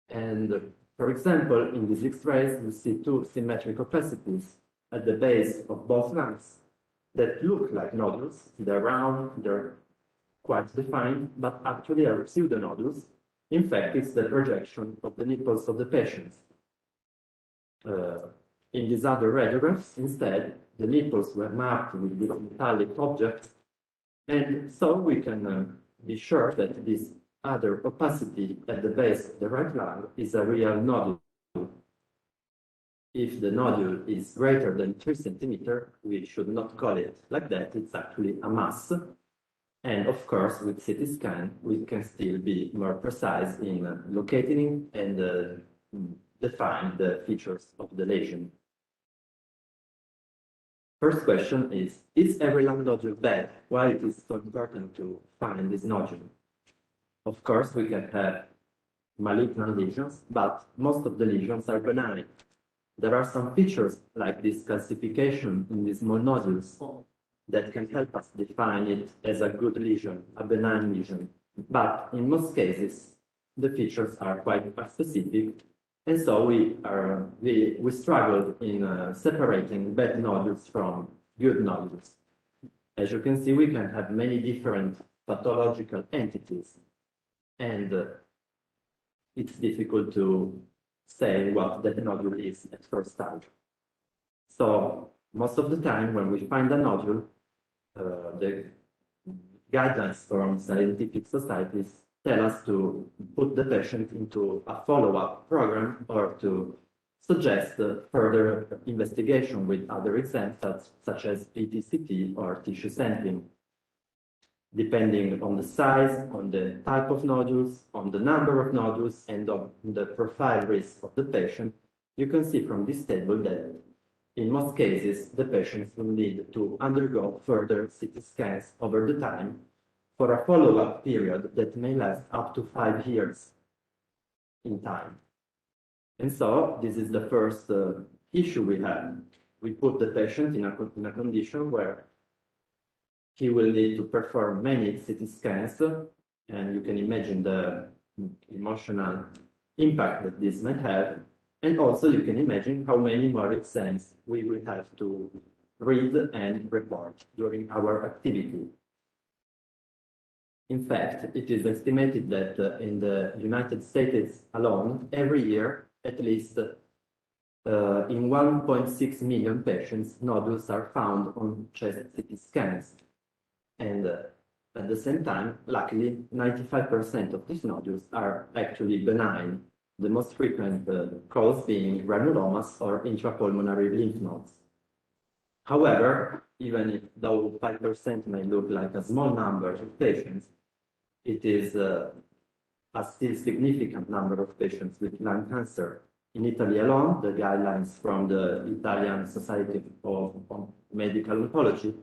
And for example, in these X-rays, you see 2 symmetric opacities at the base of both lungs that look like nodules. They're round, they're quite defined, but actually are pseudonodules. In fact, it's the projection of the nipples of the patients. In these other radiographs, instead, the nipples were marked with this metallic object, and so we can be sure that this other opacity at the base of the right lung is a real nodule. If the nodule is greater than 3 centimeters, we should not call it like that. It's actually a mass. And of course, with CT scan, we can still be more precise in locating and define the features of the lesion. First question is every lung nodule bad? Why it is so important to find this nodule? Of course, we can have malignant lesions, but most of the lesions are benign. There are some features like this calcification in these small nodules that can help us define it as a good lesion, a benign lesion. But in most cases, the features are quite specific, and so we struggled in separating bad nodules from good nodules. As you can see, we can have many different pathological entities, and it's difficult to say what that nodule is at first sight. So most of the time when we find a nodule, the guidelines from scientific societies tell us to put the patient into a follow-up program or to suggest further investigation with other exams such as PET-CT or tissue sampling. Depending on the size, on the type of nodules, on the number of nodules, and on the profile risk of the patient, you can see from this table that in most cases, the patients will need to undergo further CT scans over the time for a follow-up period that may last up to 5 years in time. And so this is the first issue we have. We put the patient in a condition where he will need to perform many CT scans, and you can imagine the emotional impact that this might have. And also you can imagine how many more exams we will have to read and report during our activity. In fact, it is estimated that in the United States alone, every year, at least in 1.6 million patients, nodules are found on chest CT scans. And at the same time, luckily, 95% of these nodules are actually benign, the most frequent cause being granulomas or intrapulmonary lymph nodes. However, even though 5% may look like a small number of patients, it is a still significant number of patients with lung cancer. In Italy alone, the guidelines from the Italian Society of Medical Oncology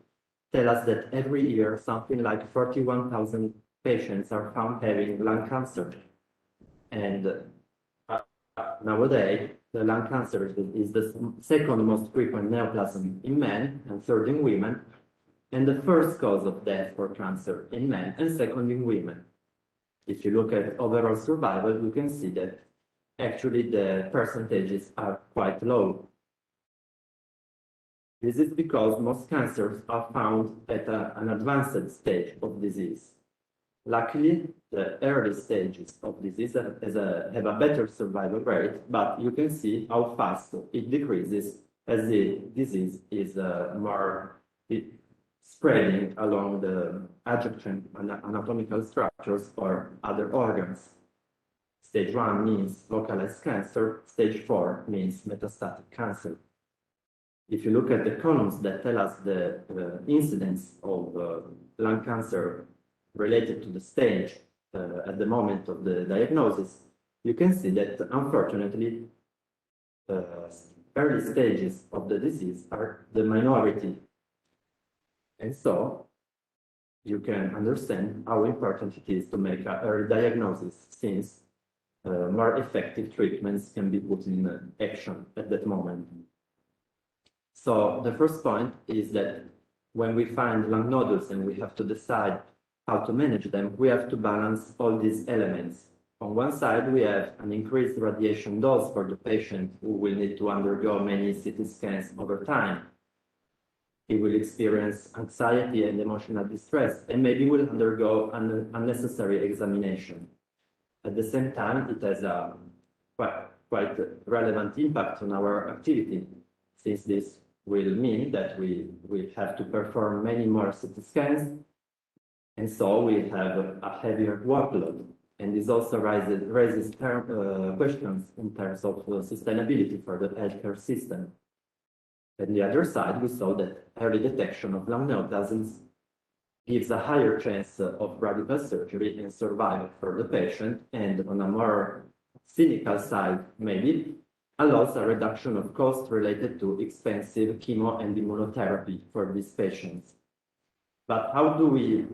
tell us that every year something like 41,000 patients are found having lung cancer. And nowadays, the lung cancer is the second most frequent neoplasm in men and third in women, and the first cause of death for cancer in men and second in women. If you look at overall survival, you can see that actually the percentages are quite low. This is because most cancers are found at an advanced stage of disease. Luckily, the early stages of disease have a better survival rate, but you can see how fast it decreases as the disease is more spreading along the adjacent anatomical structures or other organs. Stage 1 means localized cancer, stage 4 means metastatic cancer. If you look at the columns that tell us the incidence of lung cancer related to the stage at the moment of the diagnosis, you can see that unfortunately early stages of the disease are the minority. And so you can understand how important it is to make an early diagnosis, since more effective treatments can be put in action at that moment. So the first point is that when we find lung nodules and we have to decide how to manage them, we have to balance all these elements. On one side, we have an increased radiation dose for the patient who will need to undergo many CT scans over time. He will experience anxiety and emotional distress, and maybe will undergo an unnecessary examination. At the same time, it has a quite relevant impact on our activity, since this will mean that we will have to perform many more CT scans, and so we have a heavier workload. And this also raises questions in terms of sustainability for the healthcare system. On the other side, we saw that early detection of lung neoplasms gives a higher chance of radical surgery and survival for the patient, and on a more cynical side, maybe, allows a reduction of cost related to expensive chemo and immunotherapy for these patients. But how do we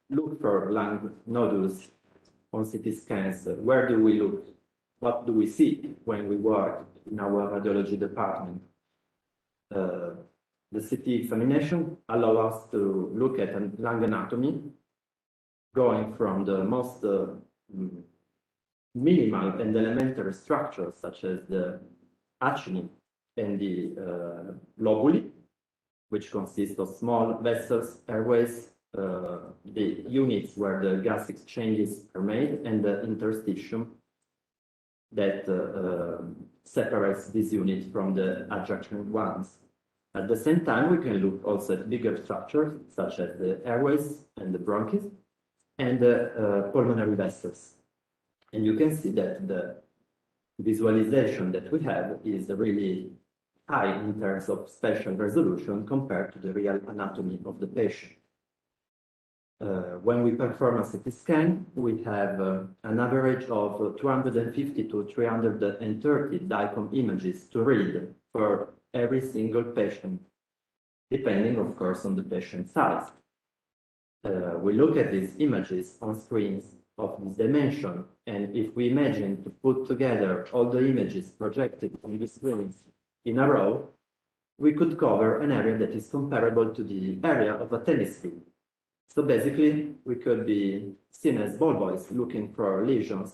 look for lung nodules on CT scans? Where do we look? What do we see when we work in our radiology department? The CT examination allows us to look at lung anatomy, going from the most minimal and elementary structures, such as the acini and the lobuli, which consist of small vessels, airways, the units where the gas exchanges are made, and the interstitium that separates this unit from the adjacent ones. At the same time, we can look also at bigger structures, such as the airways and the bronchus, and the pulmonary vessels. And you can see that the visualization that we have is really high in terms of spatial resolution compared to the real anatomy of the patient. When we perform a CT scan, we have an average of 250 to 330 DICOM images to read for every single patient, depending, of course, on the patient size. We look at these images on screens of this dimension, and if we imagine to put together all the images projected on the screens in a row, we could cover an area that is comparable to the area of a tennis field. So basically, we could be seen as ball boys looking for lesions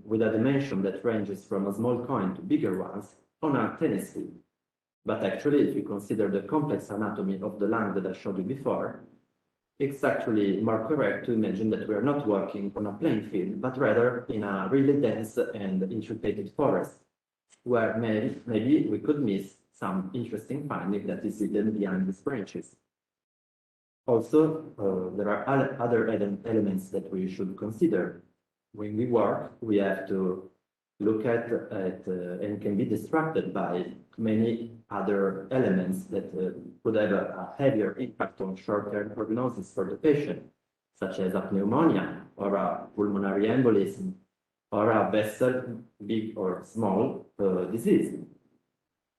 with a dimension that ranges from a small coin to bigger ones on a tennis field. But actually, if you consider the complex anatomy of the lung that I showed you before, it's actually more correct to imagine that we are not working on a playing field, but rather in a really dense and intricate forest, where maybe we could miss some interesting finding that is hidden behind these branches. Also, there are other elements that we should consider. When we work, we have to look at and can be distracted by many other elements that could have a heavier impact on short-term prognosis for the patient, such as a pneumonia or a pulmonary embolism or a vessel, big or small, disease.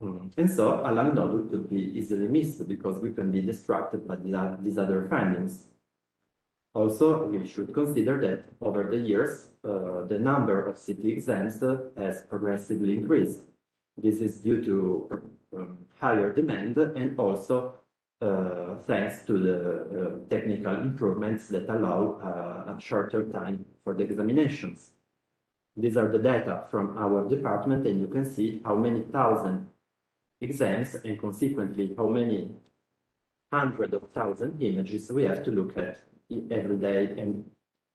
And so a lung nodule could be easily missed because we can be distracted by these other findings. Also, we should consider that over the years, the number of CT exams has progressively increased. This is due to higher demand and also thanks to the technical improvements that allow a shorter time for the examinations. These are the data from our department, and you can see how many thousand exams and consequently how many hundreds of thousand images we have to look at every day and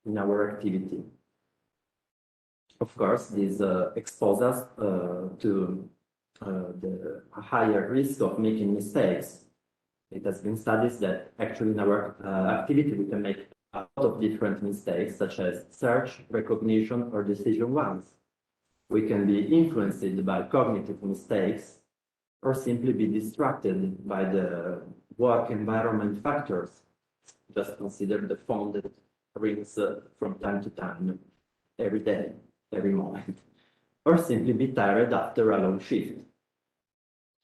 in our activity. Of course, this exposes us to the higher risk of making mistakes. It has been studied that actually in our activity we can make a lot of different mistakes, such as search, recognition, or decision ones. We can be influenced by cognitive mistakes or simply be distracted by the work environment factors. Just consider the phone that rings from time to time, every day, every moment, or simply be tired after a long shift.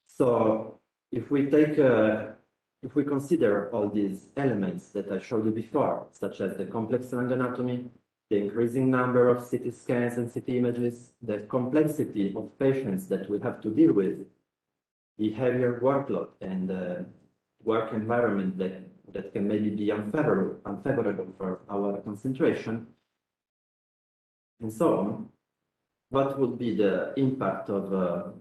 So if we consider all these elements that I showed you before, such as the complex lung anatomy, the increasing number of CT scans and CT images, the complexity of patients that we have to deal with, the heavier workload and the work environment that can maybe be unfavorable for our concentration, and so on, what would be the impact of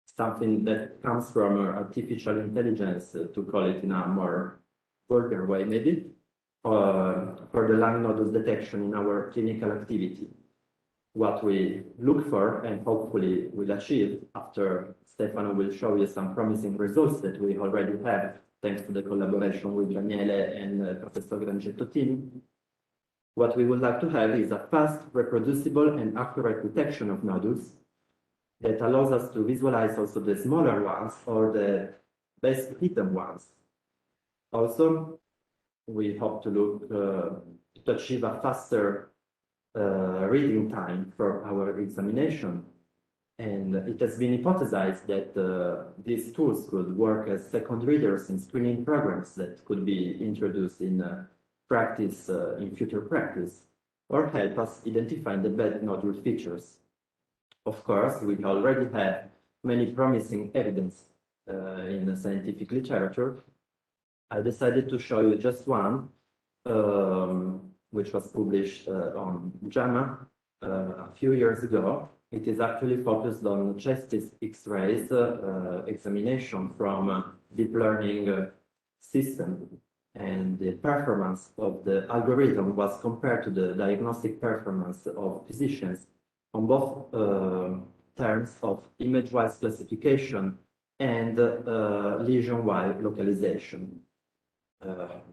something that comes from artificial intelligence, to call it in a more vulgar way maybe, for the lung nodules detection in our clinical activity? What we look for and hopefully will achieve after Stefano will show you some promising results that we already have thanks to the collaboration with Daniele and Professor Grangetto team. What we would like to have is a fast, reproducible, and accurate detection of nodules that allows us to visualize also the smaller ones or the best hidden ones. Also, we hope to look to achieve a faster reading time for our examination. And it has been hypothesized that these tools could work as second readers in screening programs that could be introduced in practice, in future practice, or help us identify the bad nodule features. Of course, we already have many promising evidence in the scientific literature. I decided to show you just one, which was published on JAMA a few years ago. It is actually focused on chest X-rays examination from deep learning system, and the performance of the algorithm was compared to the diagnostic performance of physicians on both terms of image-wise classification and lesion-wide localization.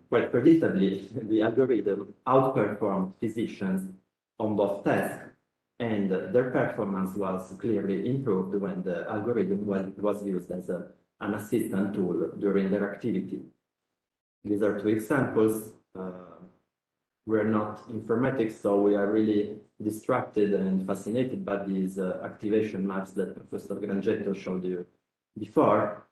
Quite predictably, the algorithm outperformed physicians on both tasks, and their performance was clearly improved when the algorithm was used as an assistant tool during their activity. These are two examples. We're not informatics, so we are really distracted and fascinated by these activation maps that Professor Grangetto showed you before.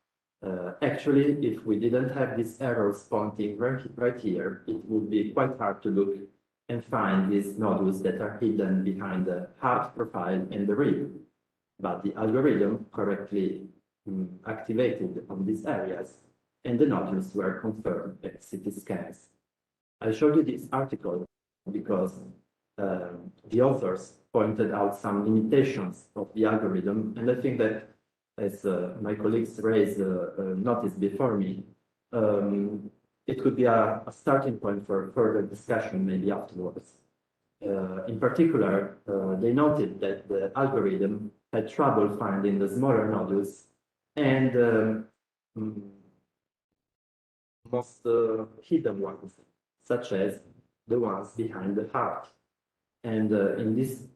Actually, if we didn't have these errors pointing right here, it would be quite hard to look and find these nodules that are hidden behind the heart profile and the rib. But the algorithm correctly activated on these areas, and the nodules were confirmed at CT scans. I showed you this article because the authors pointed out some limitations of the algorithm, and I think that, as my colleagues noticed before me, it could be a starting point for further discussion maybe afterwards. In particular, they noted that the algorithm had trouble finding the smaller nodules and most hidden ones, such as the ones behind the heart. And in this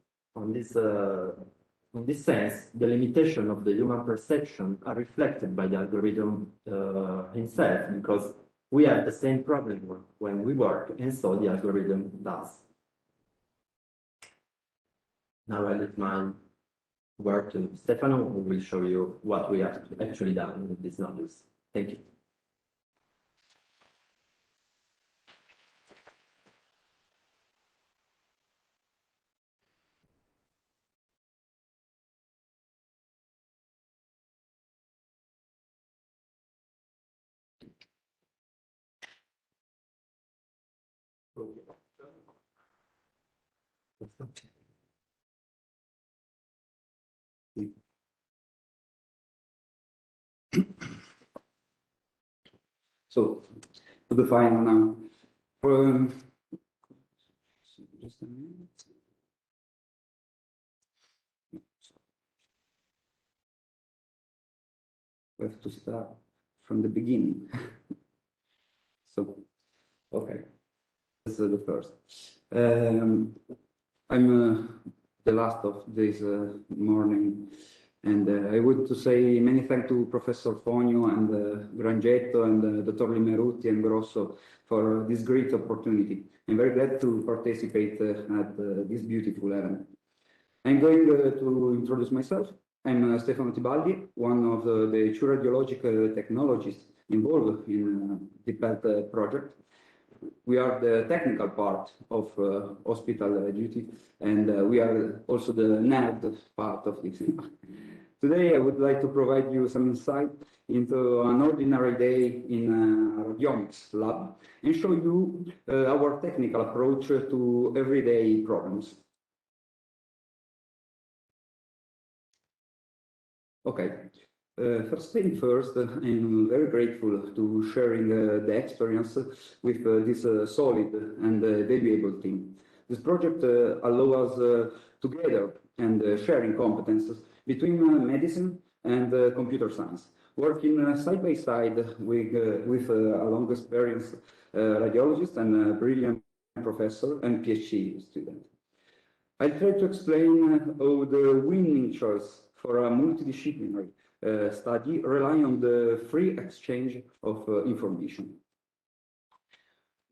sense, the limitation of the human perception are reflected by the algorithm himself, because we have the same problem when we work, and so the algorithm does. Now I let my work to Stefano, who will show you what we have actually done with these nodules. Thank you. So, to the final now. Just a minute. We have to start from the beginning. So, okay, this is the first. I'm the last of this morning, and I would to say many thanks to Professor Fonio and Grangetto and Dr. Limerutti and Grosso for this great opportunity. I'm very glad to participate at this beautiful event. I'm going to introduce myself. I'm Stefano Tibaldi, one of the two radiologic technologists involved in the DeepHealth project. We are the technical part of hospital duty, and we are also the nerd part of it. Today, I would like to provide you some insight into an ordinary day in a radiomics lab and show you our technical approach to everyday problems. Okay. First thing first, I'm very grateful to sharing the experience with this solid and valuable team. This project allows us together and sharing competences between medicine and computer science, working side by side with a long experienced radiologist and a brilliant professor and PhD student. I try to explain how the winning choice for a multidisciplinary study rely on the free exchange of information.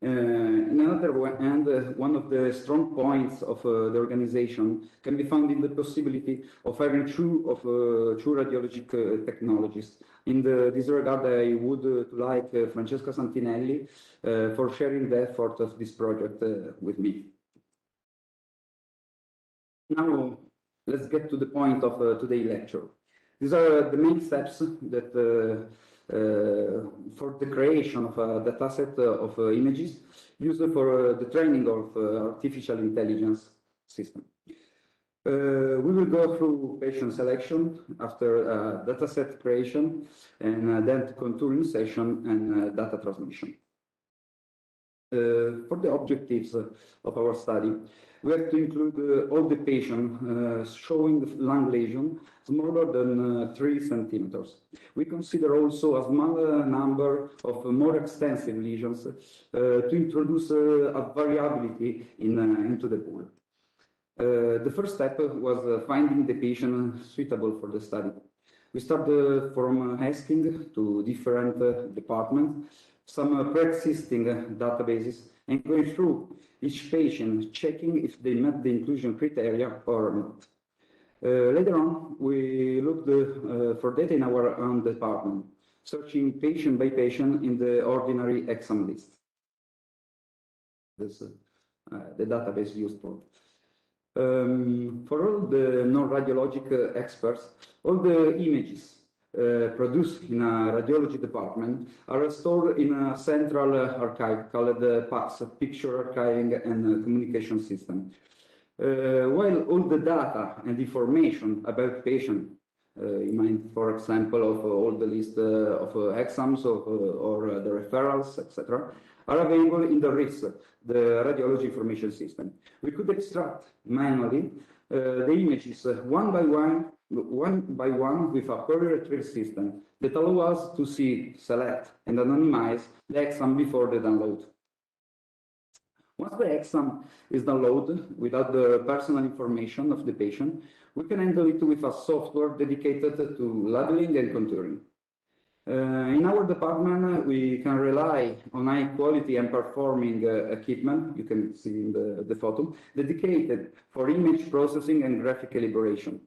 On the other hand, one of the strong points of the organization can be found in the possibility of having two radiologic technologies. In this regard, I would like Francesca Santinelli for sharing the effort of this project with me. Now, let's get to the point of today's lecture. These are the main steps that for the creation of a dataset of images used for the training of artificial intelligence system. We will go through patient selection after dataset creation, and then contouring session and data transmission. For the objectives of our study, we have to include all the patients showing lung lesion smaller than 3 centimeters. We consider also a small number of more extensive lesions to introduce a variability into the pool. The first step was finding the patient suitable for the study. We started from asking to different departments some pre-existing databases and going through each patient, checking if they met the inclusion criteria or not. Later on, we looked for data in our own department, searching patient by patient in the ordinary exam list. This is the database used for. For all the non-radiologic experts, all the images produced in a radiology department are stored in a central archive called the PACS, Picture Archiving and Communication System. While all the data and information about patient, in mind, for example, of all the list of exams or the referrals, etc., are available in the RIS, the Radiology Information System. We could extract manually the images one by one with a query retrieval system that allows us to see, select, and anonymize the exam before the download. Once the exam is downloaded without the personal information of the patient, we can handle it with a software dedicated to labeling and contouring. In our department, we can rely on high quality and performing equipment, you can see in the photo, dedicated for image processing and graphic calibration.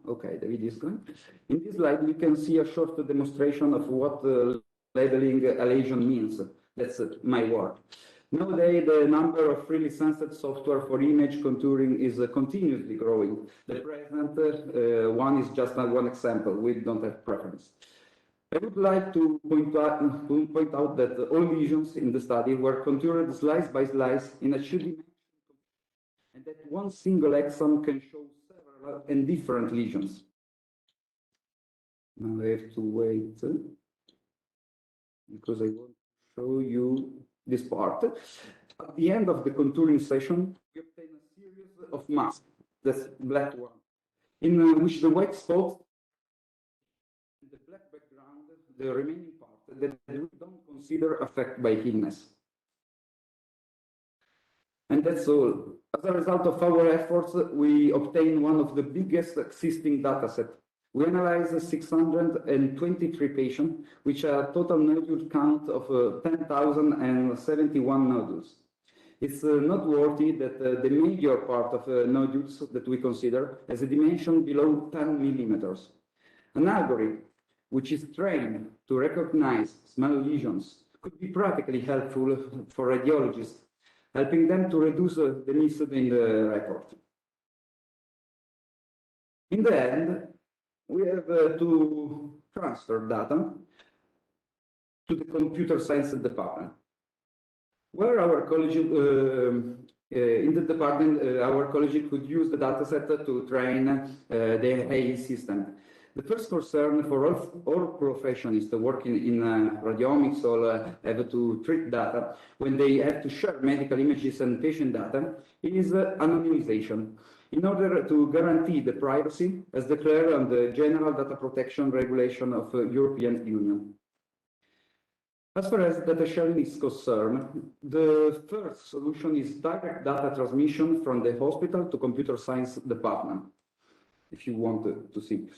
Okay, the video is going. In this slide, we can see a short demonstration of what labeling a lesion means. That's my work. Nowadays, the number of freely licensed software for image contouring is continuously growing. The present one is just one example. We don't have preference. I would like to point out that all lesions in the study were contoured slice by slice in a 2D, and that one single exam can show several and different lesions. Now I have to wait because I want to show you this part. At the end of the contouring session, we obtain a series of masks, that's black one, in which the white spots and the black background, the remaining part that we don't consider affected by illness. And that's all. As a result of our efforts, we obtained one of the biggest existing datasets. We analyzed 623 patients, which are a total nodule count of 10,071 nodules. It's noteworthy that the major part of nodules that we consider has a dimension below 10 millimeters. An algorithm which is trained to recognize small lesions could be practically helpful for radiologists, helping them to reduce the miss in the report. In the end, we have to transfer data to the computer science department, where our college, in the department, our college could use the dataset to train the AI system. The first concern for all professionals working in radiomics or have to treat data when they have to share medical images and patient data is anonymization, in order to guarantee the privacy as declared on the General Data Protection Regulation of the European Union. As far as data sharing is concerned, the first solution is direct data transmission from the hospital to computer science department, if you want to see.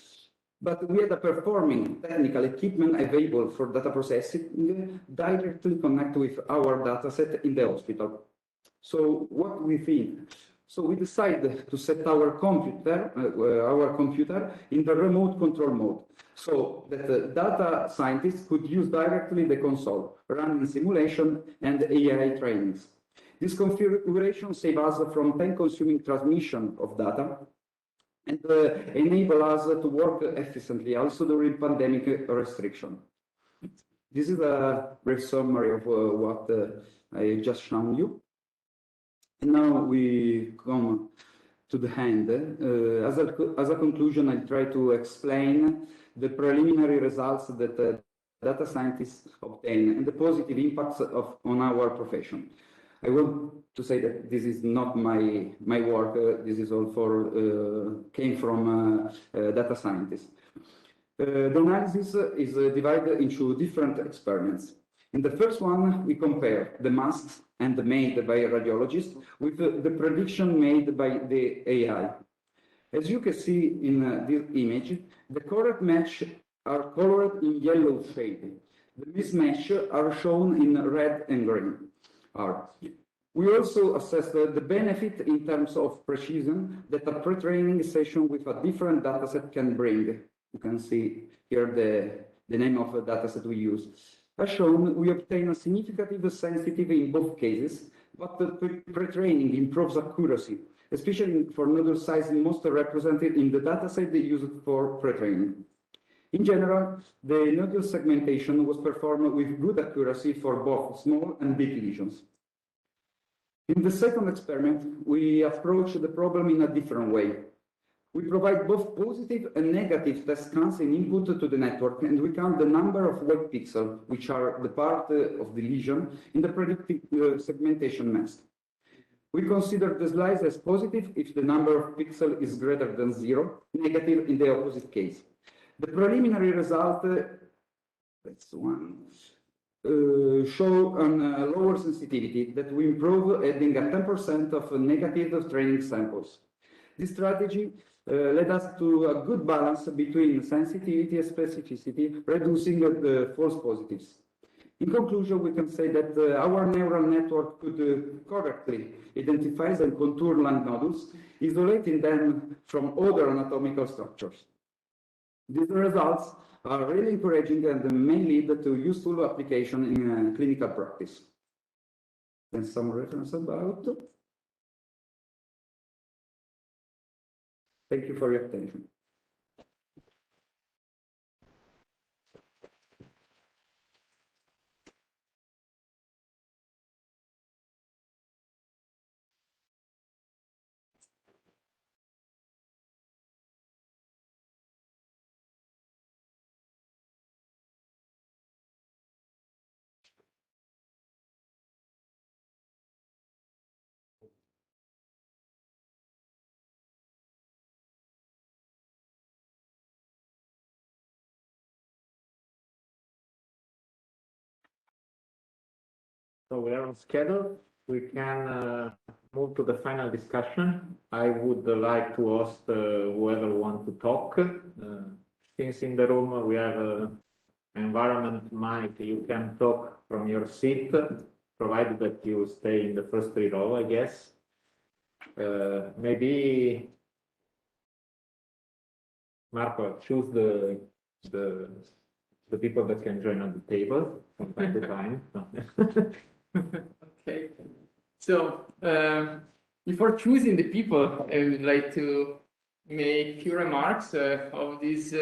But we had a performing technical equipment available for data processing directly connect with our dataset in the hospital. So what we think? So we decided to set our computer in the remote control mode, so that the data scientists could use directly the console, running simulation and AI trainings. This configuration saves us from time-consuming transmission of data and enable us to work efficiently also during pandemic restriction. This is a brief summary of what I just shown you. And now we come to the end. As a conclusion, I try to explain the preliminary results that data scientists obtain and the positive impacts on our profession. I want to say that this is not my work. This is all came from data scientists. The analysis is divided into different experiments. In the first one, we compare the masks made by a radiologist with the prediction made by the AI. As you can see in this image, the correct match are colored in yellow shade. The mismatch are shown in red and green. We also assessed the benefit in terms of precision that a pre-training session with a different dataset can bring. You can see here the name of the dataset we use. As shown, we obtain a significant sensitivity in both cases, but the pre-training improves accuracy, especially for nodal size most represented in the dataset used for pre-training. In general, the nodal segmentation was performed with good accuracy for both small and big lesions. In the second experiment, we approach the problem in a different way. We provide both positive and negative test scans and input to the network, and we count the number of white pixels, which are the part of the lesion, in the predicted segmentation mask. We consider the slice as positive if the number of pixels is greater than 0, negative in the opposite case. The preliminary result, that's one, show a lower sensitivity that we improve, adding a 10% of negative training samples. This strategy led us to a good balance between sensitivity and specificity, reducing the false positives. In conclusion, we can say that our neural network could correctly identify and contour lung nodules, isolating them from other anatomical structures. These results are really encouraging and may lead to useful application in clinical practice. And some reference about. Thank you for your attention. So we are on schedule. We can move to the final discussion. I would like to ask whoever wants to talk. Since in the room we have an environment mic, you can talk from your seat, provided that you stay in the first 3 row, I guess. Maybe Marco, choose the people that can join on the table from time to time. Okay. So before choosing the people, I would like to make a few remarks of these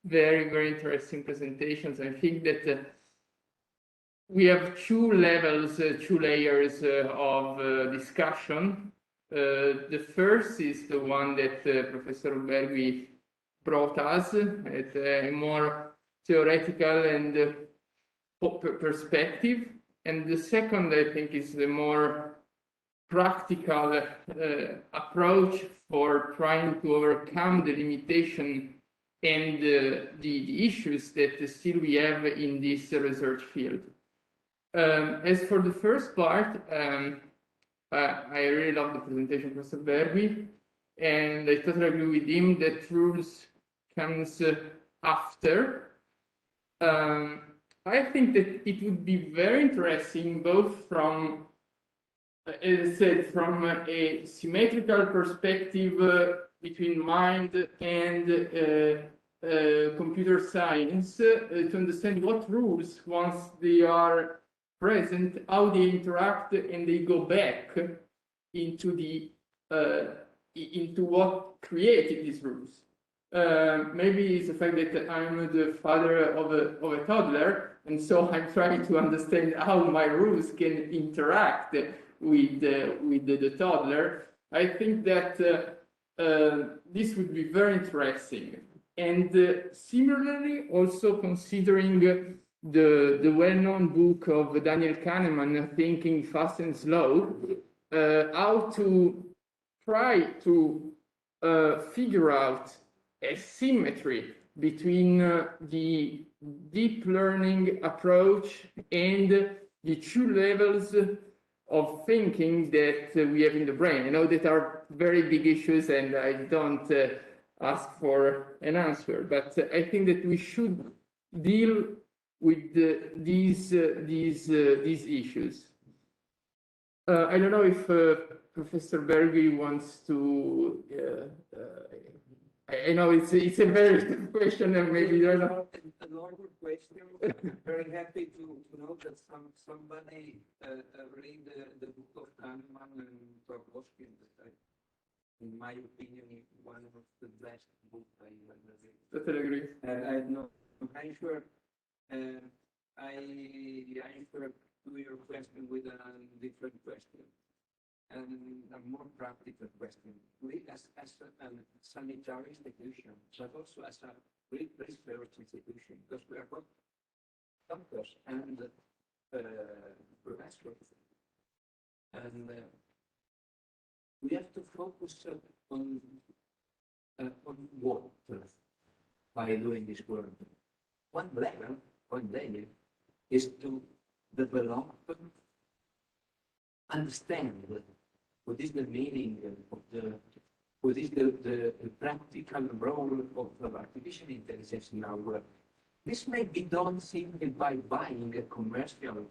very, very interesting presentations. I think that we have 2 levels, 2 layers of discussion. The first is the one that Professor Bergui brought us at a more theoretical and perspective. And the second, I think, is the more practical approach for trying to overcome the limitation and the issues that still we have in this research field. As for the first part, I really love the presentation of Professor Bergui, and I totally agree with him that rules comes after. I think that it would be very interesting, both from, as I said, from a symmetrical perspective between mind and computer science, to understand what rules, once they are present, how they interact and they go back into the into what created these rules. Maybe it's the fact that I'm the father of a toddler, and so I'm trying to understand how my rules can interact with the toddler. I think that this would be very interesting. And similarly, also considering the well-known book of Daniel Kahneman, Thinking Fast and Slow, how to try to figure out a symmetry between the deep learning approach and the two levels of thinking that we have in the brain. I know that are very big issues, and I don't ask for an answer, but I think that we should deal with these issues. I don't know if Professor Bergi wants to. I know it's a very tough question, and maybe there's a normal question. Very happy to know that somebody read the book of Kahneman and Tversky. In my opinion, it's one of the best books I ever read. Totally agree. I'm sure. I answer to your question with a different question. And a more practical question. We, as a sanitary institution, but also as a research institution, because we are both doctors and professors, and we have to focus on what by doing this work. One level, one layer, is to develop, understand what is the meaning of what is the practical role of artificial intelligence in our work. This may be done simply by buying a commercial,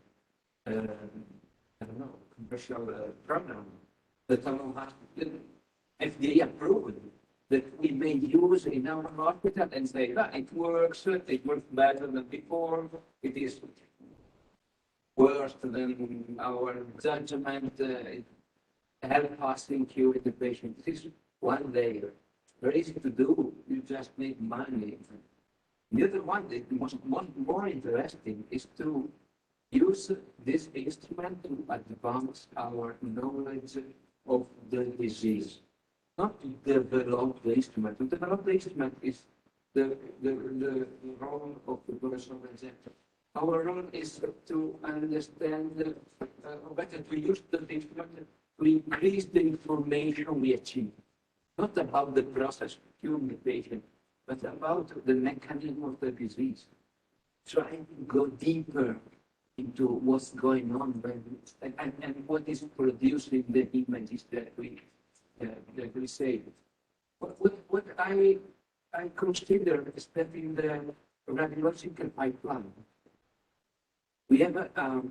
commercial program that has FDA approved that we may use in our hospital and say, it works better than before, it is worse than our judgment, help us in curing the patient. This is one layer. Very easy to do, you just need money. The other one, the more interesting, is to use this instrument to advance our knowledge of the disease. Not to develop the instrument. To develop the instrument is the role of the person presenter. Our role is to understand, better to use the instrument to increase the information we achieve. Not about the process of curing the patient, but about the mechanism of the disease. Trying to go deeper into what's going on and what is producing the images that we say. What I consider, especially in the radiological pipeline, we have a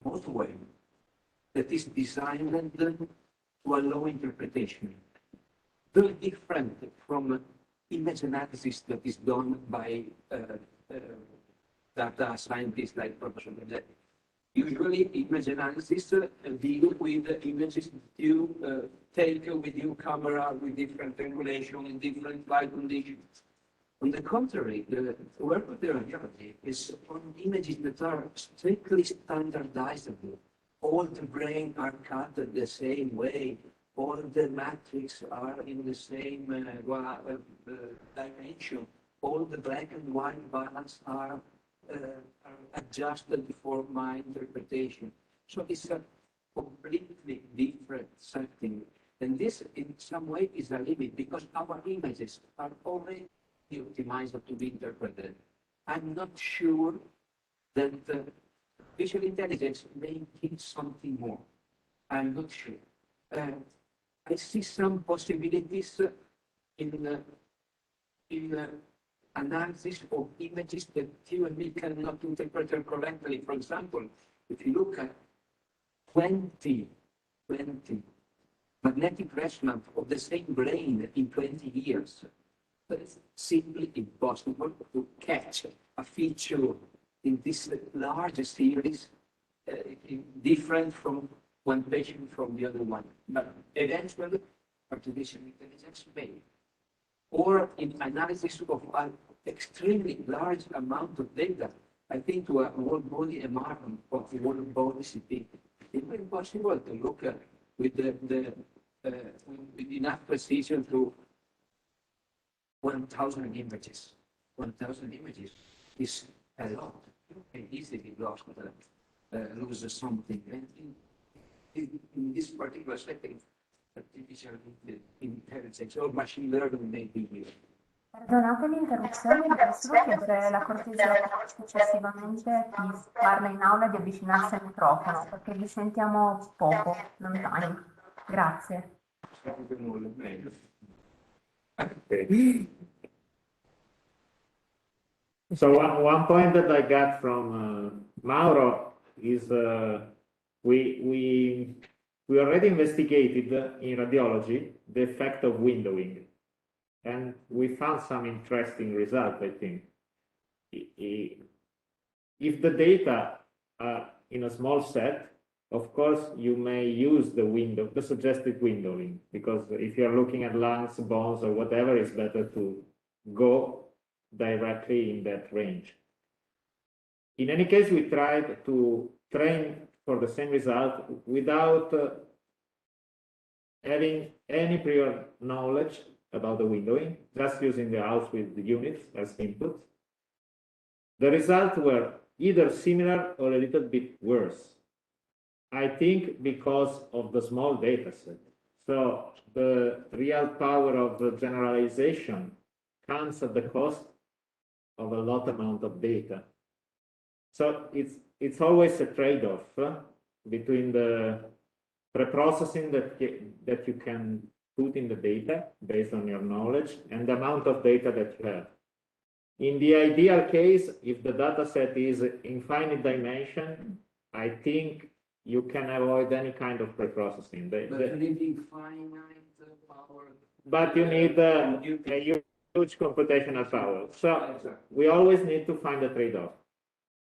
motorway that is designed to allow interpretation. Very different from image analysis that is done by data scientists like Professor Benedetti. Usually, image analysis deal with images you take with your camera with different angulation in different light conditions. On the contrary, the work of the radiology is on images that are strictly standardizable. All the brain are cut the same way. All the matrix are in the same dimension. All the black and white balance are adjusted for my interpretation. So it's a completely different setting. And this, in some way, is a limit because our images are already optimized to be interpreted. I'm not sure that artificial intelligence may give something more. I'm not sure. I see some possibilities in analysis of images that you and me cannot interpret correctly. For example, if you look at 20 magnetic resonance of the same brain in 20 years, it's simply impossible to catch a feature in this large series different from one patient from the other one. But eventually, artificial intelligence may. Or in analysis of an extremely large amount of data, I think to a whole body MR of the whole body CT, it's impossible to look at with with enough precision to 1,000 images. 1,000 images is a lot. You can easily lose something. And in this particular setting, artificial intelligence or machine learning may be here. Perdonate l'interruzione, vorrei solo chiedere la cortesia successivamente chi parla in aula di avvicinarsi al microfono, perché vi sentiamo poco lontani. Grazie. So one point that I got from Mauro is we already investigated in radiology the effect of windowing, and we found some interesting results, I think. If the data are in a small set, of course, you may use the suggested windowing, because if you're looking at lungs, bones, or whatever, it's better to go directly in that range. In any case, we tried to train for the same result without having any prior knowledge about the windowing, just using the house with the units as input. The results were either similar or a little bit worse. I think because of the small data set. So the real power of the generalization comes at the cost of a lot amount of data. So it's always a trade-off between the preprocessing that you can put in the data based on your knowledge and the amount of data that you have. In the ideal case, if the data set is infinite dimension, I think you can avoid any kind of preprocessing. But you need a huge computational power. So we always need to find a trade-off.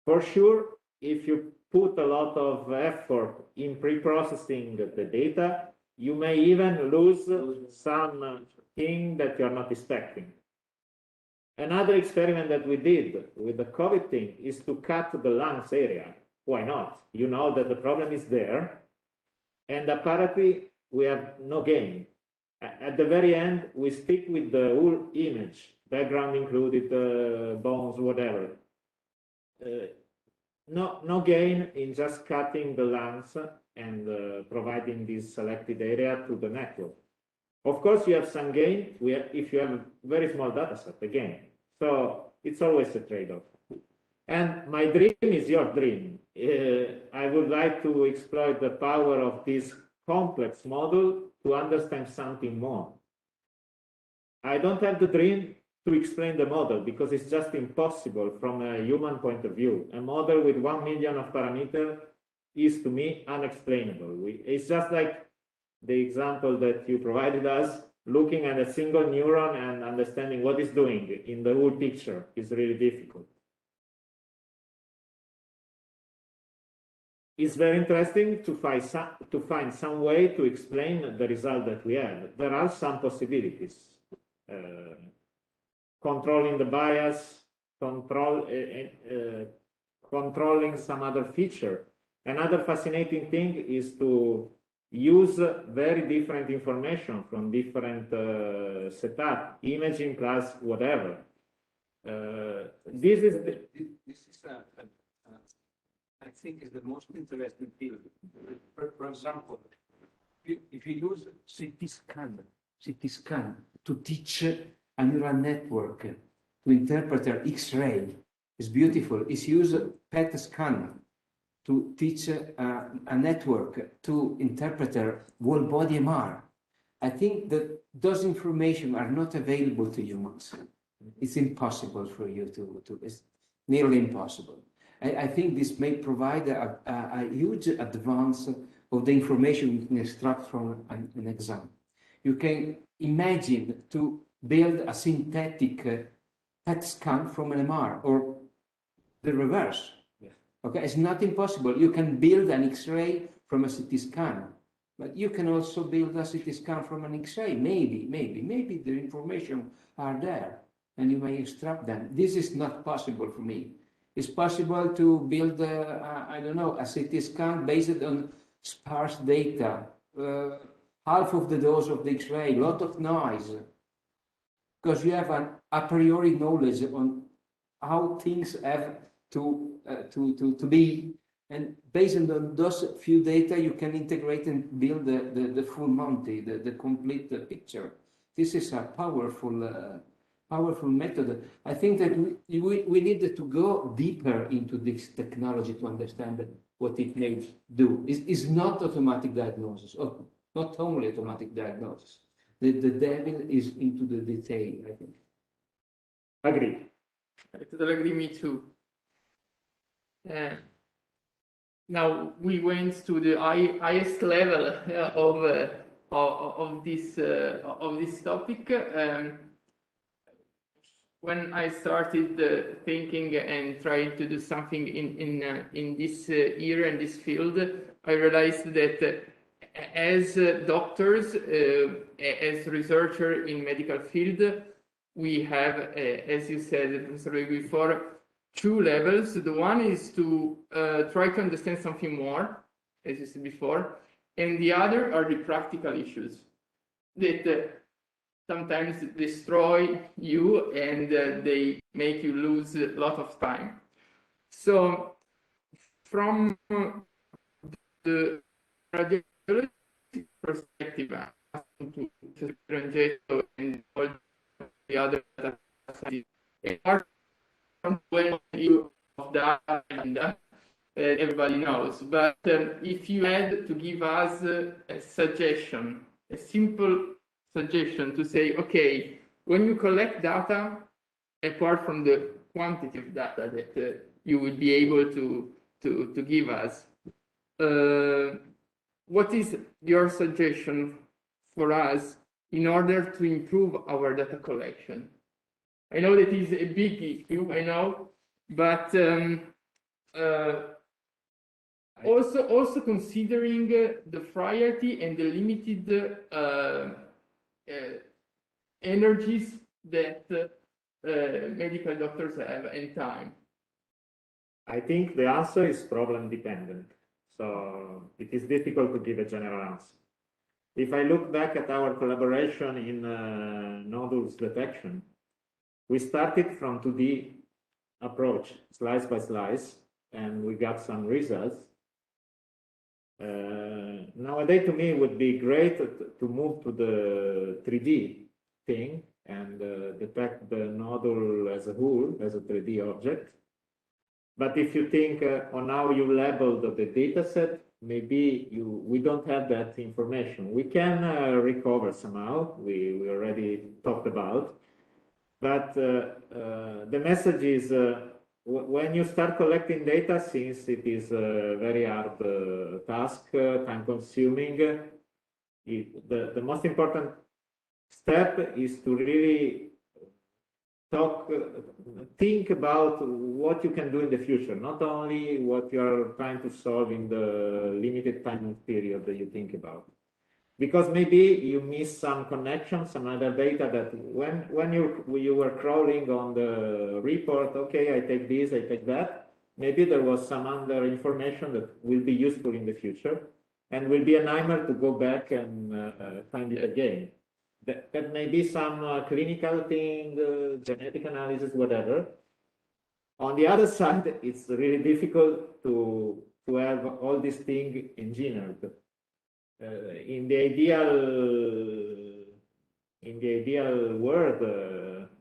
For sure, if you put a lot of effort in pre-processing the data, you may even lose some thing that you're not expecting. Another experiment that we did with the COVID thing is to cut the lungs area. Why not? You know that the problem is there, and apparently we have no gain. At the very end, we stick with the whole image, background included, bones, whatever. No gain in just cutting the lungs and providing this selected area to the network. Of course, you have some gain if you have a very small data set, again. So it's always a trade-off. And my dream is your dream. I would like to exploit the power of this complex model to understand something more. I don't have the dream to explain the model because it's just impossible from a human point of view. A model with 1 million of parameters is to me unexplainable. It's just like the example that you provided us, looking at a single neuron and understanding what it's doing in the whole picture is really difficult. It's very interesting to find some way to explain the result that we have. There are some possibilities. Controlling the bias, controlling some other feature. Another fascinating thing is to use very different information from different setup, imaging plus whatever. This is I think is the most interesting field. For example, if you use CT scan to teach a neural network to interpret an X-ray, it's beautiful. It's use PET scan to teach a network to interpret a whole body MR. I think that those information are not available to humans. It's impossible for you to it's nearly impossible. I think this may provide a huge advance of the information you can extract from an exam. You can imagine to build a synthetic PET scan from an MR or the reverse. Yes. Okay, it's not impossible. You can build an X-ray from a CT scan, but you can also build a CT scan from an X-ray. Maybe the information are there and you may extract them. This is not possible for me. It's possible to build, I don't know, a CT scan based on sparse data, half of the dose of the X-ray, lot of noise, because you have an a priori knowledge on how things have to be, and based on those few data, you can integrate and build the full Monty, the complete picture. This is a powerful powerful method. I think that we need to go deeper into this technology to understand what it may do. It's not automatic diagnosis, or not only automatic diagnosis. The devil is into the detail, I think. Agree. I totally agree, me too. Now we went to the highest level of this topic. When I started thinking and trying to do something in this area, in this field, I realized that as doctors, as researchers in medical field, we have, as you said, Professor before, two levels. The one is to try to understand something more, as you said before, and the other are the practical issues that sometimes destroy you and they make you lose a lot of time. So from the radiology perspective, to Rangetto and all the other apart from when you of data and everybody knows, but if you had to give us a suggestion, a simple suggestion to say, okay, when you collect data, apart from the quantity of data that you will be able to give us, what is your suggestion for us in order to improve our data collection? I know that is a big issue, I know, but also considering the variety and the limited energies that medical doctors have and time. I think the answer is problem dependent. So it is difficult to give a general answer. If I look back at our collaboration in nodules detection, we started from 2D approach, slice by slice, and we got some results. Nowadays, to me, it would be great to move to the 3D thing and detect the nodule as a whole, as a 3D object. But if you think on how you labeled the data set, maybe we don't have that information. We can recover somehow, we already talked about. But the message is, when you start collecting data, since it is a very hard task, time-consuming, the most important step is to really think about what you can do in the future, not only what you are trying to solve in the limited time period that you think about. Because maybe you miss some connection, some other data that when you were crawling on the report, okay, I take this, I take that, maybe there was some other information that will be useful in the future and will be a nightmare to go back and find it again. That may be some clinical thing, genetic analysis, whatever. On the other side, it's really difficult to have all these things engineered. In the ideal world,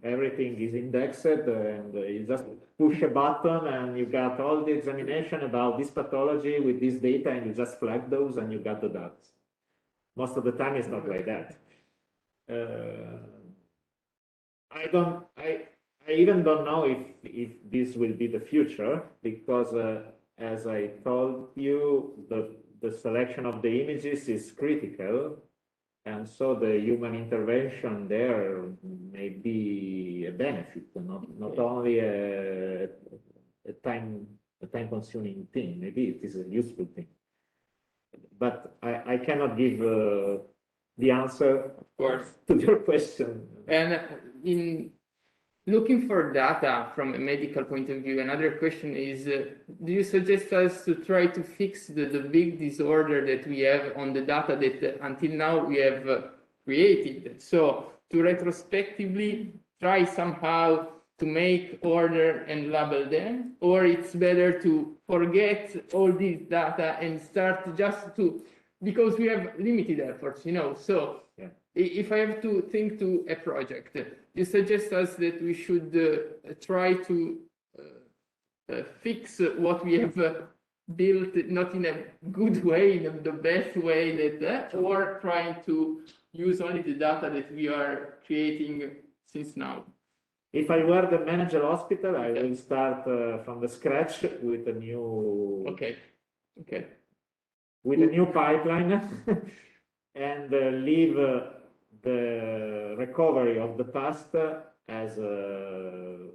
everything is indexed and you just push a button and you got all the examination about this pathology with this data and you just flag those and you got the data. Most of the time it's not like that. I even don't know if this will be the future, because as I told you, the selection of the images is critical, and so the human intervention there may be a benefit, not only a time-consuming thing. Maybe it is a useful thing, but I cannot give the answer, of course, to your question. And in looking for data from a medical point of view, another question is, do you suggest us to try to fix the big disorder that we have on the data that until now we have created? So to retrospectively try somehow to make order and label them, or it's better to forget all this data and start just to, because we have limited efforts, you know. So yeah. If I have to think to a project, you suggest us that we should try to fix what we have built, not in a good way, in the best way, or trying to use only the data that we are creating since now. If I were the manager hospital, I will start from the scratch with a new with a new pipeline and leave the recovery of the past as a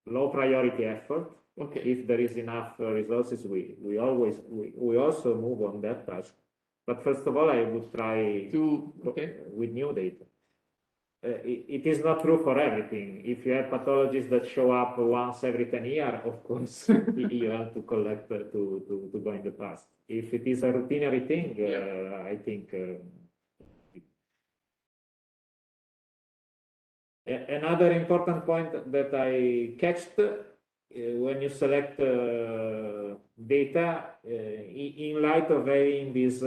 low priority effort. Okay. If there is enough resources, we also move on that task. But first of all, I would try with new data. It is not true for everything. If you have pathologies that show up once every 10 years, of course, you have to collect to go in the past. If it is a routinary thing, I think. Another important point that I catched when you select data, in light of having this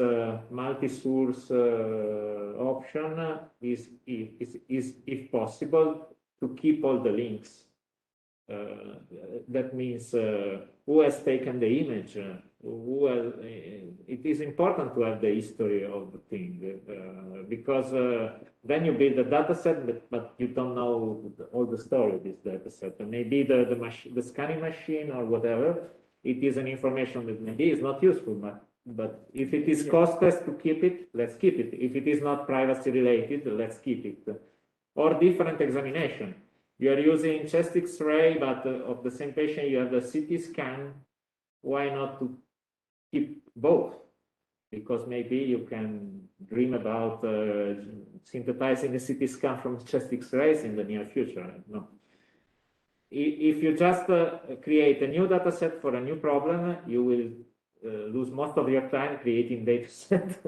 multi-source option, is if possible to keep all the links. That means who has taken the image, it is important to have the history of the thing, because then you build a data set, but you don't know all the story of this data set. And maybe the scanning machine or whatever, it is an information that maybe is not useful, but if it is costless to keep it, let's keep it. If it is not privacy related, let's keep it. Or different examination. You are using chest X-ray, but of the same patient, you have the CT scan. Why not to keep both? Because maybe you can dream about synthesizing a CT scan from chest X-rays in the near future. No. If you just create a new data set for a new problem, you will lose most of your time creating data set.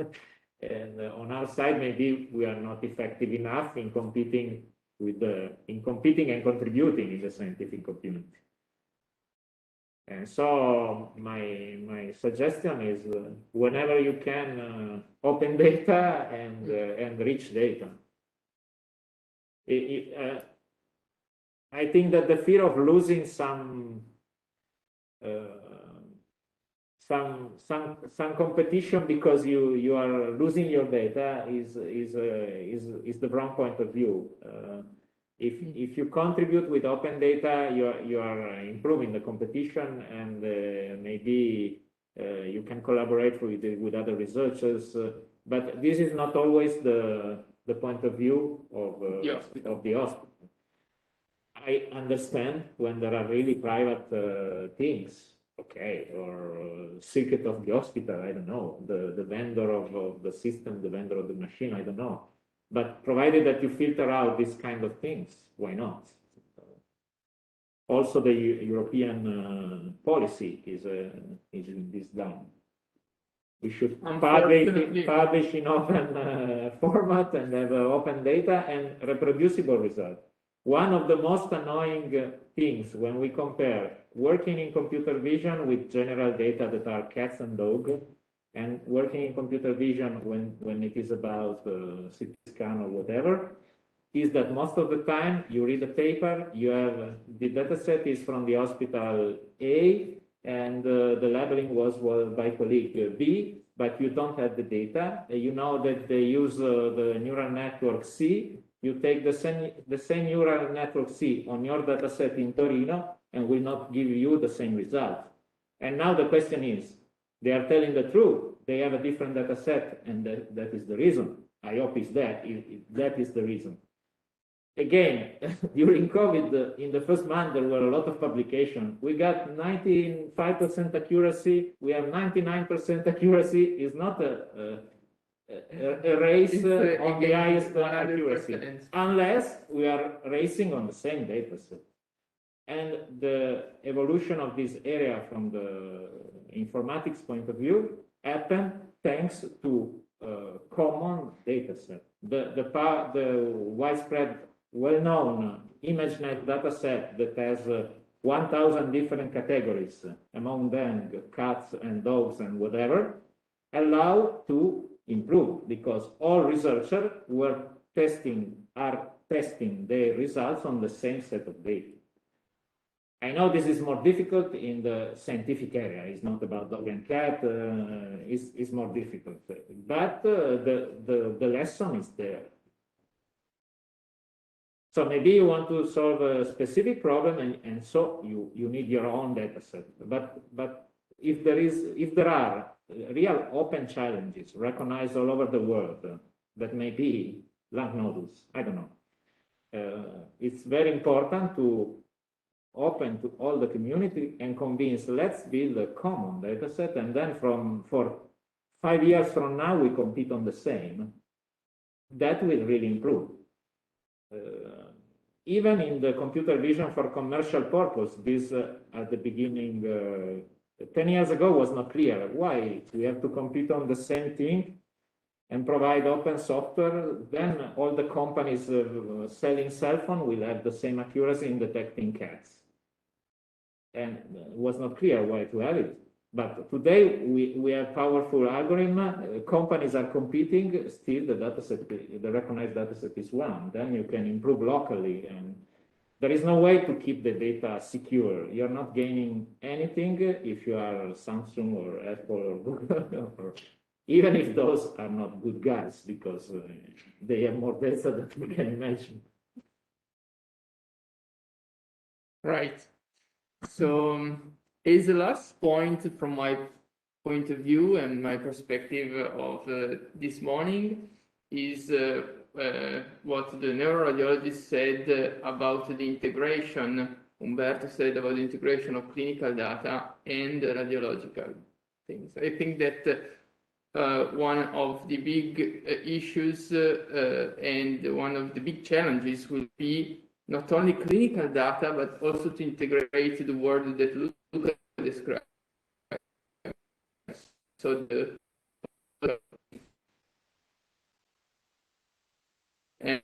And on our side, maybe we are not effective enough in competing and contributing in the scientific community. And so my suggestion is whenever you can open data and rich data. I think that the fear of losing some competition because you are losing your data is the wrong point of view. If you contribute with open data, you are improving the competition, and maybe you can collaborate with other researchers. But this is not always the point of view of the hospital. I understand when there are really private things, okay, or secret of the hospital, I don't know, the vendor of the system, the vendor of the machine, I don't know. But provided that you filter out these kind of things, why not? Also, the European policy is in this down. We should publish in open format and have open data and reproducible results. One of the most annoying things when we compare working in computer vision with general data that are cats and dogs, and working in computer vision when it is about CT scan or whatever, is that most of the time you read a paper, you have the data set is from the hospital A, and the labeling was by colleague B, but you don't have the data. You know that they use the neural network C. You take the same neural network C on your data set in Torino and will not give you the same result. And now the question is, they are telling the truth. They have a different data set, and that is the reason. I hope it's that. That is the reason. Again, during COVID, in the first month, there were a lot of publications. We got 95% accuracy. We have 99% accuracy. It's not a race on the highest accuracy, unless we are racing on the same data set. And the evolution of this area from the informatics point of view happened thanks to common data set. The widespread, well-known ImageNet data set that has 1,000 different categories, among them cats and dogs and whatever, allow to improve because all researchers were are testing their results on the same set of data. I know this is more difficult in the scientific area. It's not about dog and cat. It's more difficult, but the lesson is there. So maybe you want to solve a specific problem, and so you need your own data set. But if there are real open challenges recognized all over the world that may be lung nodules, I don't know. It's very important to open to all the community and convince, let's build a common data set, and then for 5 years from now, we compete on the same. That will really improve. Even in the computer vision for commercial purpose, this at the beginning, 10 years ago was not clear. Why? We have to compete on the same thing and provide open software, then all the companies selling cell phone will have the same accuracy in detecting cats. And it was not clear why to have it. But today we have powerful algorithm. Companies are competing. Still, the recognized dataset is one. Then you can improve locally, and there is no way to keep the data secure. You're not gaining anything if you are Samsung or Apple or Google, or even if those are not good guys, because they have more data than we can imagine. Right. So as the last point from my point of view and my perspective of this morning is what the neuroradiologist said about the integration, Umberto said about the integration of clinical data and radiological things. I think that one of the big issues and one of the big challenges will be not only clinical data, but also to integrate the word that Luca described. So and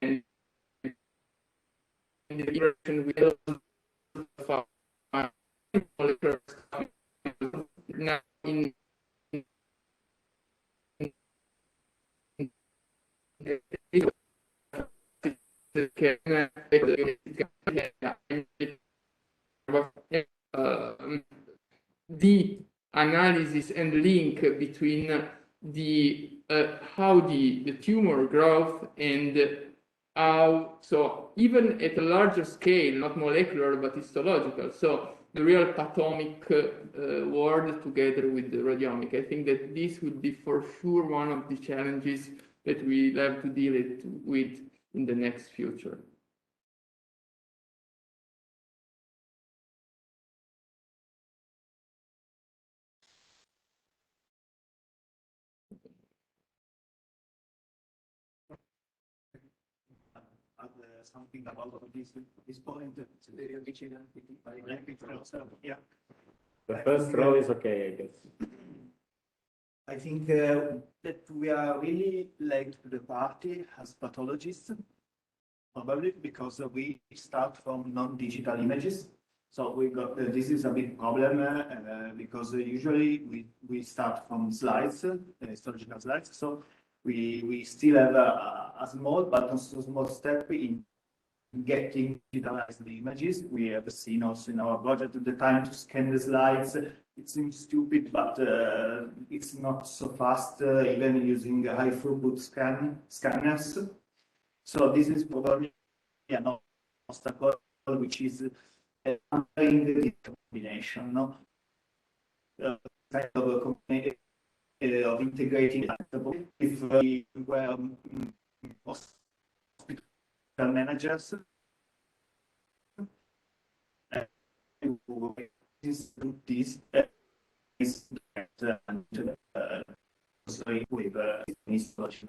the interaction with now in the analysis and link between the how the tumor growth and how, so even at a larger scale, not molecular but histological, so the real pathomic world together with the radiomic. I think that this would be for sure one of the challenges that we have to deal with in the next future. Something about this point. Yeah. The first row is okay, I guess. I think that we are really late to the party as pathologists, probably because we start from non-digital images. So we got this is a big problem because usually we start from slides, histological slides. So we still have a small but not so small step in getting digitalized the images. We have seen also in our project the time to scan the slides. It seems stupid, but it's not so fast, even using high throughput scanners. So this is probably an obstacle, which is in the combination, no? Kind of integrating if we were hospital managers. This is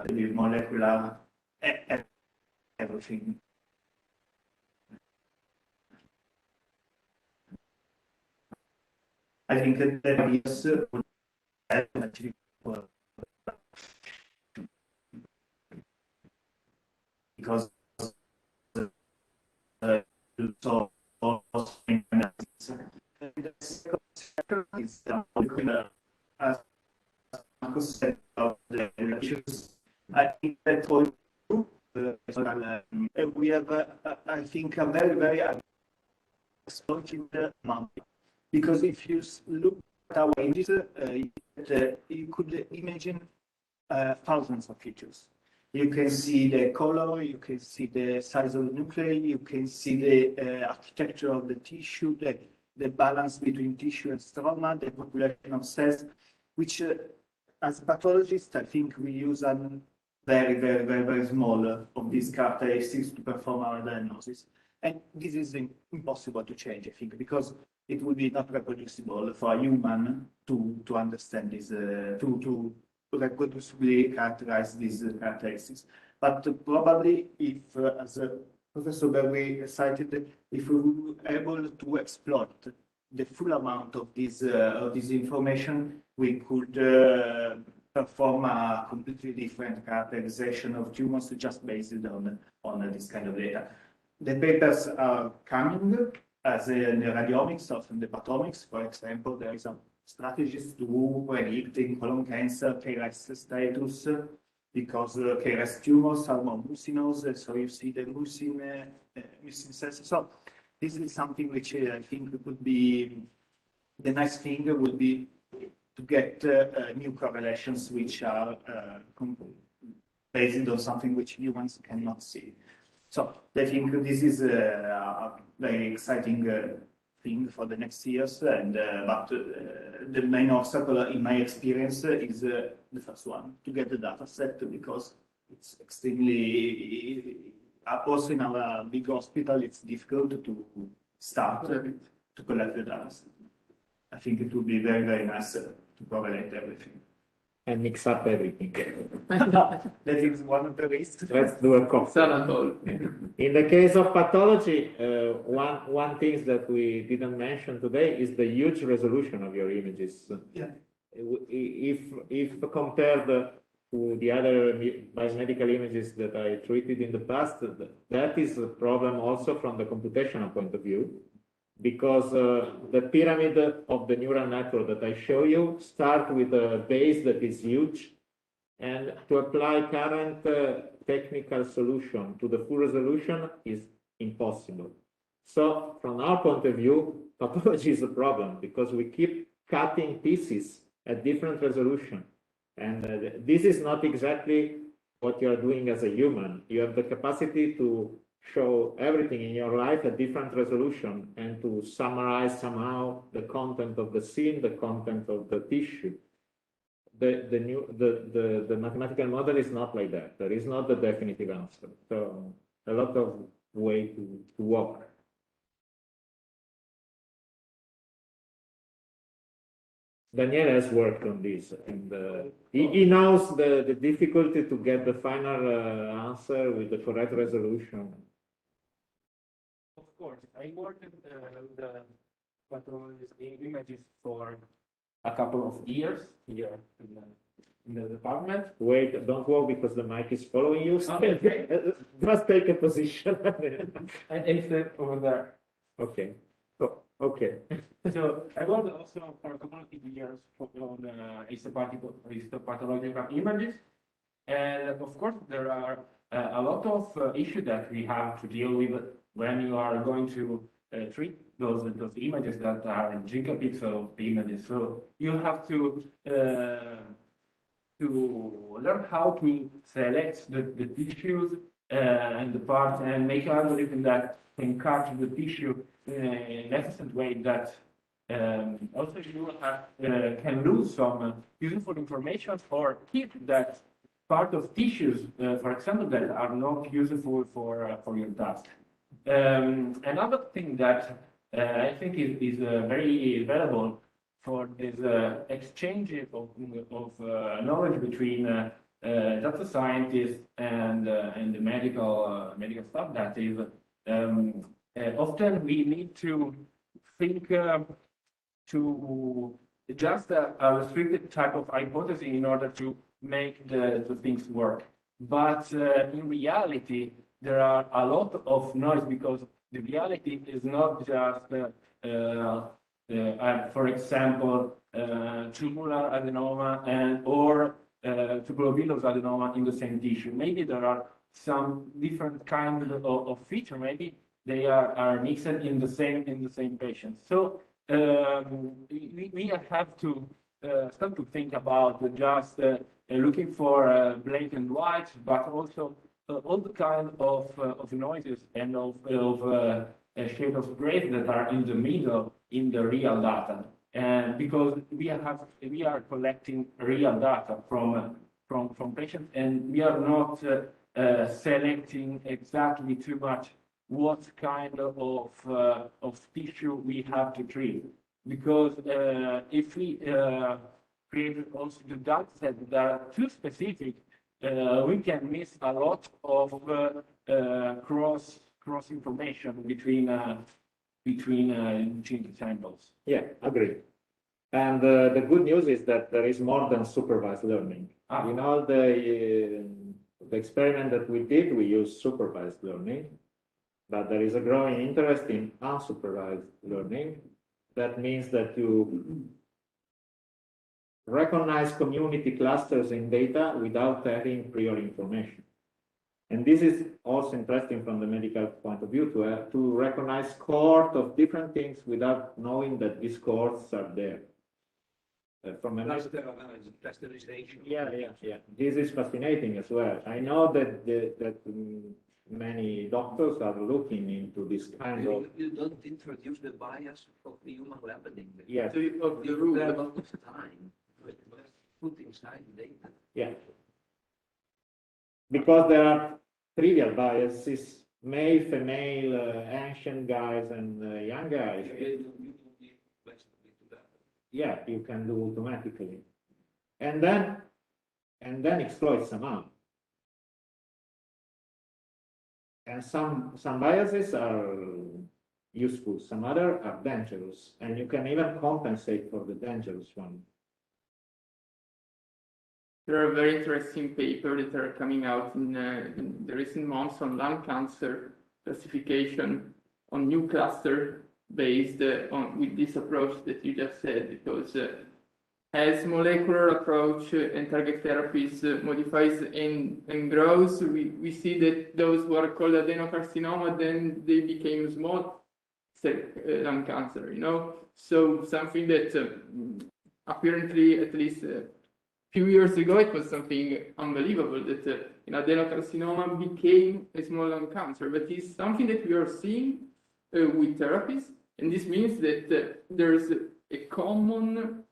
with molecular everything. I think that yes, would actually because so the second sector is as Marcus said of the issues I think that all we have, I think, a very, very exploited market. Because if you look at our images, you could imagine thousands of features. You can see the color, you can see the size of the nuclei, you can see the architecture of the tissue, the balance between tissue and stroma, the population of cells, which as pathologists, I think we use a very, very, very, very small of these characteristics to perform our diagnosis. And this is impossible to change, I think, because it would be not reproducible for a human to understand this, to reproducibly characterize these characteristics. But probably if, as Professor Berry cited, if we were able to exploit the full amount of this information, we could perform a completely different characterization of tumors just based on this kind of data. The papers are coming as in the radiomics or from the pathomics. For example, there is a strategies to predict in colon cancer KRAS status because KRAS tumors are more mucinous, so you see the mucin cells. So this is something which I think would be the nice thing would be to get new correlations which are based on something which humans cannot see. So I think this is a very exciting thing for the next years, and but the main obstacle in my experience is the first one, to get the data set, because it's extremely also in our big hospital it's difficult to start to collect the data set. I think it would be very, very nice to correlate everything and mix up everything. That is one of the risks. Let's do a cocktail. In the case of pathology, one thing that we didn't mention today is the huge resolution of your images. Yeah. If compared to the other biomedical images that I treated in the past, that is a problem also from the computational point of view, because the pyramid of the neural network that I show you start with a base that is huge, and to apply current technical solution to the full resolution is impossible. So from our point of view, pathology is a problem because we keep cutting pieces at different resolution. And this is not exactly what you are doing as a human. You have the capacity to show everything in your life at different resolution and to summarize somehow the content of the scene, the content of the tissue. The mathematical model is not like that. There is not the definitive answer. So a lot of way to walk. Daniel has worked on this, and he knows the difficulty to get the final answer with the correct resolution. Of course, I worked with the pathologist images for a couple of years here in the department. Wait, don't walk because the mic is following you. Okay. Just take a position. And instead over there. Okay. So, okay. So I worked also for a couple of years on histopathological images, and of course there are a lot of issues that we have to deal with when you are going to treat those images that are gigapixel images. So you have to learn how to select the tissues and the parts and make an algorithm that can cut the tissue in a necessary way that also you can lose some useful information or keep that part of tissues, for example, that are not useful for your task. Another thing that I think is very valuable for this exchange of knowledge between data scientists and the medical stuff, that is often we need to think to just a restricted type of hypothesis in order to make the things work. But in reality, there are a lot of noise because the reality is not just, for example, tubular adenoma or tuberculous adenoma in the same tissue. Maybe there are some different kind of feature. Maybe they are mixed in the same patient. So we have to start to think about just looking for black and white, but also all the kind of noises and of shade of gray that are in the middle in the real data. And because we are collecting real data from patients, and we are not selecting exactly too much what kind of tissue we have to treat. Because if we create also the data set that are too specific, we can miss a lot of cross information between samples. Yeah, agree. And the good news is that there is more than supervised learning. You know, the experiment that we did, we used supervised learning, but there is a growing interest in unsupervised learning. That means that you recognize community clusters in data without having prior information. And this is also interesting from the medical point of view to recognize cohort of different things without knowing that these cohorts are there. From a clusterization. Yeah. This is fascinating as well. I know that many doctors are looking into this kind of. You don't introduce the bias of the human leveling. Yes. So you have the rule. A lot of time to put inside data. Yeah. Because there are trivial biases, male, female, ancient guys and young guys. Yeah, you can do automatically, and then exploit somehow. And some biases are useful, some other are dangerous, and you can even compensate for the dangerous one. There are very interesting papers that are coming out in the recent months on lung cancer classification on new cluster based on with this approach that you just said, because as molecular approach and target therapies modifies and grows, we see that those who are called adenocarcinoma, then they became small cell lung cancer, you know? So something that apparently, at least few years ago, it was something unbelievable that adenocarcinoma became a small lung cancer, but it's something that we are seeing with therapies, and this means that there's a common,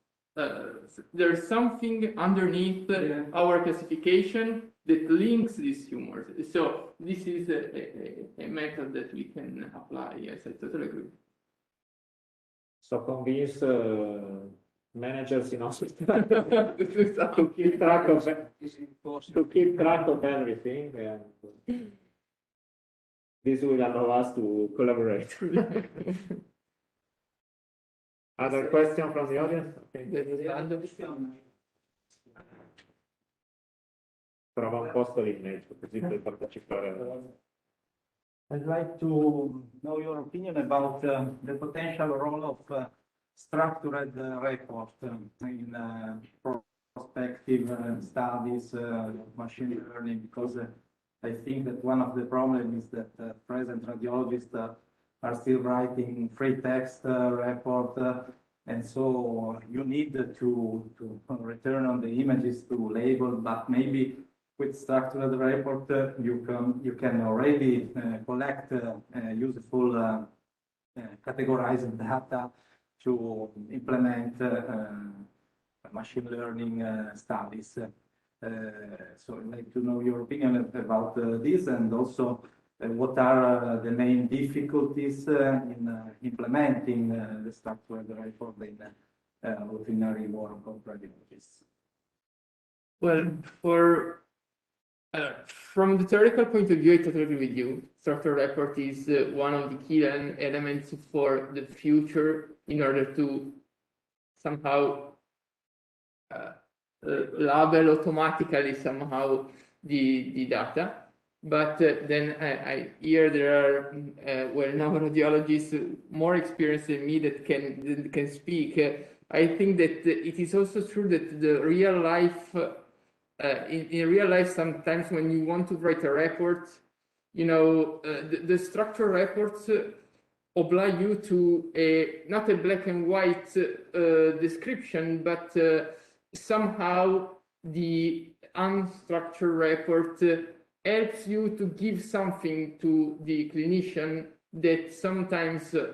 there's something underneath our classification that links these tumors. So this is a method that we can apply. Yes, I totally agree. So convince managers in hospital to keep track of everything, and this will allow us to collaborate. Other question from the audience? Trova un posto lì in mezzo, così puoi partecipare. I'd like to know your opinion about the potential role of structured report in prospective studies of machine learning, because I think that one of the problems is that present radiologists are still writing free text report, and so you need to return on the images to label, but maybe with structured report you can already collect useful categorized data to implement machine learning studies. So I'd like to know your opinion about this, and also what are the main difficulties in implementing the structured report in ordinary work of radiologists? Well, from the theoretical point of view, I totally agree with you. Structured report is one of the key elements for the future in order to somehow label automatically somehow the data. But then I hear there are well-known radiologists more experienced than me that can speak. I think that it is also true that the real life in real life, sometimes when you want to write a report, you know, the structured reports oblige you to not a black and white description, but somehow the unstructured report helps you to give something to the clinician that sometimes the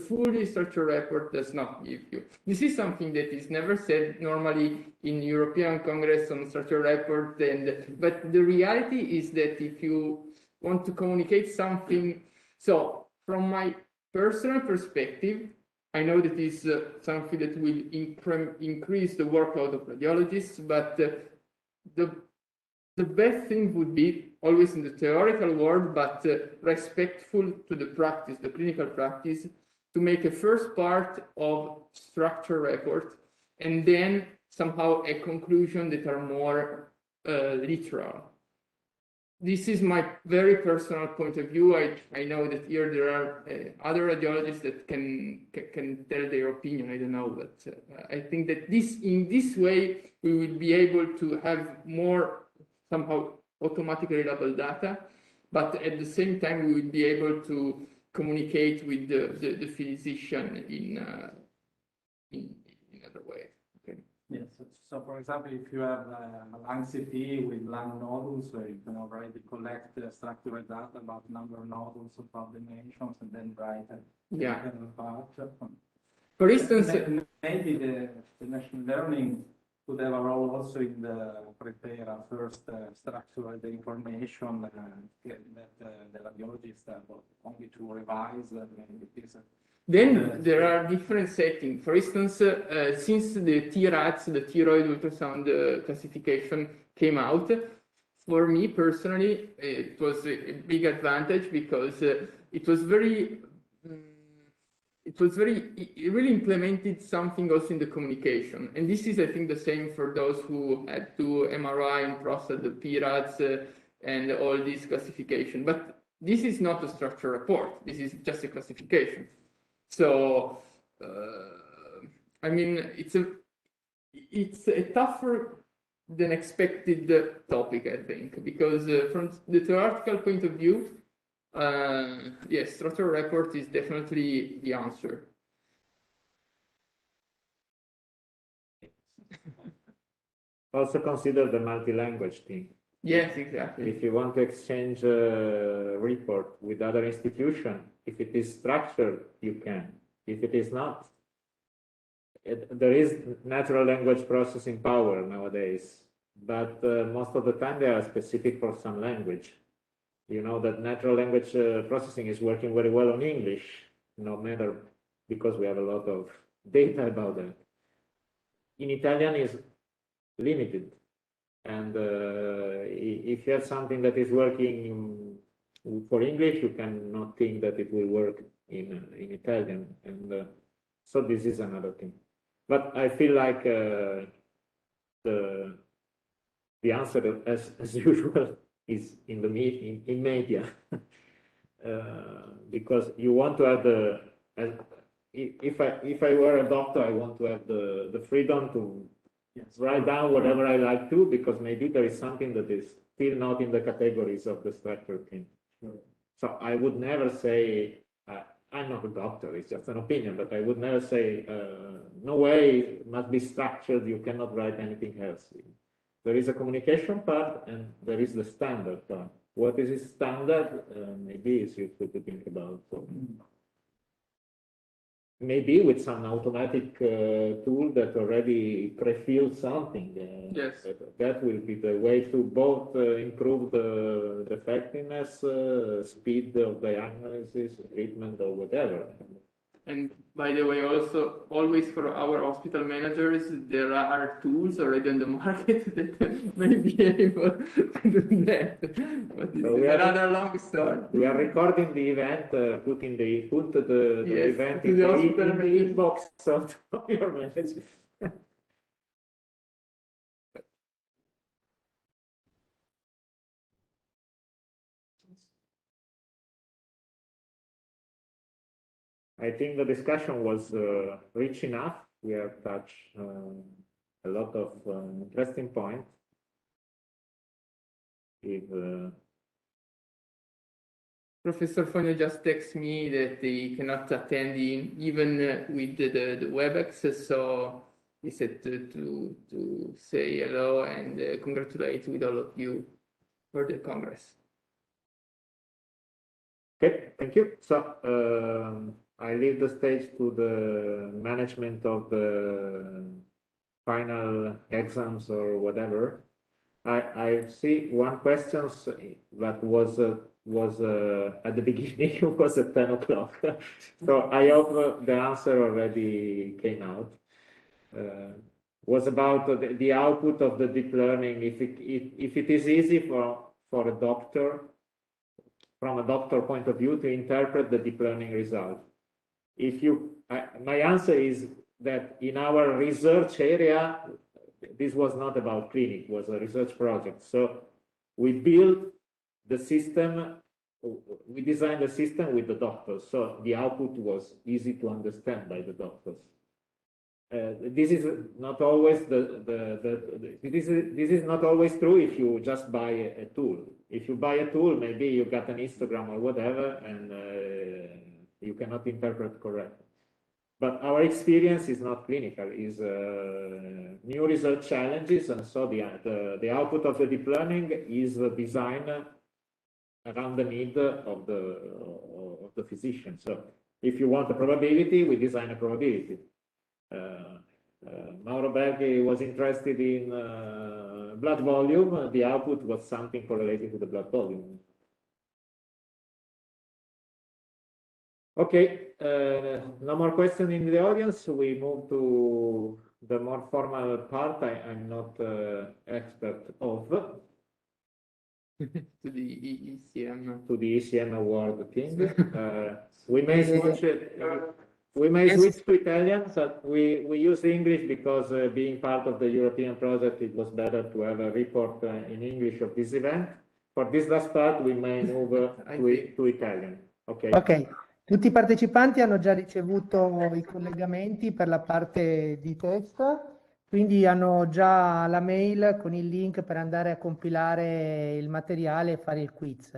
fully structured report does not give you. This is something that is never said normally in European Congress on structured report, but the reality is that if you want to communicate something, so from my personal perspective, I know that is something that will increase the workload of radiologists, but the best thing would be always in the theoretical world, but respectful to the practice, the clinical practice, to make a first part of structure report, and then somehow a conclusion that are more literal. This is my very personal point of view. I know that here there are other radiologists that can tell their opinion. I don't know, but I think that in this way we will be able to have more somehow automatically reliable data, but at the same time we will be able to communicate with the physician in other ways. Okay. Yes. So, for example, if you have a lung CT with lung nodules, so you can already collect structured data about number of nodules, about dimensions, and then write a part. For instance, maybe the machine learning could have a role also in the prepare a first structure the information that the radiologist have only to revise. Then there are different settings. For instance, since the TRADS, the thyroid ultrasound classification came out, for me personally, it was a big advantage because it really implemented something also in the communication. And this is, I think, the same for those who had to MRI in prostate, the PRADS, and all this classification. But this is not a structured report. This is just a classification. So, I mean, it's a tougher than expected topic, I think, because from the theoretical point of view, yes, structural report is definitely the answer. Also consider the multi-language thing. Yes, exactly. If you want to exchange a report with other institution, if it is structured, you can. If it is not, there is natural language processing power nowadays, but most of the time they are specific for some language. You know that natural language processing is working very well on English, no matter, because we have a lot of data about that. In Italian is limited. And if you have something that is working for English, you cannot think that it will work in Italian. And so this is another thing. But I feel like the answer, as usual, is in the in media, because you want to have if I were a doctor, I want to have the freedom to write down whatever I like to, because maybe there is something that is still not in the categories of the structured thing. So I would never say, I'm not a doctor, it's just an opinion, but I would never say, no way, it must be structured, you cannot write anything else. There is a communication part and there is the standard part. What is it standard? Maybe it's useful to think about. So maybe with some automatic tool that already pre-fills something. Yes. That will be the way to both improve the effectiveness, speed of diagnosis, treatment, or whatever. And by the way, also, always for our hospital managers, there are tools already on the market that may be able to do that. But this is another long story. We are recording the event, putting the event in the inbox of your manager. I think the discussion was rich enough. We have touched a lot of interesting points. If, Professor Fogno just texted me that he cannot attend even with the WebEx, so he said to say hello and congratulate with all of you for the Congress. Okay, thank you. So I leave the stage to the management of the final exams or whatever. I see one question that was at the beginning was at 10 o'clock. So I hope the answer already came out. Was about the output of the deep learning. If it is easy for a doctor, from a doctor point of view, to interpret the deep learning result. My answer is that in our research area, this was not about clinic, it was a research project. So we built the system, we designed the system with the doctors. So the output was easy to understand by the doctors. This is not always this is not always true if you just buy a tool. If you buy a tool, maybe you got an histogram or whatever, and you cannot interpret correctly. But our experience is not clinical; is new research challenges, and so the output of the deep learning is designed around the need of the physician. So if you want a probability, we design a probability. Mauro Berghi was interested in blood volume. The output was something correlated to the blood volume. Okay, no more questions in the audience. We move to the more formal part. I'm not expert of. To the ECM. To the ECM award thing. We may switch it. We may switch to Italian, so we use English because being part of the European project, it was better to have a report in English of this event. For this last part, we may move to Italian. Okay. Ok, tutti i partecipanti hanno già ricevuto i collegamenti per la parte di test, quindi hanno già la mail con il link per andare a compilare il materiale e fare il quiz.